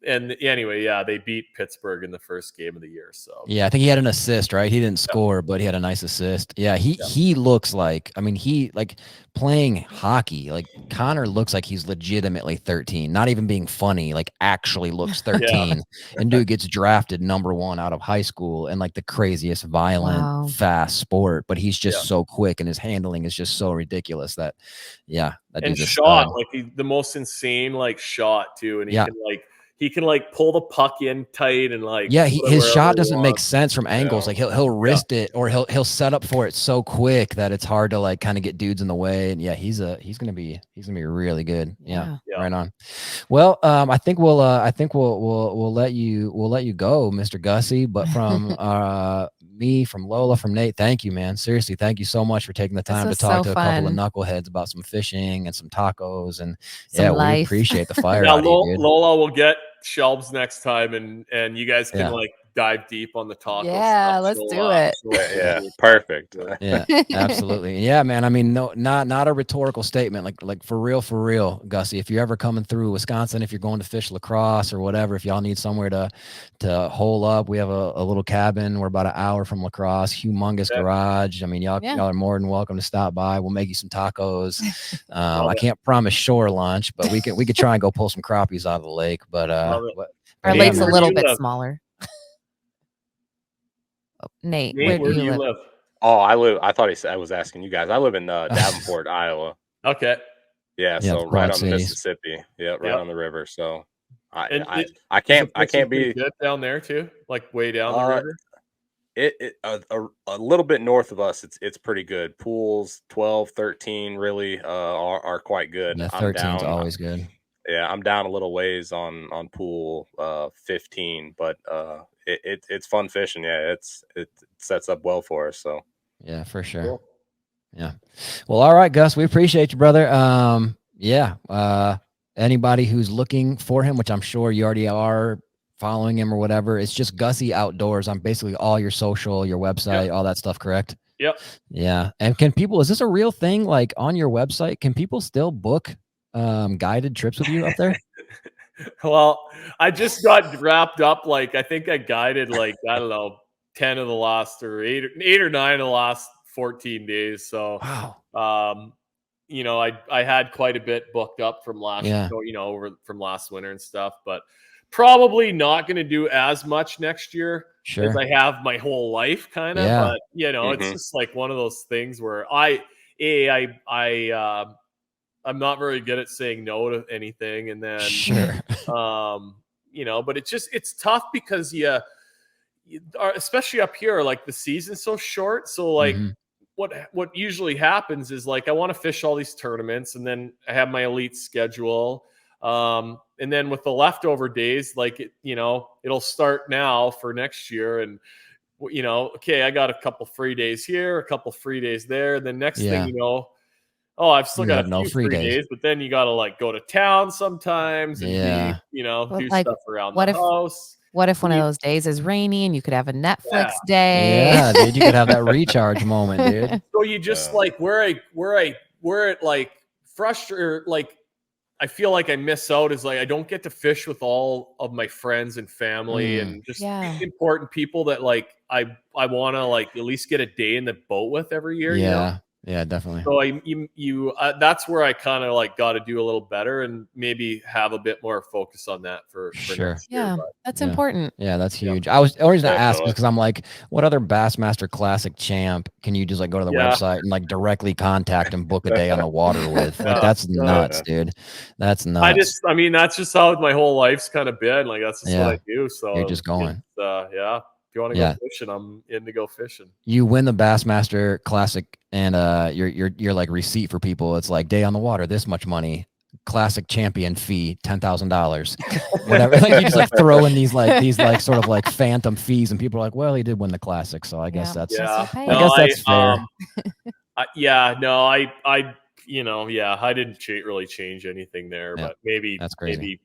and anyway, they beat Pittsburgh in the first game of the year. So
I think he had an assist, right? He didn't score, but he had a nice assist. Yeah, he looks like, I mean, he like playing hockey. Like Connor looks like he's legitimately 13, not even being funny. Like actually looks 13, and dude gets drafted #1 out of high school and like the craziest, violent, fast sport. But he's just so quick, and his handling is just so ridiculous that that
and shot like the most insane like shot too, and he can pull the puck in tight and like
his shot doesn't make sense from angles. Like he'll wrist it, or he'll set up for it so quick that it's hard to like kind of get dudes in the way. And he's gonna be really good. Yeah. Right on. Well, I think we'll let you go, Mr. Gussy. But from me, from Lola, from Nate, thank you, man. Seriously, thank you so much for taking the time to talk to a couple of knuckleheads about some fishing and some tacos, and we appreciate the fire.
Lola will get shelves next time, and you guys can like dive deep on the tacos.
Yeah, let's do it.
Yeah, perfect.
Yeah, absolutely. Yeah, man. I mean, no, not a rhetorical statement. Like for real, Gussy. If you're ever coming through Wisconsin, if you're going to fish lacrosse or whatever, if y'all need somewhere to hole up, we have a little cabin. We're about an hour from lacrosse. Humongous garage. I mean, y'all are more than welcome to stop by. We'll make you some tacos. I can't promise shore lunch, but we could try and go pull some crappies out of the lake. But
our lake's a little bit smaller. Nate, where do you live?
Oh, I thought I was asking you guys. I live in Davenport, Iowa.
Okay.
Yeah, so right on the Mississippi. Yeah, right on the river. So I can't be
good down there too, like way down the river.
A little bit north of us, it's pretty good. Pools 12, 13 really are quite good.
Yeah, 13's always good.
Yeah, I'm down a little ways on pool 15, but it's fun fishing. Yeah, it sets up well for us. So
yeah, for sure. Cool. Yeah. Well, all right, Gus, we appreciate you, brother. Anybody who's looking for him, which I'm sure you already are, following him or whatever, it's just Gussy Outdoors on basically all your social, your website, all that stuff, correct?
Yep.
Yeah. And is this a real thing? Like on your website, can people still book guided trips with you up there?
Well, I just got wrapped up. Like, I think I guided like, I don't know, 10 of the last or 8 or 9 of the last 14 days. So,
wow.
I had quite a bit booked up from last, from last winter and stuff, but probably not going to do as much next year as I have my whole life kind of, but it's just like one of those things where I'm not very good at saying no to anything. And then, but it's tough because especially up here, like the season's so short. So like what usually happens is like, I want to fish all these tournaments and then I have my elite schedule. And then with the leftover days, like, it'll start now for next year. And, I got a couple free days here, a couple free days there. The next thing, I've still got a few free days, but then you got to like go to town sometimes and do stuff around the house.
What if one of those days is rainy and you could have a Netflix day?
Yeah, dude, you could have that recharge moment, dude.
So you just like where it like frustrated, like I feel like I miss out is like I don't get to fish with all of my friends and family and just important people that like I want to like at least get a day in the boat with every year.
Yeah, definitely.
So that's where I kind of like got to do a little better and maybe have a bit more focus on that for
sure.
Next year,
that's important.
Yeah, that's huge. The reason I asked because I'm like, what other Bassmaster Classic champ can you just like go to the website and like directly contact and book a day on the water with? Like that's nuts, dude. That's nuts.
That's just how my whole life's kind of been. Like that's just what I do. So
you're just going.
If you want to go fishing, I'm in to go fishing.
You win the Bassmaster Classic, and your like receipt for people. It's like day on the water, this much money. classic champion fee, $10,000, whatever. Like you just like throw in these sort of like phantom fees, and people are like, well, he did win the classic, so I guess that's I guess that's fair.
I you know, I didn't really change anything there, but maybe
that's crazy.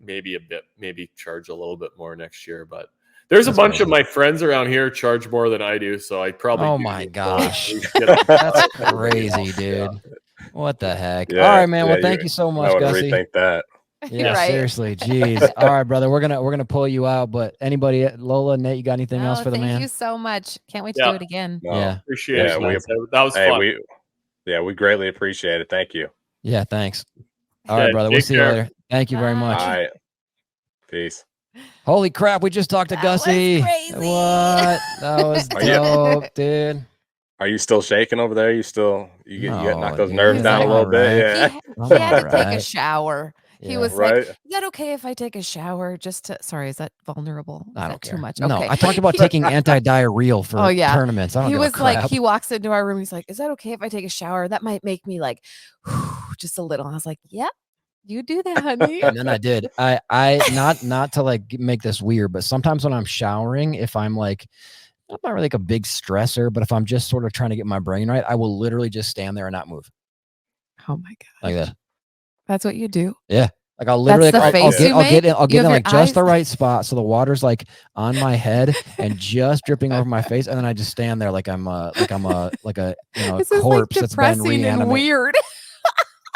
maybe charge a little bit more next year, but there's a bunch of my friends around here charge more than I do, so I probably
oh my gosh, that's crazy, dude. What the heck? All right, man. Well, thank you so much, Gussy.
Rethink that.
Yeah, seriously. Jeez. All right, brother. We're gonna pull you out. But anybody, Lola, Nate, you got anything else for the man?
Thank you so much. Can't wait to do it again.
No,
yeah,
appreciate it. That was fun.
We greatly appreciate it. Thank you.
Yeah, thanks. All right, brother. We'll see you later. Thank you very much.
All right. Peace.
Holy crap! We just talked to Gussy. What? That was dope, dude.
Are you still shaking over there? You knock those nerves down a little bit? Yeah.
He had to take a shower.
Yeah.
He was like, "Is that okay if I take a shower?" Just to, sorry, is that vulnerable? Is that too much?
No,
okay.
I talked about taking anti-diarrheal for tournaments. I don't
he
give
was
a crap.
like, he walks into our room. He's like, "Is that okay if I take a shower? That might make me like, just a little." I was like, "Yep, you do that, honey."
And then I did. I not to like make this weird, but sometimes when I'm showering, if I'm like, I'm not really like a big stressor, but if I'm just sort of trying to get my brain right, I will literally just stand there and not move.
Oh my god!
Like that.
That's what you do.
Yeah. Like I'll literally, I'll get in like just the
eyes?
right spot, so the water's like on my head and just dripping over my face, and then I just stand there like I'm a
this
corpse
is
that's been reanimated.
and weird.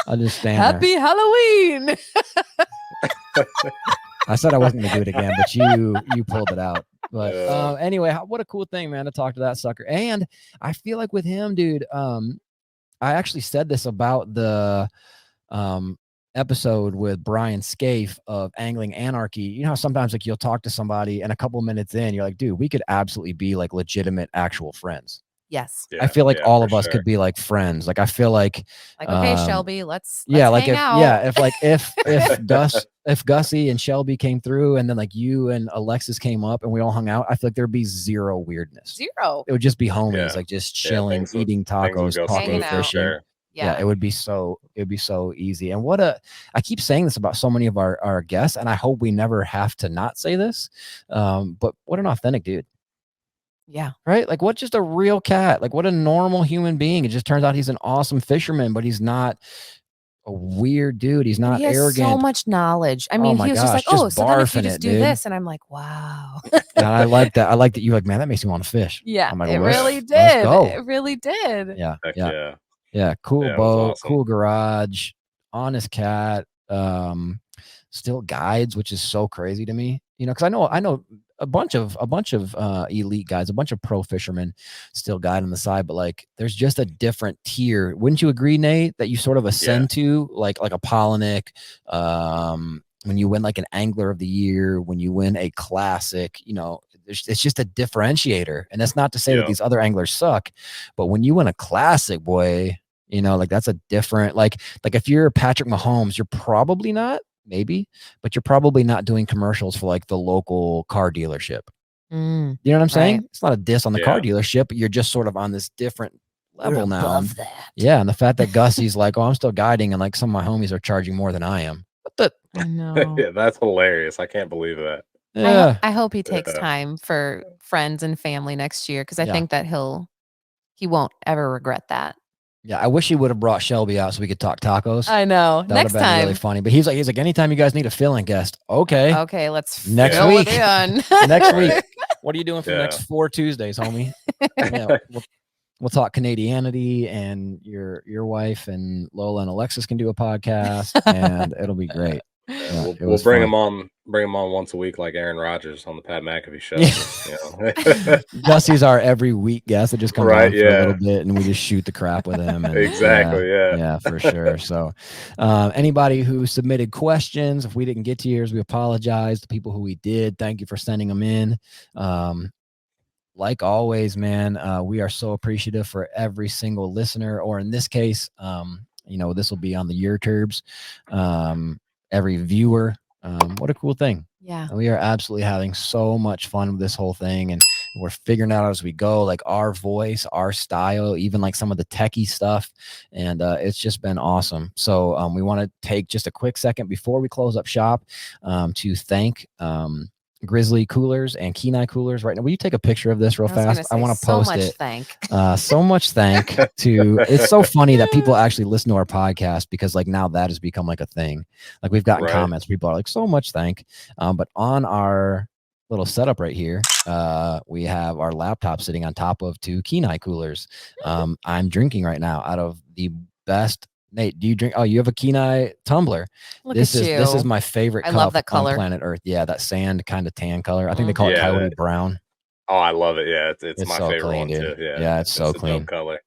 I'll just stand
Happy Halloween.
I said I wasn't gonna do it again, but you pulled it out. But anyway, what a cool thing, man, to talk to that sucker. And I feel like with him, dude, I actually said this about the episode with Brian Scaife of Angling Anarchy. You know how sometimes like you'll talk to somebody and a couple minutes in, you're like, dude, we could absolutely be like legitimate actual friends.
Yes.
I feel like all of us could be like friends. Like I feel like
okay, Shelby, let's
like
hang out.
if Gussy and Shelby came through and then like you and Alexis came up and we all hung out, I feel like there'd be zero weirdness.
Zero.
It would just be homies, like just chilling, eating tacos, talking, fishing. Yeah, it would be so easy. And I keep saying this about so many of our guests, and I hope we never have to not say this. But what an authentic dude.
Yeah.
Right? Like what just a real cat. Like what a normal human being. It just turns out he's an awesome fisherman, but he's not a weird dude. He's not arrogant.
So much knowledge. I mean, he was just like, so then if you just do this, and I'm like, wow.
And I like that. I like that you're like, man, that makes me want to fish.
Yeah,
I'm like,
it really did. It really did.
Yeah. Cool boat, awesome. Cool garage, honest cat, still guides, which is so crazy to me, you know, because I know a bunch of elite guys, a bunch of pro fishermen still guide on the side, but like there's just a different tier. Wouldn't you agree, Nate, that you sort of ascend to like a Polinick, when you win like an Angler of the Year, when you win a classic, you know, it's just a differentiator. And that's not to say that these other anglers suck, but when you win a classic, boy, you know, like that's a different, like if you're Patrick Mahomes, you're probably not, maybe, but you're probably not doing commercials for like the local car dealership. You know what I'm saying? It's not a diss on the car dealership, but you're just sort of on this different level now. Yeah. And the fact that Gussy's like, oh, I'm still guiding, and like some of my homies are charging more than I am. What the?
I know.
Yeah, that's hilarious. I can't believe that.
Yeah.
I hope he takes time for friends and family next year, because I think that he won't ever regret that.
Yeah, I wish he would have brought Shelby out so we could talk tacos.
I know.
That would have been really funny. But he's like, anytime you guys need a fill-in guest, okay,
let's
next week. Next week. What are you doing for the next 4 Tuesdays, homie? We'll talk Canadianity, and your wife and Lola and Alexis can do a podcast, and it'll be great.
Yeah, we'll bring him on once a week, like Aaron Rodgers on the Pat McAfee show. You know?
Gussy's our every week guest that just comes on for a little bit, and we just shoot the crap with him. And,
exactly.
Yeah, for sure. So, anybody who submitted questions, if we didn't get to yours, we apologize. The people who we did, thank you for sending them in. Like always, man, we are so appreciative for every single listener, or in this case, you know, this will be on the YouTubes. Every viewer. What a cool thing.
Yeah.
And we are absolutely having so much fun with this whole thing. And We're figuring out as we go, like our voice, our style, even like some of the techie stuff. And it's just been awesome. So we want to take just a quick second before we close up shop to thank Grizzly Coolers and Kenai Coolers right now. Will you take a picture of this real fast? I want to post it. So much thank to, it's so funny that people actually listen to our podcast because like now that has become like a thing. Like we've gotten comments, people are like, so much thank. But on our little setup right here, we have our laptop sitting on top of 2 Kenai Coolers. I'm drinking right now out of the best. Nate, do you drink? Oh, you have a Kenai tumbler. This is my favorite cup.
I love that color
on planet Earth. Yeah, that sand kind of tan color. I think they call it coyote brown.
Oh, I love it. Yeah, it's my
so
favorite
clean,
one
dude.
too. Yeah,
yeah, it's so clean.
Dope color.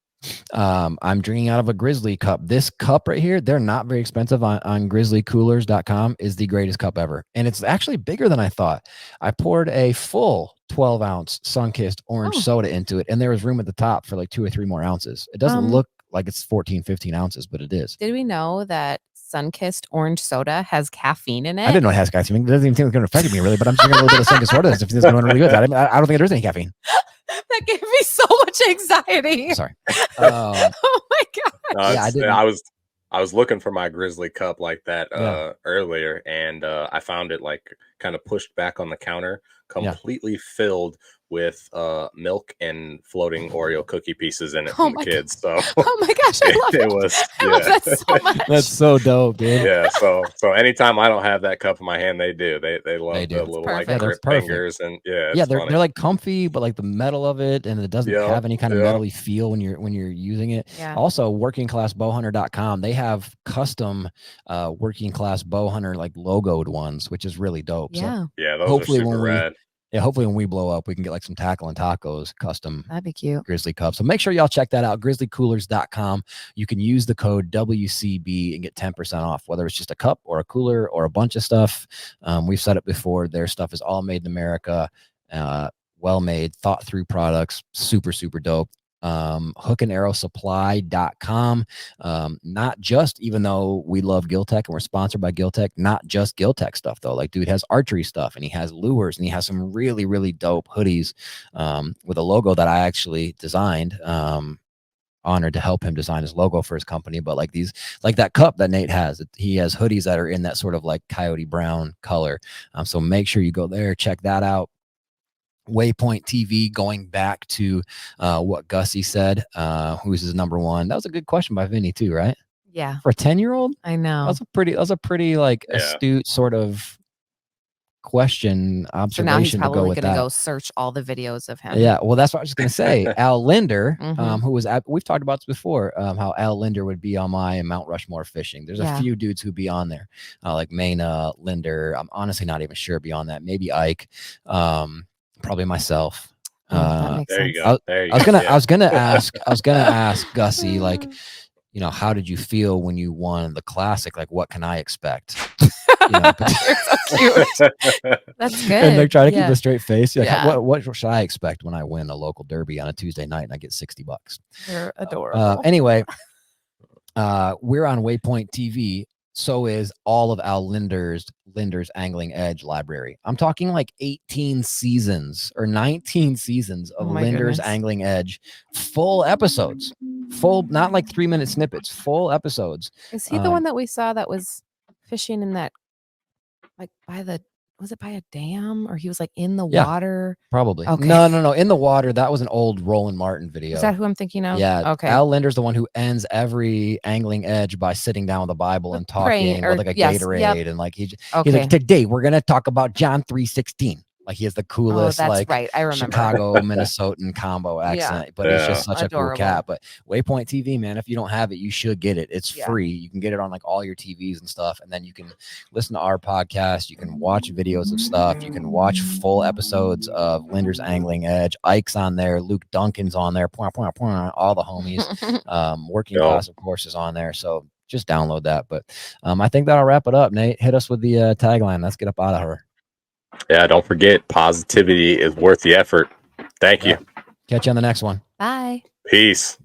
I'm drinking out of a Grizzly cup. This cup right here, they're not very expensive on grizzlycoolers.com, is the greatest cup ever. And it's actually bigger than I thought. I poured a full 12-ounce Sunkissed orange soda into it, and there was room at the top for like 2 or 3 more ounces. It doesn't look like it's 14, 15 ounces, but it is.
Did we know that Sunkissed orange soda has caffeine in it?
I didn't know it has caffeine. It doesn't even think it's going to affect me really, but I'm drinking a little bit of Sunkissed soda if it's going really good. I don't think there's any caffeine.
That gave me so much anxiety.
Sorry.
Oh my god!
No, I was looking for my Grizzly cup like that earlier, and I found it like kind of pushed back on the counter, completely filled with milk and floating Oreo cookie pieces in it from the kids. So
oh my gosh, I love it. I love that so much.
That's so dope, dude.
Yeah. So anytime I don't have that cup in my hand, they do. They love the little like grip fingers, and
they're like comfy, but like the metal of it, and it doesn't have any kind of metally feel when you're using it.
Yeah.
Also, workingclassbowhunter.com, they have custom working class bowhunter like logoed ones, which is really dope.
Yeah.
So those are super rad.
Hopefully when we blow up, we can get like some Tackle and Tacos custom.
That'd be cute.
Grizzly cups. So make sure y'all check that out. Grizzlycoolers.com. You can use the code WCB and get 10% off, whether it's just a cup or a cooler or a bunch of stuff. We've said it before. Their stuff is all made in America. Well made, thought through products. Super, super dope. Hookandarrowsupply.com. Not just, even though we love Giltech and we're sponsored by Giltech, not just Giltech stuff though. Like dude has archery stuff and he has lures and he has some really, really dope hoodies with a logo that I actually designed. Honored to help him design his logo for his company, but like these, like that cup that Nate has, he has hoodies that are in that sort of like coyote brown color. So make sure you go there, check that out. Waypoint TV, going back to what Gussy said, who's his number one. That was a good question by Vinny too, right?
Yeah.
For a 10-year-old?
I know.
That was a pretty like astute sort of question, observation. So now he's
probably going to go search all the videos of him.
Yeah, well, that's what I was going to say. Al Linder, who was we've talked about this before, how Al Linder would be on my Mount Rushmore fishing. There's a few dudes who'd be on there, like Maina, Linder. I'm honestly not even sure beyond that. Maybe Ike. Probably myself.
There you go.
I was gonna ask Gussy, like, you know, how did you feel when you won the classic? Like, what can I expect? You know,
so cute. That's good.
And they're trying to keep a straight face. Like, what should I expect when I win a local derby on a Tuesday night and I get $60?
You're adorable.
Anyway, we're on Waypoint TV. So is all of Al Linder's Angling Edge library. I'm talking like 18 seasons or 19 seasons of Linder's Angling Edge, full episodes, not like 3-minute snippets, full episodes.
Is he the one that we saw that was fishing in that, like was it by a dam, or he was like in the water?
Probably.
Okay.
No. In the water. That was an old Roland Martin video.
Is that who I'm thinking of?
Yeah.
Okay.
Al Linder's the one who ends every Angling Edge by sitting down with the Bible and talking with like a Gatorade. And like he's like, today we're going to talk about John 3:16. Like he has the coolest, like
right. I remember.
Chicago Minnesotan combo accent, but it's just such a cool cat. But Waypoint TV, man, if you don't have it, you should get it. It's free. You can get it on like all your TVs and stuff, and then you can listen to our podcast. You can watch videos of stuff. You can watch full episodes of Linder's Angling Edge. Ike's on there. Luke Duncan's on there. All the homies. Working Class, of course, is on there. So just download that. But I think that'll wrap it up. Nate, hit us with the tagline. Let's get up out of here.
Yeah, don't forget, positivity is worth the effort. Thank you.
Catch you on the next one.
Bye.
Peace.